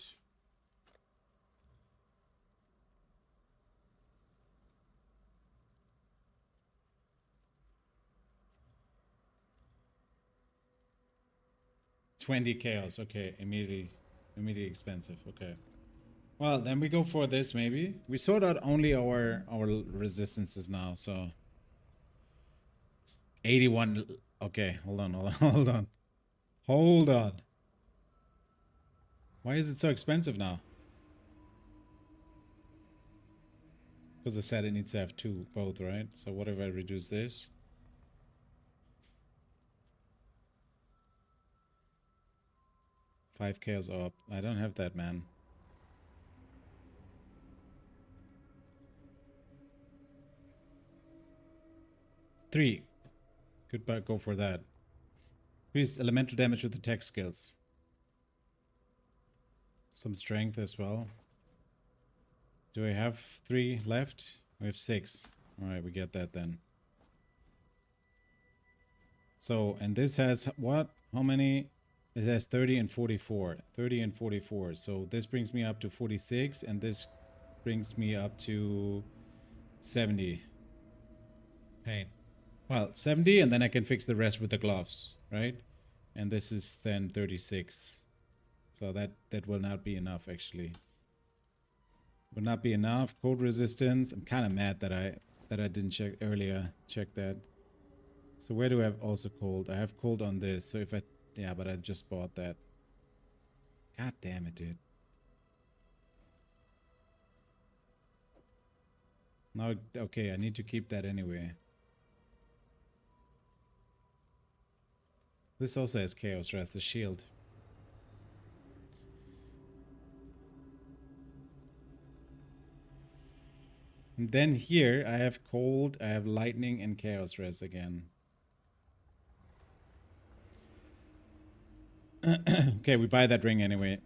$20 chaos. Okay, immediately expensive. Okay. Well, then we go for this maybe. We sort out only our resistances now, so 81. Okay, hold on, hold on. Hold on. Why is it so expensive now? Because I said it needs to have two, both, right? So what if I reduce this? Five chaos up. I don't have that, man. Three. Could go for that. Increased elemental damage with attack skills. Some strength as well. Do I have 3 left? We have 6. Alright, we get that then. So, and this has what? How many? It has 30 and 44. 30 and 44. So this brings me up to 46, and this brings me up to 70. Pain. Well, 70, and then I can fix the rest with the gloves, right? And this is then 36. So that will not be enough, actually. Will not be enough. Cold resistance. I'm kind of mad that I didn't check earlier. Check that. So where do I have also cold? I have cold on this. So if I... Yeah, but I just bought that. God damn it, dude. Now, okay, I need to keep that anyway. This also has chaos, right? The shield. And then here I have cold, I have lightning and chaos res again. Okay, we buy that ring anyway.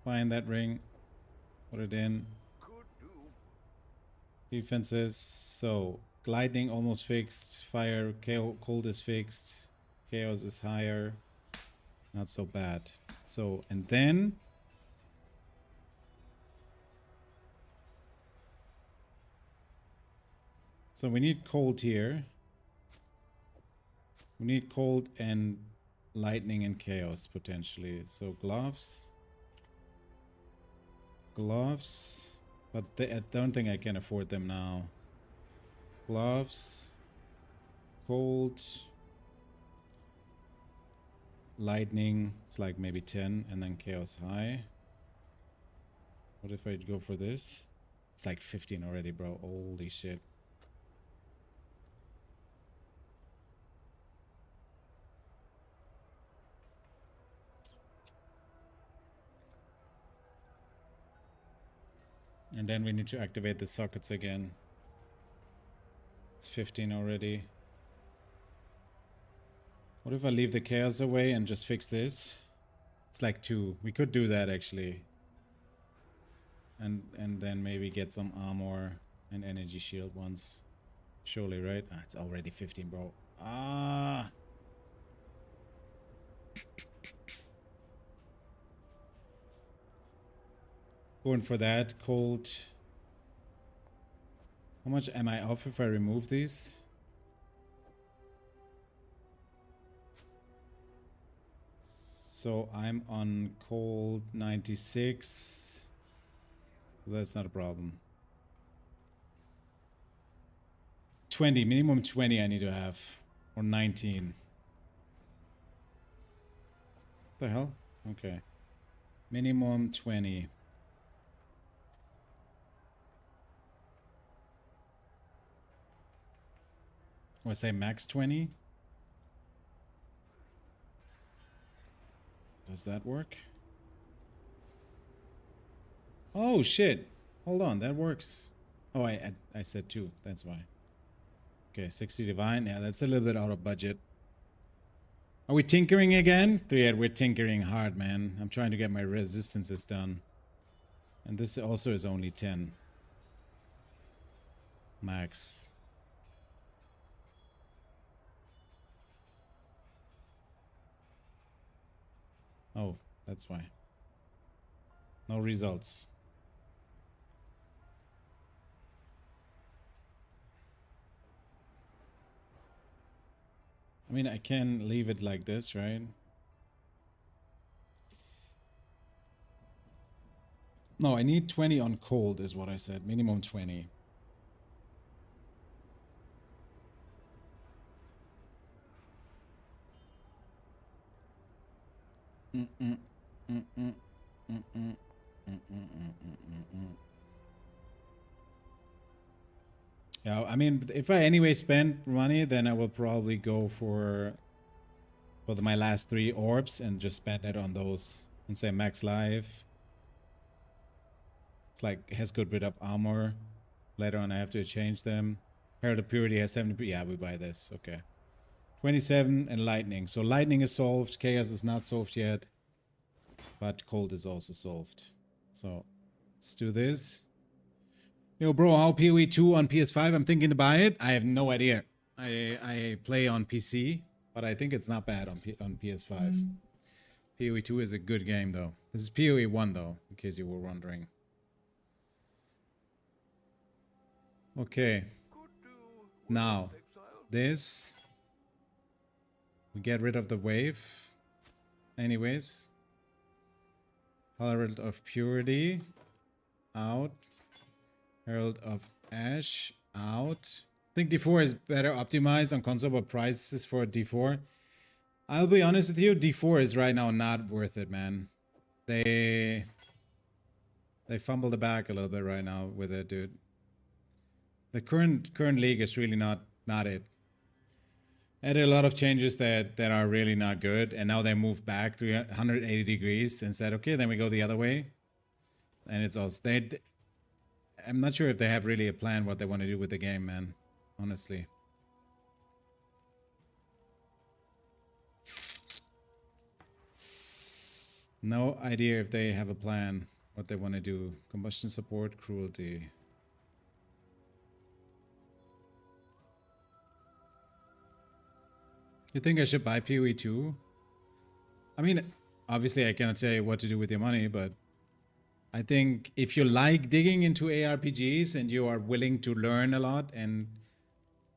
Find that ring. Put it in. Could do. Defenses. So lightning almost fixed. Fire, cold is fixed. Chaos is higher. Not so bad. So, and then so we need cold here. We need cold and lightning and chaos potentially. So gloves. Gloves. But I don't think I can afford them now. Gloves. Cold. Lightning. It's like maybe 10. And then chaos high. What if I go for this? It's like 15 already, bro. Holy shit. And then we need to activate the sockets again. It's 15 already. What if I leave the chaos away and just fix this? It's like 2. We could do that actually. And then maybe get some armor and energy shield once. Surely, right? Ah, it's already 15, bro. Ah! Going for that. Cold. How much am I off if I remove these? So I'm on cold 96. So that's not a problem. 20. Minimum 20 I need to have. Or 19. What the hell? Okay. Minimum 20. Or say max 20? Does that work? Oh shit. Hold on, that works. Oh, I said 2. That's why. Okay, 60 divine. Yeah, that's a little bit out of budget. Are we tinkering again? Yeah, we're tinkering hard, man. I'm trying to get my resistances done. And this also is only 10. Max. Oh, that's why. No results. I mean, I can leave it like this, right? No, I need 20 on cold is what I said. Minimum 20. Yeah, I mean, if I anyway spend money, then I will probably go for my last 3 orbs and just spend it on those and say max life. It's like has good bit of armor. Later on, I have to change them. Herald of Purity has 70. Yeah, we buy this. Okay. 27 and lightning. So lightning is solved. Chaos is not solved yet. But cold is also solved. So let's do this. Yo, bro, how PoE 2 on PS5? I'm thinking to buy it. I have no idea. I play on PC, but I think it's not bad on PS5. PoE 2 is a good game, though. This is PoE 1, though, in case you were wondering. Okay. Now, this. We get rid of the wave. Anyways. Herald of Purity. Out. Herald of Ash. Out. I think D4 is better optimized on console, but prices for D4. I'll be honest with you, D4 is right now not worth it, man. They fumble the bag a little bit right now with it, dude. The current league is really not it. Added a lot of changes that are really not good, and now they moved back 380 degrees and said, okay, then we go the other way. And it's also I'm not sure if they have really a plan what they want to do with the game, man. Honestly. No idea if they have a plan what they want to do. Combustion support, cruelty. You think I should buy PoE 2? I mean, obviously I cannot tell you what to do with your money, but I think if you like digging into ARPGs and you are willing to learn a lot and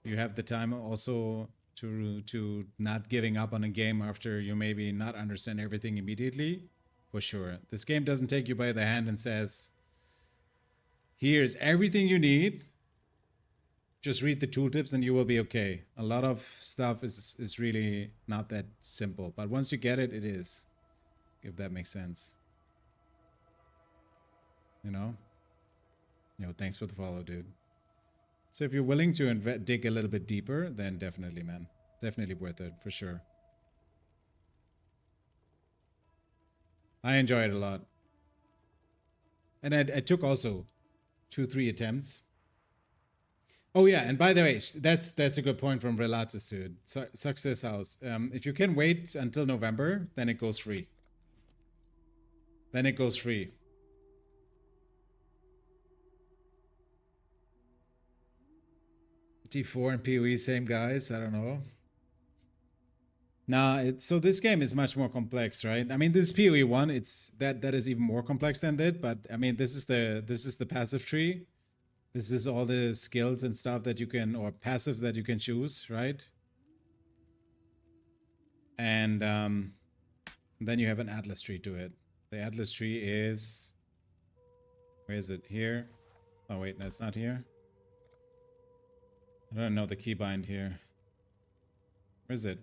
you have the time also to not giving up on a game after you maybe not understand everything immediately, for sure. This game doesn't take you by the hand and says, here's everything you need. Just read the tooltips and you will be okay. A lot of stuff is really not that simple. But once you get it, it is. If that makes sense. You know? Yo, thanks for the follow, dude. So if you're willing to dig a little bit deeper, then definitely, man. Definitely worth it, for sure. I enjoy it a lot. And I took also 2-3 attempts. Oh yeah, and by the way, that's a good point from Relatus, dude. Success House. If you can wait until November, then it goes free. Then it goes free. D4 and PoE, same guys. I don't know. Nah, so this game is much more complex, right? I mean, this PoE 1, it's that is even more complex than that. But I mean, this is the passive tree. This is all the skills and stuff that you can, or passives that you can choose, right? And then you have an Atlas tree to it. The Atlas tree is... Where is it? Here? Oh wait, no, it's not here. I don't know the keybind here. Where is it?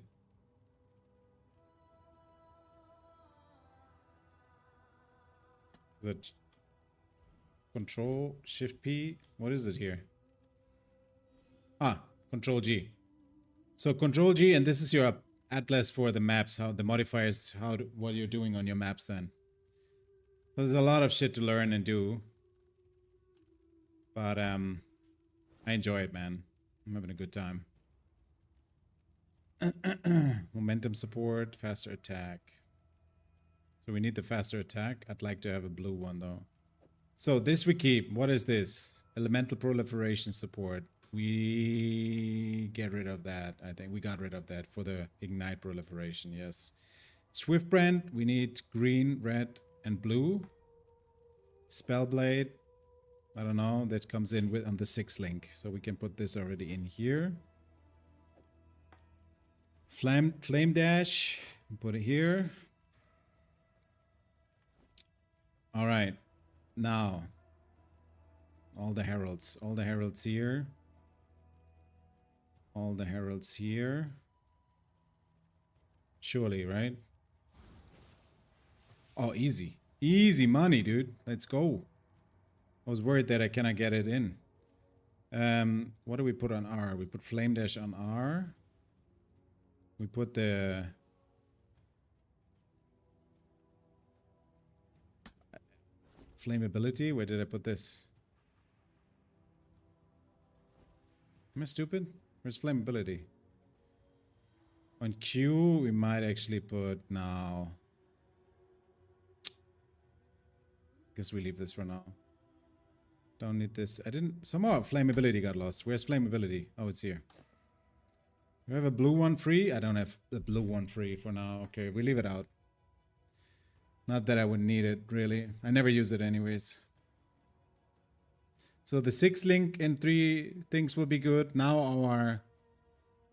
Is it Control Shift P? What is it here? Ah, Control G. So Control G, and this is your atlas for the maps, how the modifiers, what you're doing on your maps then. There's a lot of shit to learn and do. But I enjoy it, man. I'm having a good time. Momentum support, faster attack. So we need the faster attack. I'd like to have a blue one though. So this we keep. What is this? Elemental proliferation support. We get rid of that. I think we got rid of that for the ignite proliferation. Yes. Swift brand. We need green, red, and blue. Spellblade. I don't know. That comes in with on the 6 link. So we can put this already in here. Flame dash. Put it here. All right. Now. All the heralds. All the heralds here. All the heralds here. Surely, right? Oh, easy. Easy money, dude. Let's go. I was worried that I cannot get it in. What do we put on R? We put Flame Dash on R. We put the... Flammability. Where did I put this? Am I stupid? Where's flammability? On Q, we might actually put now. Guess we leave this for now. Don't need this. I didn't. Somehow flammability got lost. Where's flammability? Oh, it's here. Do I have a blue one free? I don't have the blue one free for now. Okay, we leave it out. Not that I would need it, really. I never use it anyways. So the 6 link and 3 things will be good. Now our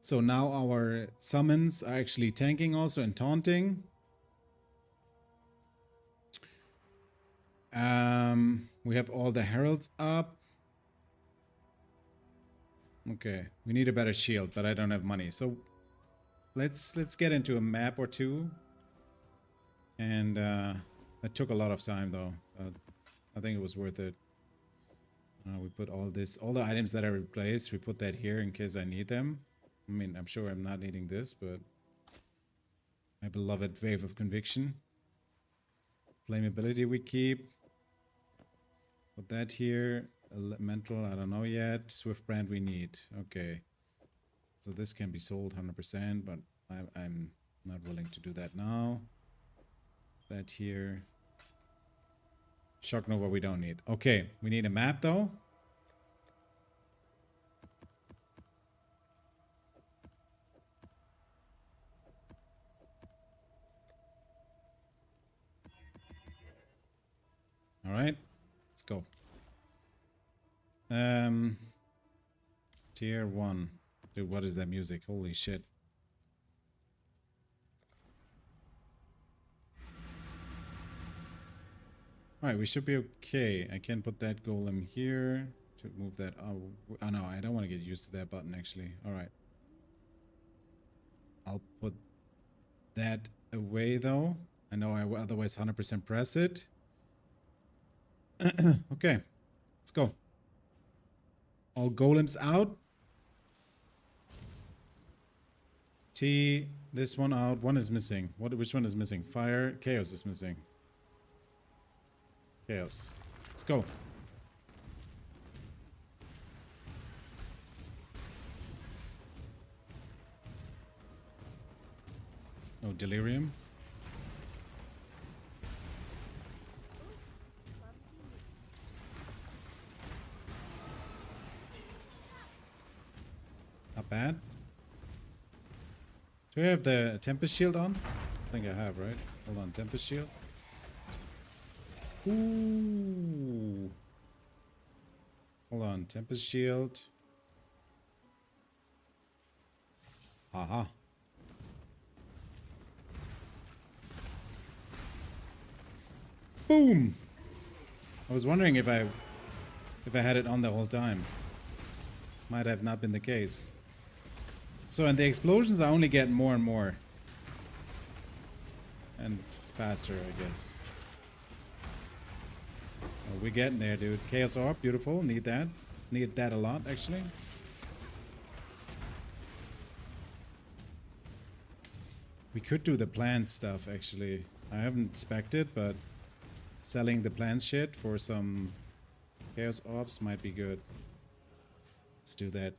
summons are actually tanking also and taunting. We have all the heralds up. Okay, we need a better shield, but I don't have money. So let's get into a map or two. And that took a lot of time though. I think it was worth it. We put all the items that I replaced, we put that here in case I need them. I mean, I'm sure I'm not needing this, but my beloved Wave of Conviction. Flammability we keep. Put that here. Elemental, I don't know yet. Swift brand we need. Okay. So this can be sold 100%, but I'm not willing to do that now. That here. Shock Nova we don't need. Okay, we need a map though. All right, let's go. Tier 1. Dude, what is that music? Holy shit. Alright, we should be okay. I can put that golem here to move that. Oh no, I don't want to get used to that button actually. Alright. I'll put that away though. I know I will otherwise 100% press it. Okay, let's go. All golems out. T, this one out. One is missing. Which one is missing? Fire. Chaos is missing. Chaos. Let's go. Oh, delirium. Not bad. Do I have the Tempest Shield on? I think I have, right? Hold on, Tempest Shield. Ooh. Hold on, Tempest Shield. Haha. Boom! I was wondering if I had it on the whole time. Might have not been the case. So, and the explosions I only get more and more. And faster, I guess. Oh, we're getting there, dude. Chaos Orb, beautiful. Need that. Need that a lot, actually. We could do the plant stuff, actually. I haven't spec'd it, but selling the plant shit for some chaos orbs might be good. Let's do that.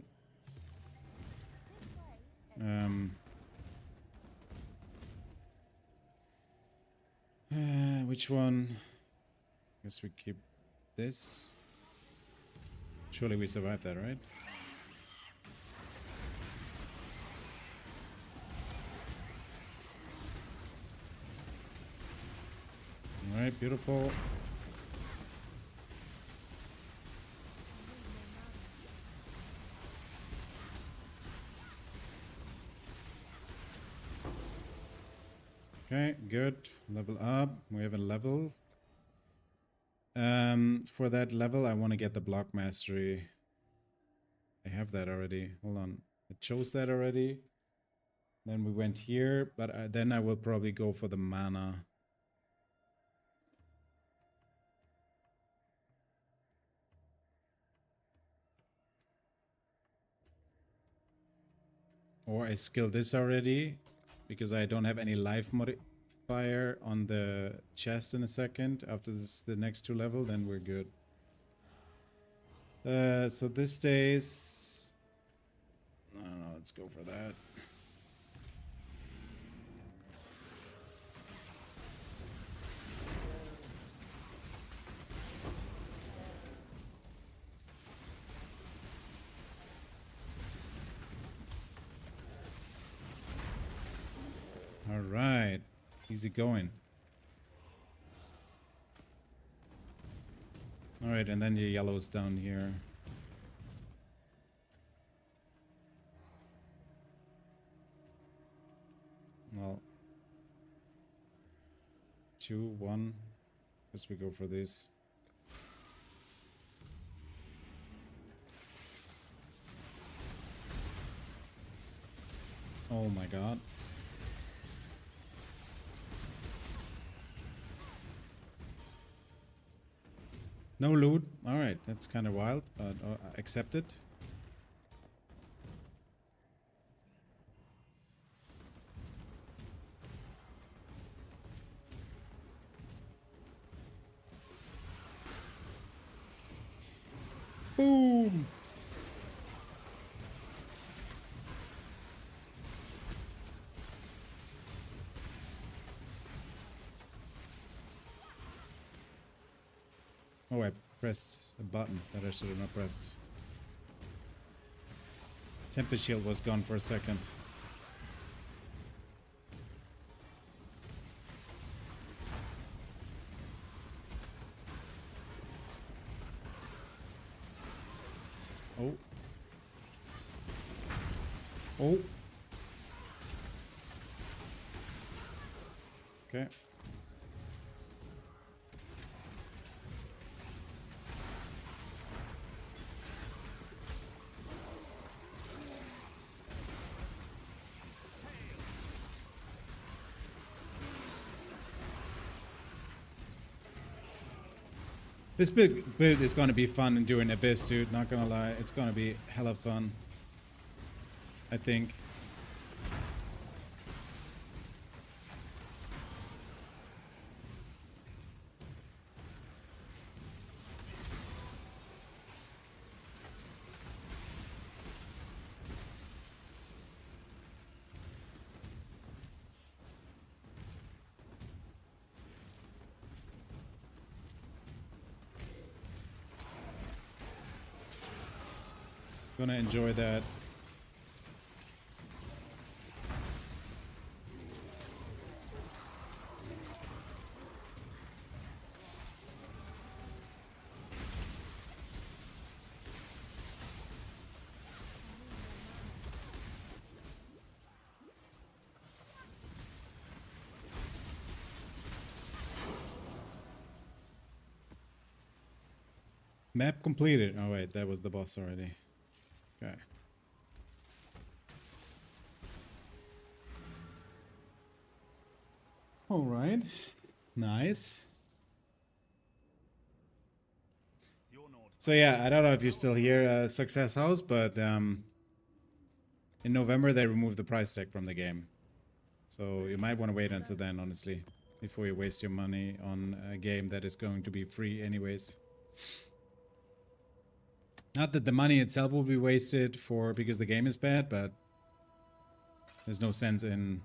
Which one? Guess we keep this. Surely we survived that, right? Alright, beautiful. Okay, good. Level up. We have a level. For that level, I want to get the block mastery. I have that already. Hold on. I chose that already. Then we went here, but then I will probably go for the mana. Or I skill this already, because I don't have any life modifier on the chest in a second. After this, the next 2 level, then we're good. So this stays... I don't know, let's go for that. All right, easy going. All right, and then the yellow's down here. Well, 2, 1. Guess we go for this. Oh my god. No loot. Alright, that's kind of wild, but accept it. Boom! Oh, I pressed a button that I should have not pressed. Tempest shield was gone for a second. Oh. Oh. Okay. This build is going to be fun during Abyss, dude. Not gonna lie. It's going to be hella fun. I think. Gonna enjoy that. Map completed. Oh wait, that was the boss already. Okay. All right. Nice. So yeah, I don't know if you're still here, Success House, but in November they removed the price tag from the game. So you might want to wait until then, honestly. before you waste your money on a game that is going to be free anyways. Not that the money itself will be wasted for because the game is bad, but there's no sense in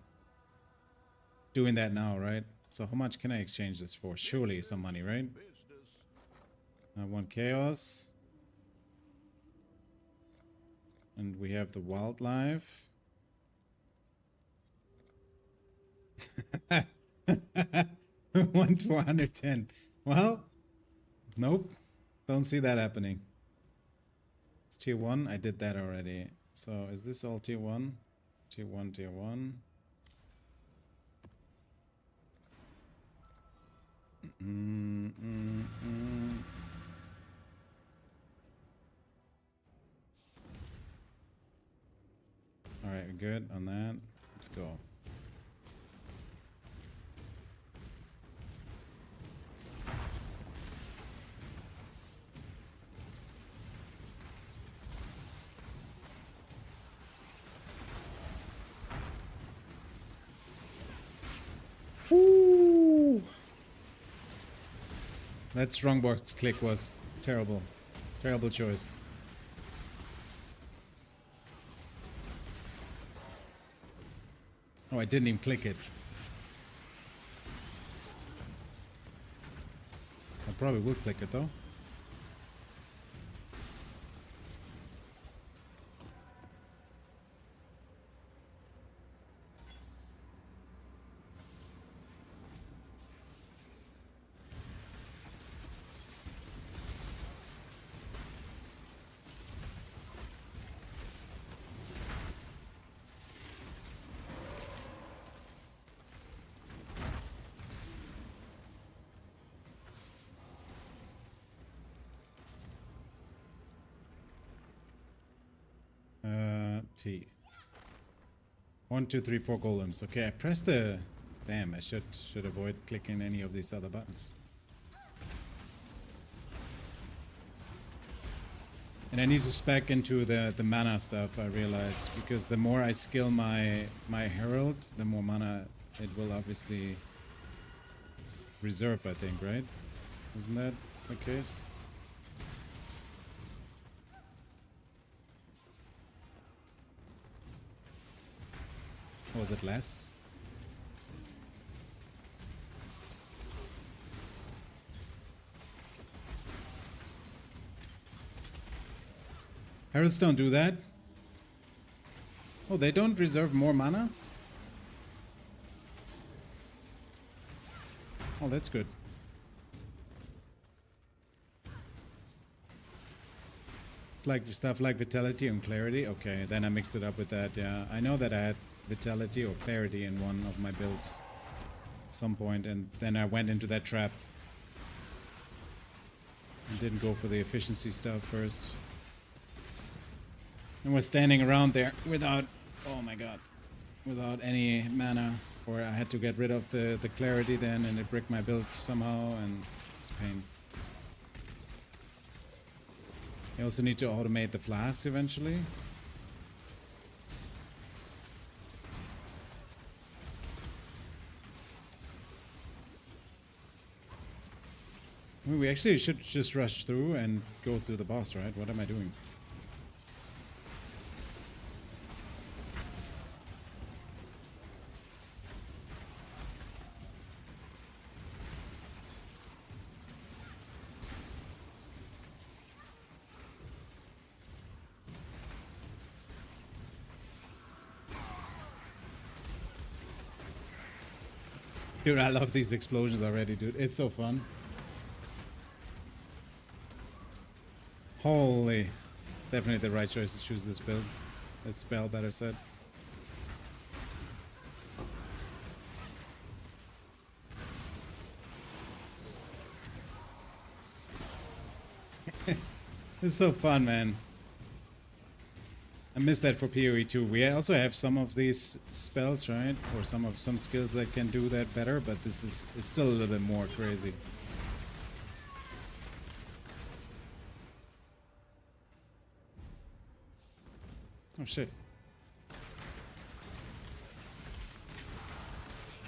doing that now, right? So how much can I exchange this for? Surely some money, right? I want chaos. And we have the wildlife. 1 to 110. Well, nope. Don't see that happening. It's tier 1. I did that already. So is this all tier 1? Tier 1, tier 1. Alright, we're good on that. Let's go. Woo! That strongbox click was terrible. Terrible choice. Oh, I didn't even click it. I probably would click it though. T. 1, 2, 3, 4 golems. Okay, I pressed the... Damn, I should avoid clicking any of these other buttons. And I need to spec into the mana stuff, I realize, because the more I skill my herald, the more mana it will obviously reserve, I think, right? Isn't that the case? Or was it less? Heralds don't do that. Oh, they don't reserve more mana? Oh, that's good. It's like stuff like Vitality and Clarity. Okay, then I mixed it up with that, yeah. I know that I had Vitality or Clarity in one of my builds at some point, and then I went into that trap. And didn't go for the efficiency stuff first. And was standing around there without, oh my god, without any mana. Or I had to get rid of the Clarity then, and it bricked my build somehow, and it's pain. I also need to automate the flask eventually. I mean, we actually should just rush through and go through the boss, right? What am I doing? Dude, I love these explosions already, dude. It's so fun. Holy. Definitely the right choice to choose this build. This spell, better said. It's so fun, man. I miss that for PoE too. We also have some of these spells, right? Or some skills that can do that better, but this is it's still a little bit more crazy. Oh shit.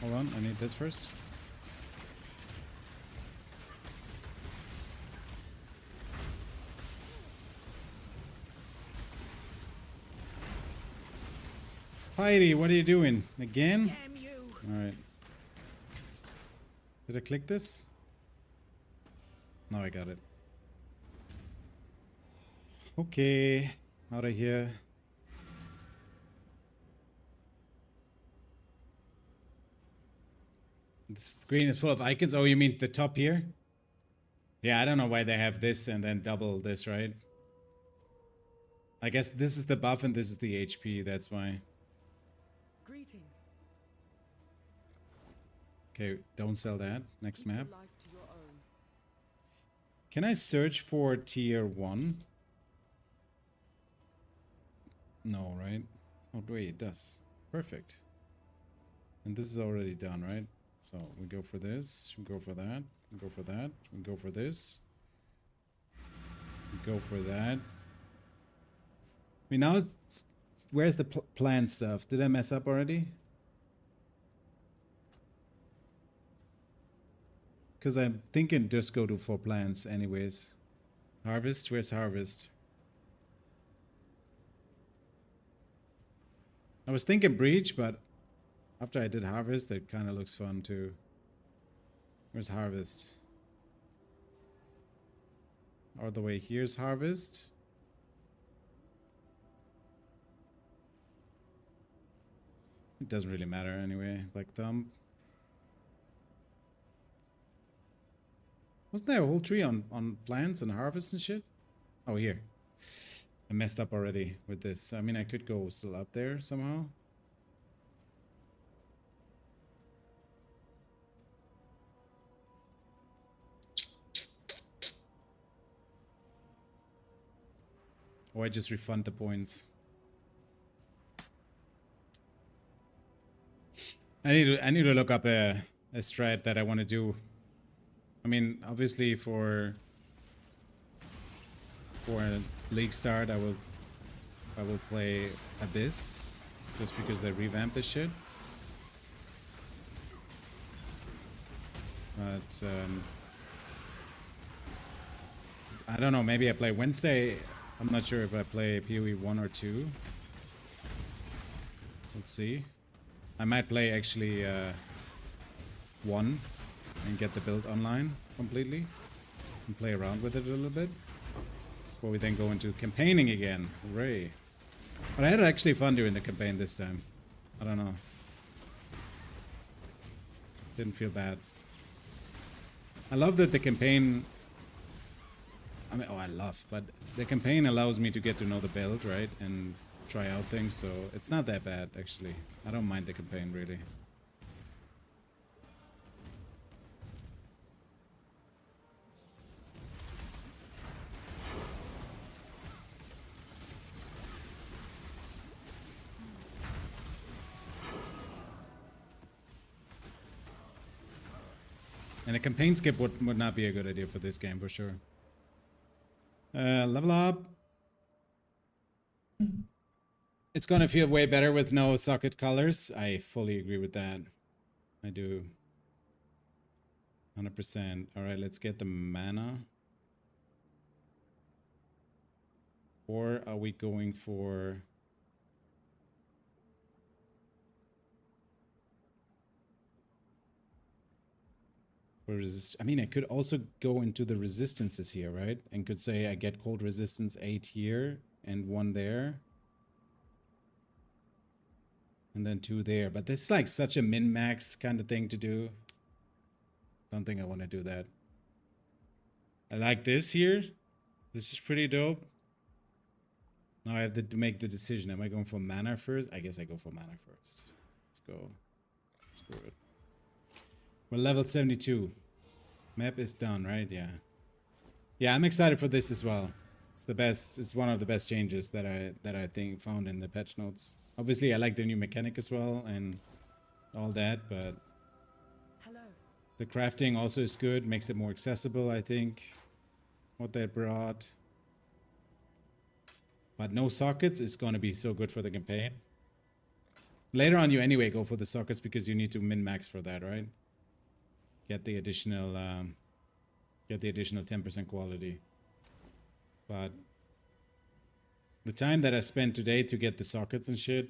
Hold on, I need this first. Heidi, what are you doing? Again? Damn you! Alright. Did I click this? No, I got it. Okay. Out of here. The screen is full of icons. Oh, you mean the top here? Yeah, I don't know why they have this and then double this, right? I guess this is the buff and this is the HP, that's why. Greetings. Okay, don't sell that. Next Keep your map. life to your own. Can I search for tier 1? No, right? Oh, wait, it does. Perfect. And this is already done, right? So we go for this, we go for that, we go for that, we go for this. We go for that. I mean, now where's the plan stuff? Did I mess up already? Because I'm thinking just go to 4 plants anyways. Harvest? Where's harvest? I was thinking breach, but after I did harvest, it kind of looks fun too. Where's harvest? All the way here's harvest. It doesn't really matter anyway. Black thumb. Wasn't there a whole tree on plants and harvest and shit? Oh, here. I messed up already with this. I mean, I could go still up there somehow. Or I just refund the points. I need to look up a strat that I want to do. I mean, obviously for a league start, I will play Abyss just because they revamped this shit. But I don't know. Maybe I play Wednesday. I'm not sure if I play PoE 1 or 2. Let's see. I might play actually 1 and get the build online completely and play around with it a little bit before we then go into campaigning again. Hooray. But I had actually fun during the campaign this time. I don't know. Didn't feel bad. I love that the campaign... I mean, oh, I love, but the campaign allows me to get to know the build, right? And try out things, so it's not that bad, actually. I don't mind the campaign, really. And a campaign skip would not be a good idea for this game, for sure. Level up. It's gonna feel way better with no socket colors. I fully agree with that. I do. 100%. Alright, let's get the mana. Or are we going for... I mean, I could also go into the resistances here, right? And could say I get cold resistance 8 here and 1 there. And then 2 there. But this is like such a min-max kind of thing to do. Don't think I want to do that. I like this here. This is pretty dope. Now I have to make the decision. Am I going for mana first? I guess I go for mana first. Let's go. Screw it. We're level 72. Map is done, right? Yeah. Yeah, I'm excited for this as well. It's the best. It's one of the best changes that I think found in the patch notes. Obviously, I like the new mechanic as well and all that, but Hello. the crafting also is good. Makes it more accessible, I think. What they brought. But no sockets is going to be so good for the campaign. Later on, you anyway go for the sockets because you need to min-max for that, right? Get the additional 10% quality. But the time that I spent today to get the sockets and shit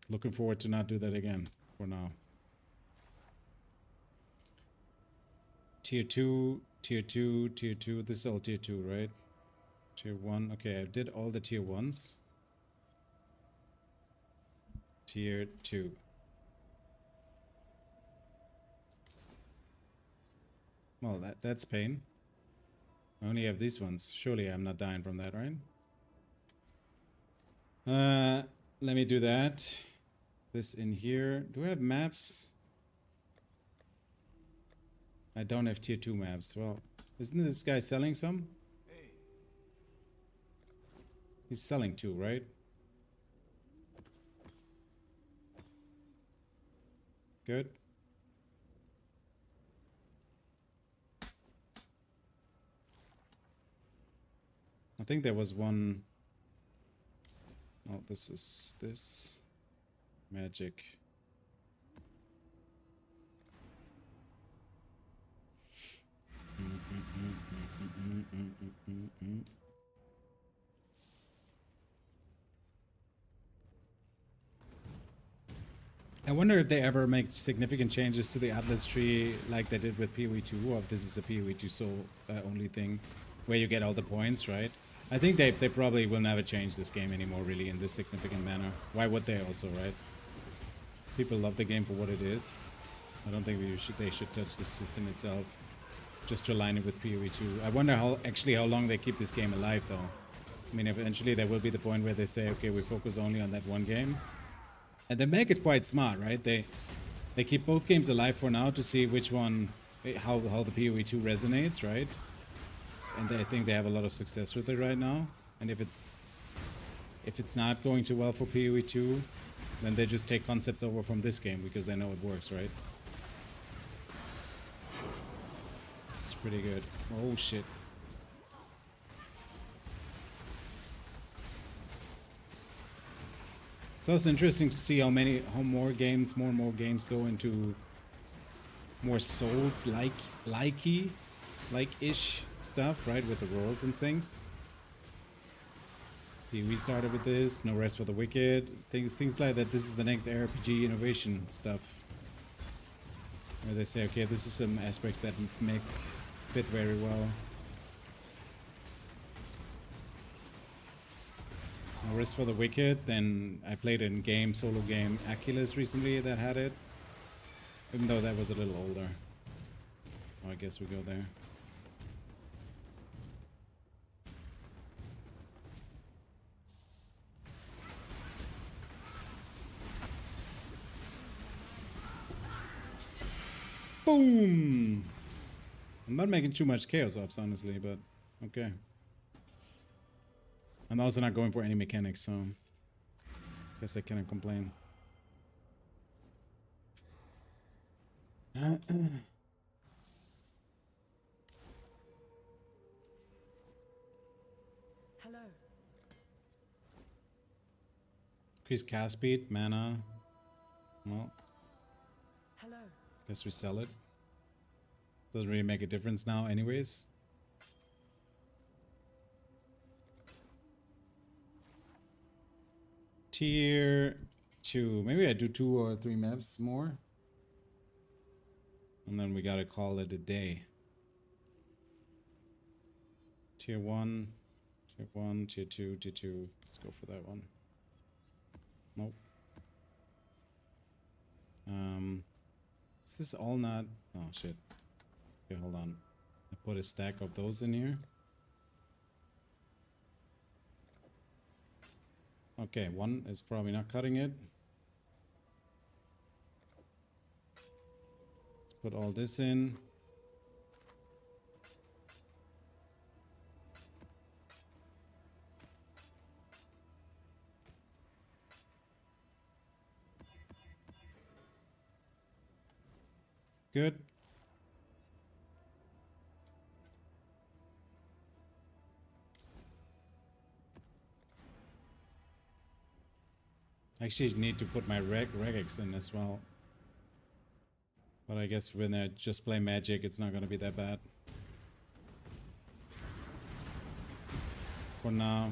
Looking forward to not do that again for now. Tier 2, tier 2, tier 2. This is all tier 2, right? Tier 1. Okay, I did all the tier 1s. Tier 2. Well, that's pain. I only have these ones. Surely I'm not dying from that, right? Let me do that. This in here. Do I have maps? I don't have tier 2 maps. Well, isn't this guy selling some? He's selling 2, right? Good. I think there was one. Oh, this is this. Magic. I wonder if they ever make significant changes to the Atlas tree like they did with PoE 2, or if this is a PoE 2 soul only thing where you get all the points, right? I think they probably will never change this game anymore really in this significant manner. Why would they also, right? People love the game for what it is. I don't think they should touch the system itself just to align it with PoE 2. I wonder how long they keep this game alive though. I mean, eventually there will be the point where they say, okay, we focus only on that one game. And they make it quite smart, right? They keep both games alive for now to see which one, how the PoE 2 resonates, right? And I think they have a lot of success with it right now. And if it's not going too well for PoE 2, then they just take concepts over from this game because they know it works, right? It's pretty good. Oh shit. It's also interesting to see how more and more games go into more Souls like-ish stuff, right? With the worlds and things. We started with this, No Rest for the Wicked, things like that. This is the next RPG innovation stuff. Where they say, okay, this is some aspects that fit very well. No Rest for the Wicked, then I played a solo game, Aculus recently that had it. Even though that was a little older. Oh, I guess we go there. Boom! I'm not making too much chaos ops, honestly, but okay. I'm also not going for any mechanics, so guess I cannot complain. Hello. Increase cast speed, mana. Well, Hello. guess we sell it. Doesn't really make a difference now anyways. Tier 2. Maybe I do 2 or 3 maps more. And then we gotta call it a day. Tier 1. Tier 1, Tier 2, Tier 2. Let's go for that one. Nope. Is this all not... Oh, shit. Okay, hold on. I put a stack of those in here. Okay, one is probably not cutting it. Let's put all this in. Good. I actually need to put my regex in as well. But I guess when I just play magic, it's not going to be that bad. For now.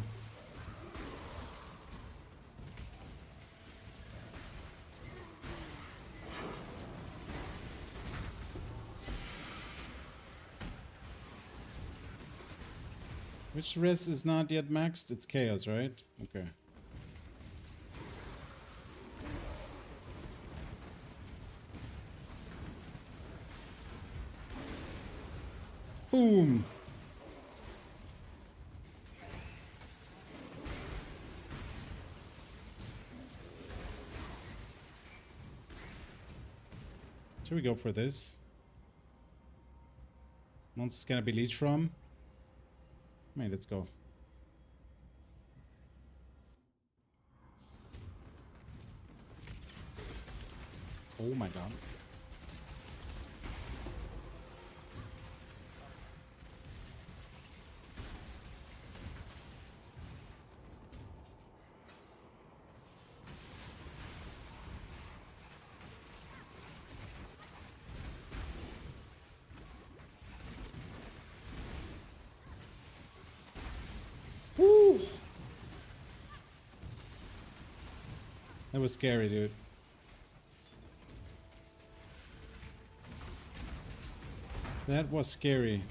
Which res is not yet maxed? It's chaos, right? Okay. Boom! Should we go for this? Monster's gonna be leech from. I mean, let's go. Oh my god. Woo! That was scary, dude. That was scary.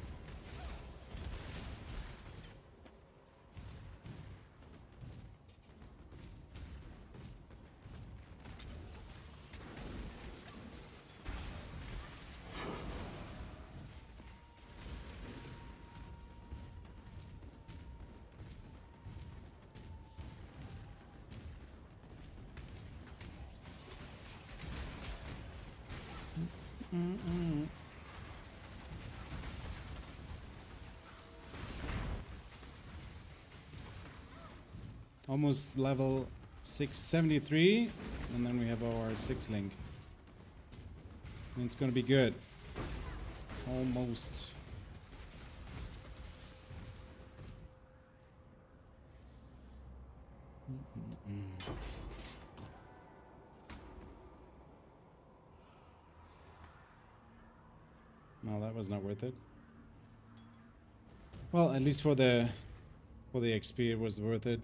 Almost level 673, and then we have our 6 link. And it's gonna be good. Almost. No, that was not worth it. Well, at least for the XP, it was worth it.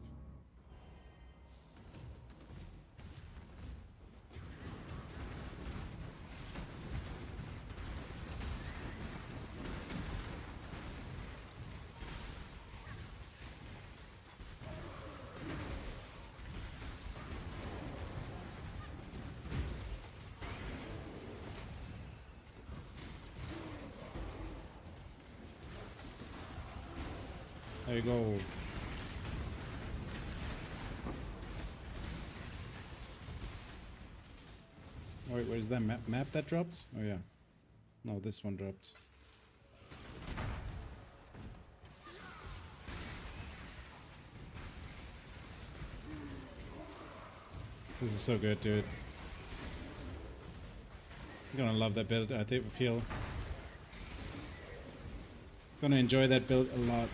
There you go. Wait, where's that map that dropped? Oh yeah. No, this one dropped. This is so good, dude. I'm gonna love that build. I feel gonna enjoy that build a lot.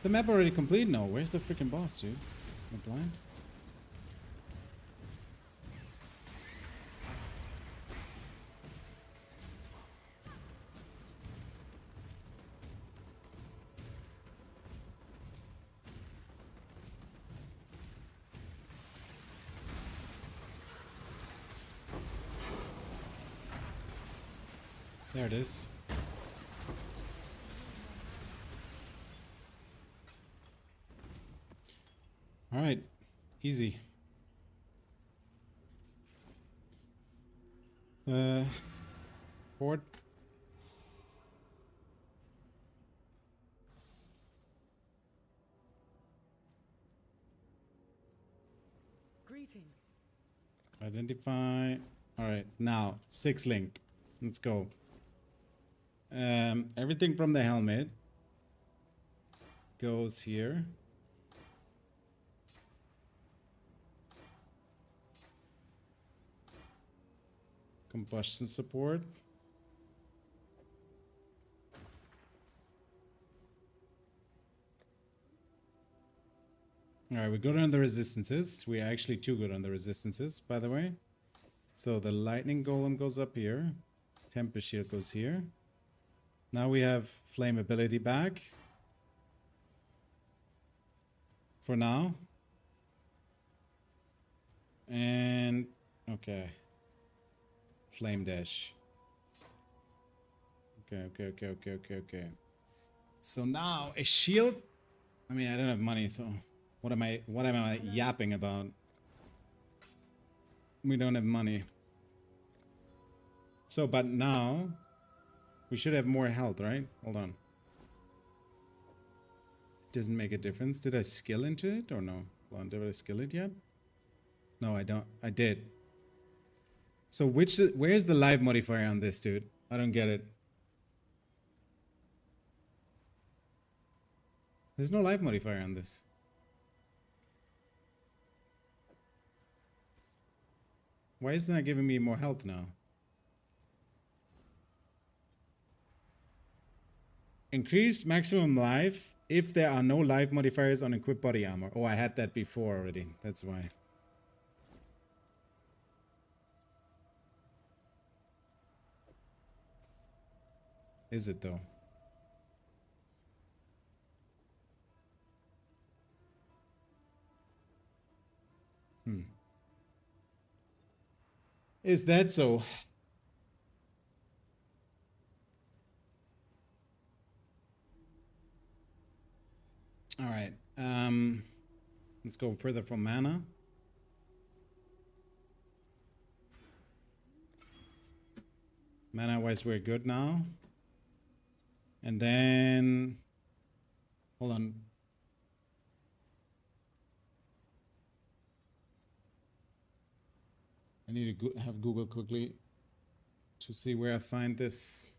The map already complete? No, where's the freaking boss, dude? Am I blind? There it is. All right, easy. Board. Greetings. Identify. All right, now 6 link. Let's go. Everything from the helmet goes here. Combustion support. Alright, we're good on the resistances. We're actually too good on the resistances, by the way. So the lightning golem goes up here. Temper shield goes here. Now we have flame ability back. For now. And okay. Flame dash. Okay. So now a shield. I mean, I don't have money, so what am I yapping about? We don't have money. So, but now we should have more health, right? Hold on. Doesn't make a difference. Did I skill into it or no? Hold on, did I skill it yet? No, I don't. I did. So where's the live modifier on this, dude? I don't get it. There's no live modifier on this. Why isn't that giving me more health now? Increased maximum life if there are no life modifiers on equipped body armor. Oh, I had that before already. That's why. Is it though? Is that so? All right. Let's go further from mana. Mana wise, we're good now. And then, hold on. I need to have Google quickly to see where I find this.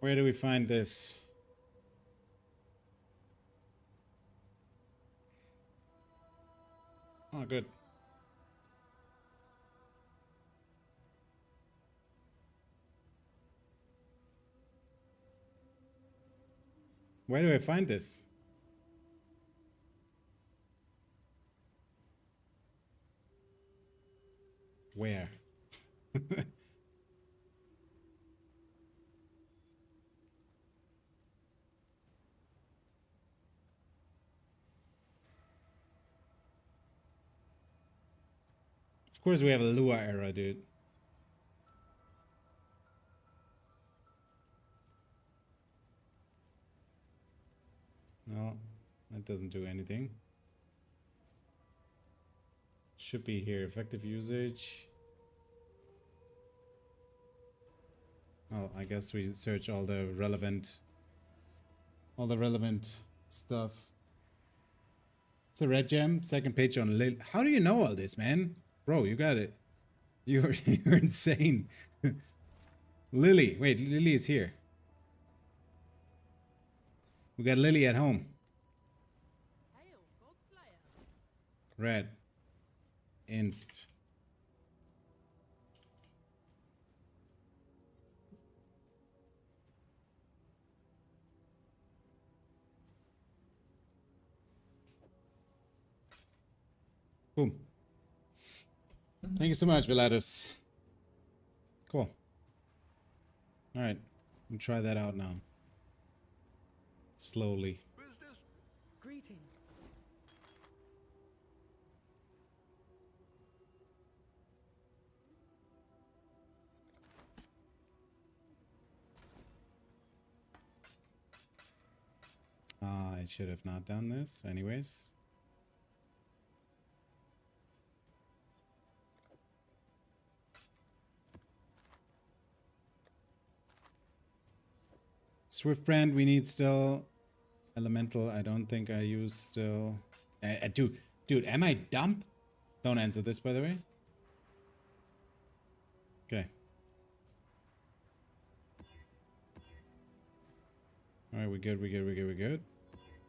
Where do we find this? Oh, good. Where do I find this? Where? Of course we have a Lua era, dude. No, that doesn't do anything. Should be here. Effective usage. Oh, I guess we search all the relevant stuff. It's a red gem. Second page on Lily. How do you know all this, man? Bro, you got it. You're insane. Lily. Wait, Lily is here. We got Lily at home. Hail, Godslayer. Red. Insp. Boom. Thank you so much, Villatus. Cool. Alright. We'll try that out now. Slowly. Business? Greetings. I should have not done this anyways. Swift brand we need still. Elemental I don't think I use still. Dude, am I dumb? Don't answer this, by the way. Okay. Alright, we good.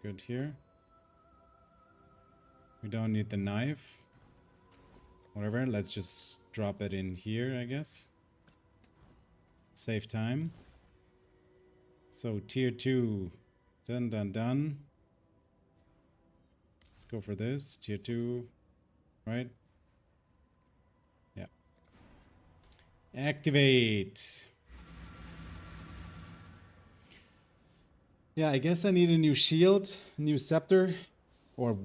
Good here. We don't need the knife. Whatever, let's just drop it in here, I guess. Save time. So tier 2 Done, done, done. Let's go for this. Tier 2, right? Yeah. Activate. Yeah, I guess I need a new shield, new scepter, or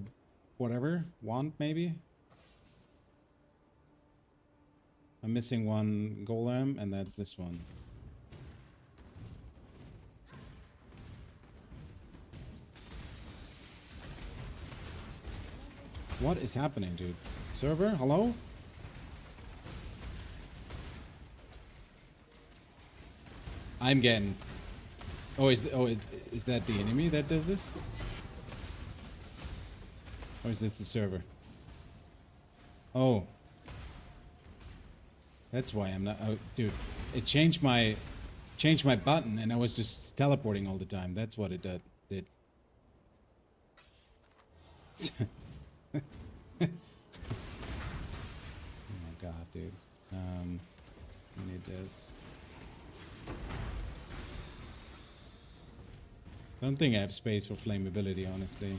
whatever. Wand, maybe? I'm missing one golem, and that's this one. What is happening, dude? Server, hello? I'm getting... Oh, is that the enemy that does this? Or is this the server? Oh. That's why I'm not... Oh, dude, it changed my button, and I was just teleporting all the time. That's what it did. Oh my god, dude. We need this. I don't think I have space for flammability, honestly.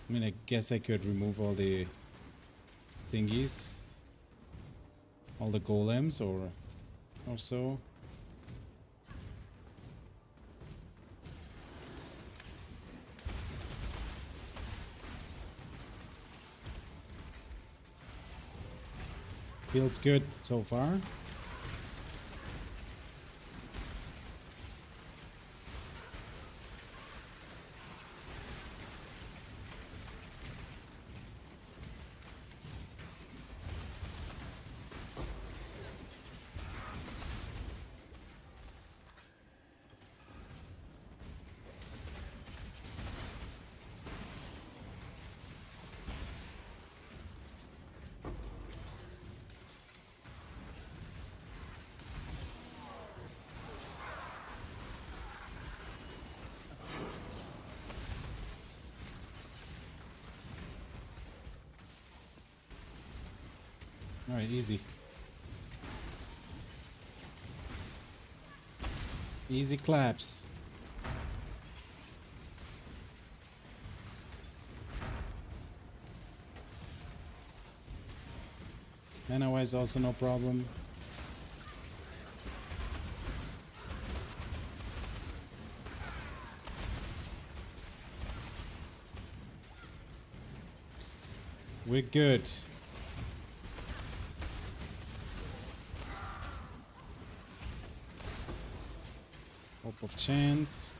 I mean, I guess I could remove all the thingies. All the golems or so. Feels good so far. Alright, easy. Easy claps. Mana-wise also no problem. We're good. Hope of chance.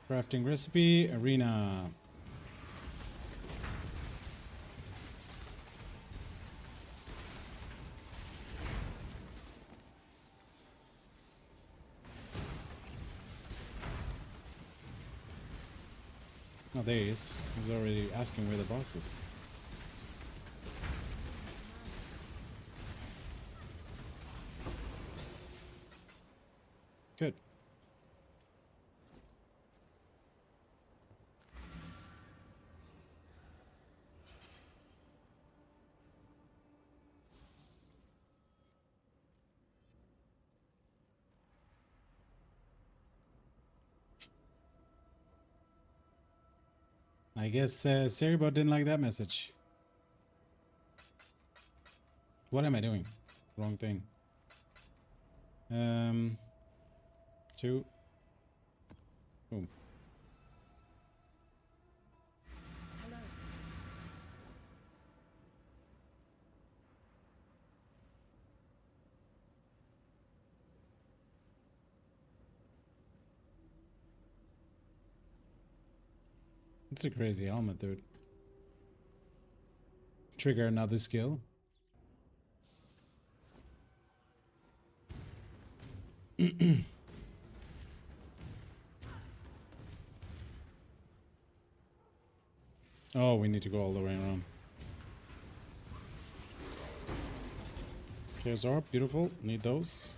Crafting recipe, arena. Oh, there he is. He's already asking where the boss is. Good. I guess Seribot didn't like that message. What am I doing? Wrong thing. 2. Boom. Hello. It's a crazy helmet, dude. Trigger another skill. Oh, we need to go all the way around. Chaos Orb, beautiful. Need those.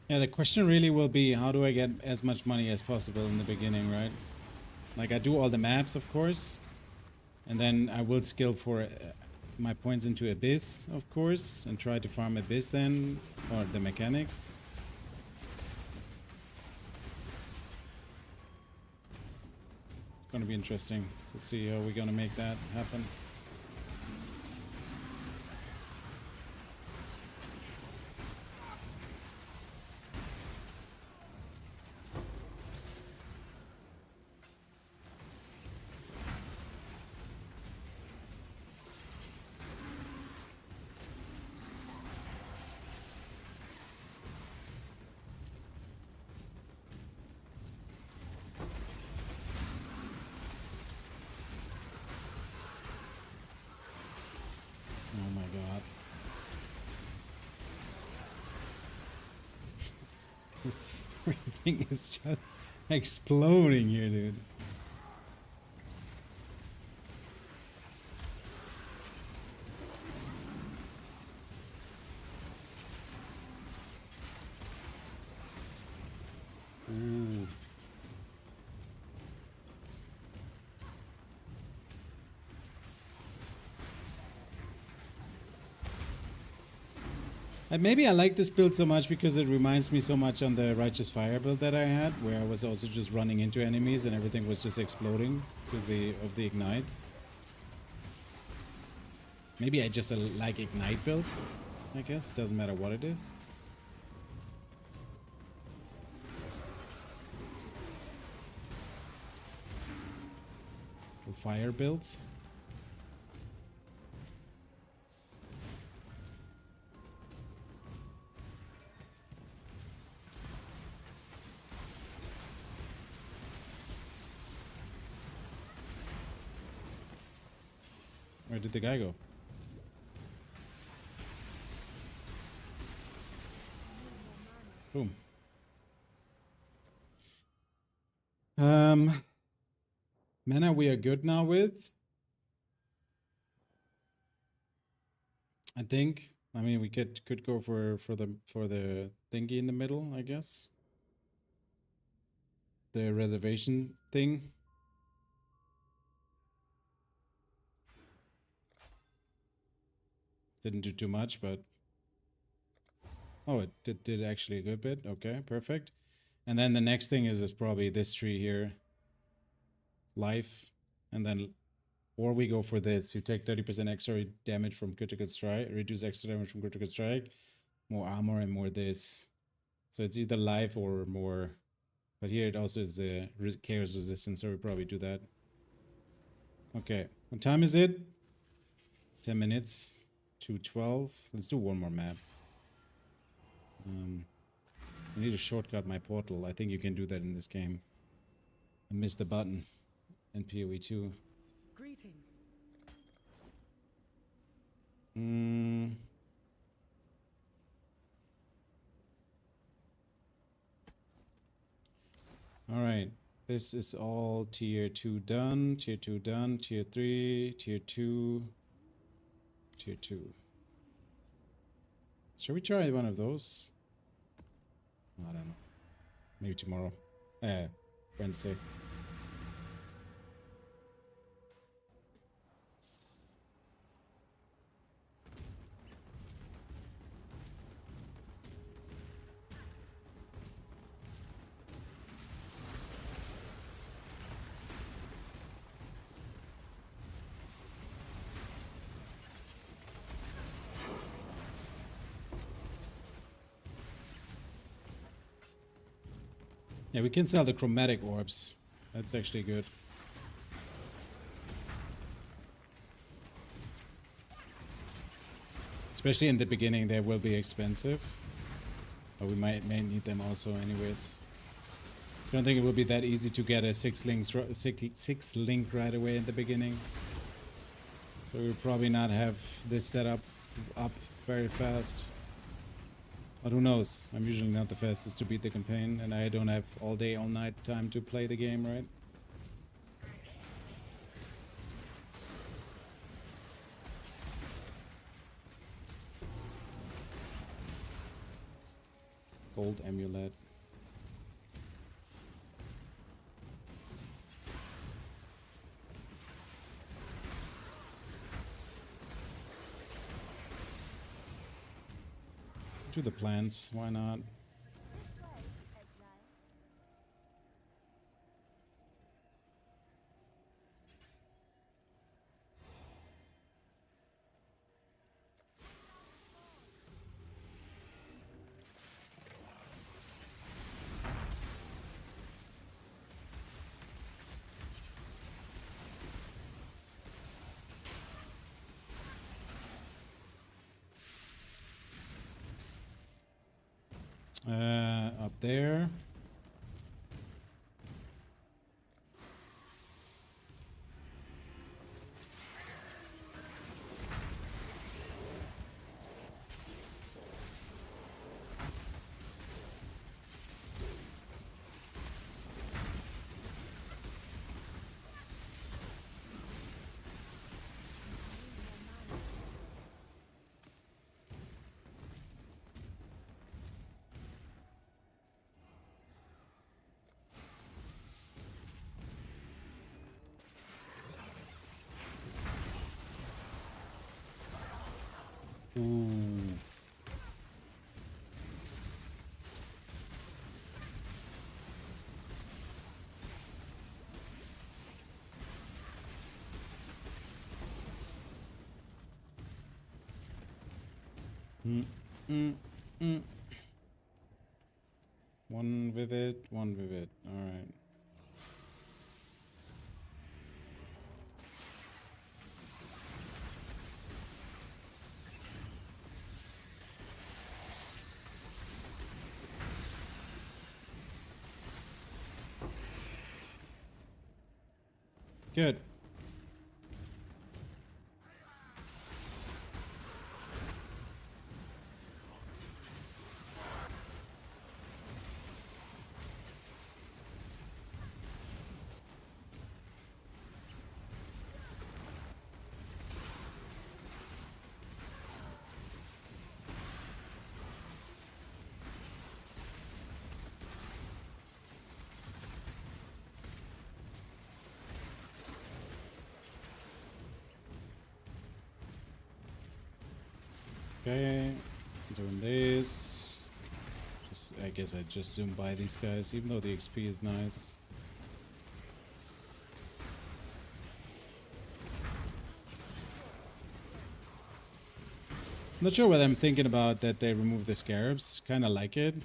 Yeah, the question really will be, how do I get as much money as possible in the beginning, right? Like, I do all the maps, of course. And then I will skill for my points into Abyss, of course. And try to farm Abyss then. Or the mechanics. It's gonna be interesting to see how we're gonna make that happen. Oh my god. Everything is just exploding here, dude. Ooh. And maybe I like this build so much because it reminds me so much on the Righteous Fire build that I had, where I was also just running into enemies and everything was just exploding because of the ignite. Maybe I just like ignite builds, I guess. Doesn't matter what it is. Or fire builds. Where did the guy go? Boom. Mana we are good now with. I think. I mean, we could go for the thingy in the middle, I guess. The reservation thing. Didn't do too much, but oh, it did actually a good bit. Okay, perfect. And then the next thing is probably this tree here. Life, and then, or we go for this. You take 30% extra damage from critical strike, reduce extra damage from critical strike, more armor and more this. So it's either life or more. But here it also is the chaos resistance, so we probably do that. Okay, what time is it? 10 minutes. 2:12. Let's do one more map. I need to shortcut my portal. I think you can do that in this game. I missed the button in PoE 2. Greetings. All right. This is all tier 2 done, tier 2 done, tier 3, tier 2, tier 2. Shall we try one of those? I don't know. Maybe tomorrow. Wednesday. Yeah, we can sell the chromatic orbs. That's actually good. Especially in the beginning, they will be expensive. But we may need them also anyways. I don't think it will be that easy to get a six link right away in the beginning. So we'll probably not have this set up very fast. But who knows? I'm usually not the fastest to beat the campaign, and I don't have all day, all night time to play the game, right? Gold amulet. Do the plants, why not? This way, exile. Up there. Ooh. Mm, mm, mm. One vivid, one vivid. All right. Good. Okay, doing this. I guess I just zoom by these guys, even though the XP is nice. Not sure what I'm thinking about that they remove the scarabs. Kind of like it.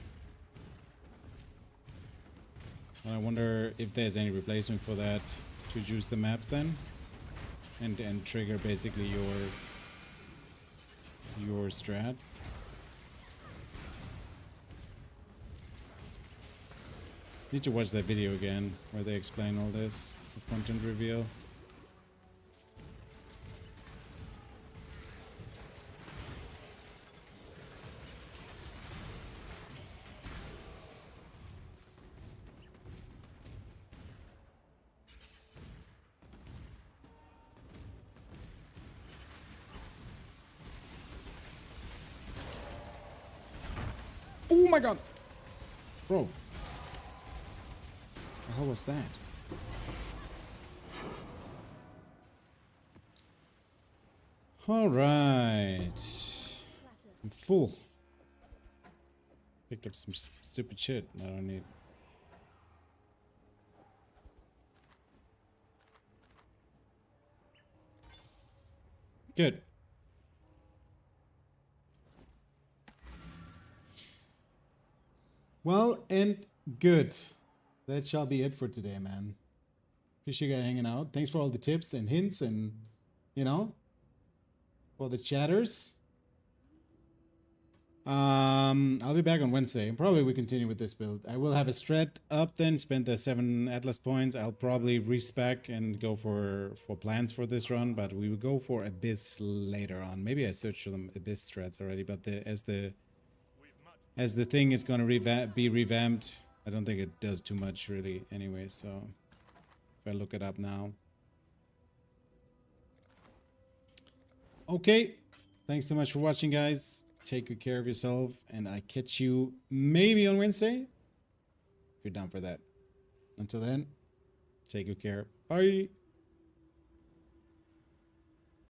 I wonder if there's any replacement for that to juice the maps then, and trigger basically your strat. Need to watch that video again where they explain all this, the content reveal. Oh my god! Bro. The hell was that? Alright. I'm full. Picked up some stupid shit that I don't need. Good. Well, and good. That shall be it for today, man. Appreciate you guys hanging out. Thanks for all the tips and hints and, you know, for the chatters. I'll be back on Wednesday. Probably we continue with this build. I will have a strat up then, spend the 7 Atlas points. I'll probably respec and go for plans for this run, but we will go for Abyss later on. Maybe I searched them Abyss strats already, but as the thing is gonna be revamped, I don't think it does too much really anyway, so if I look it up now. Okay, thanks so much for watching, guys. Take good care of yourself, and I catch you maybe on Wednesday if you're down for that. Until then, take good care. Bye.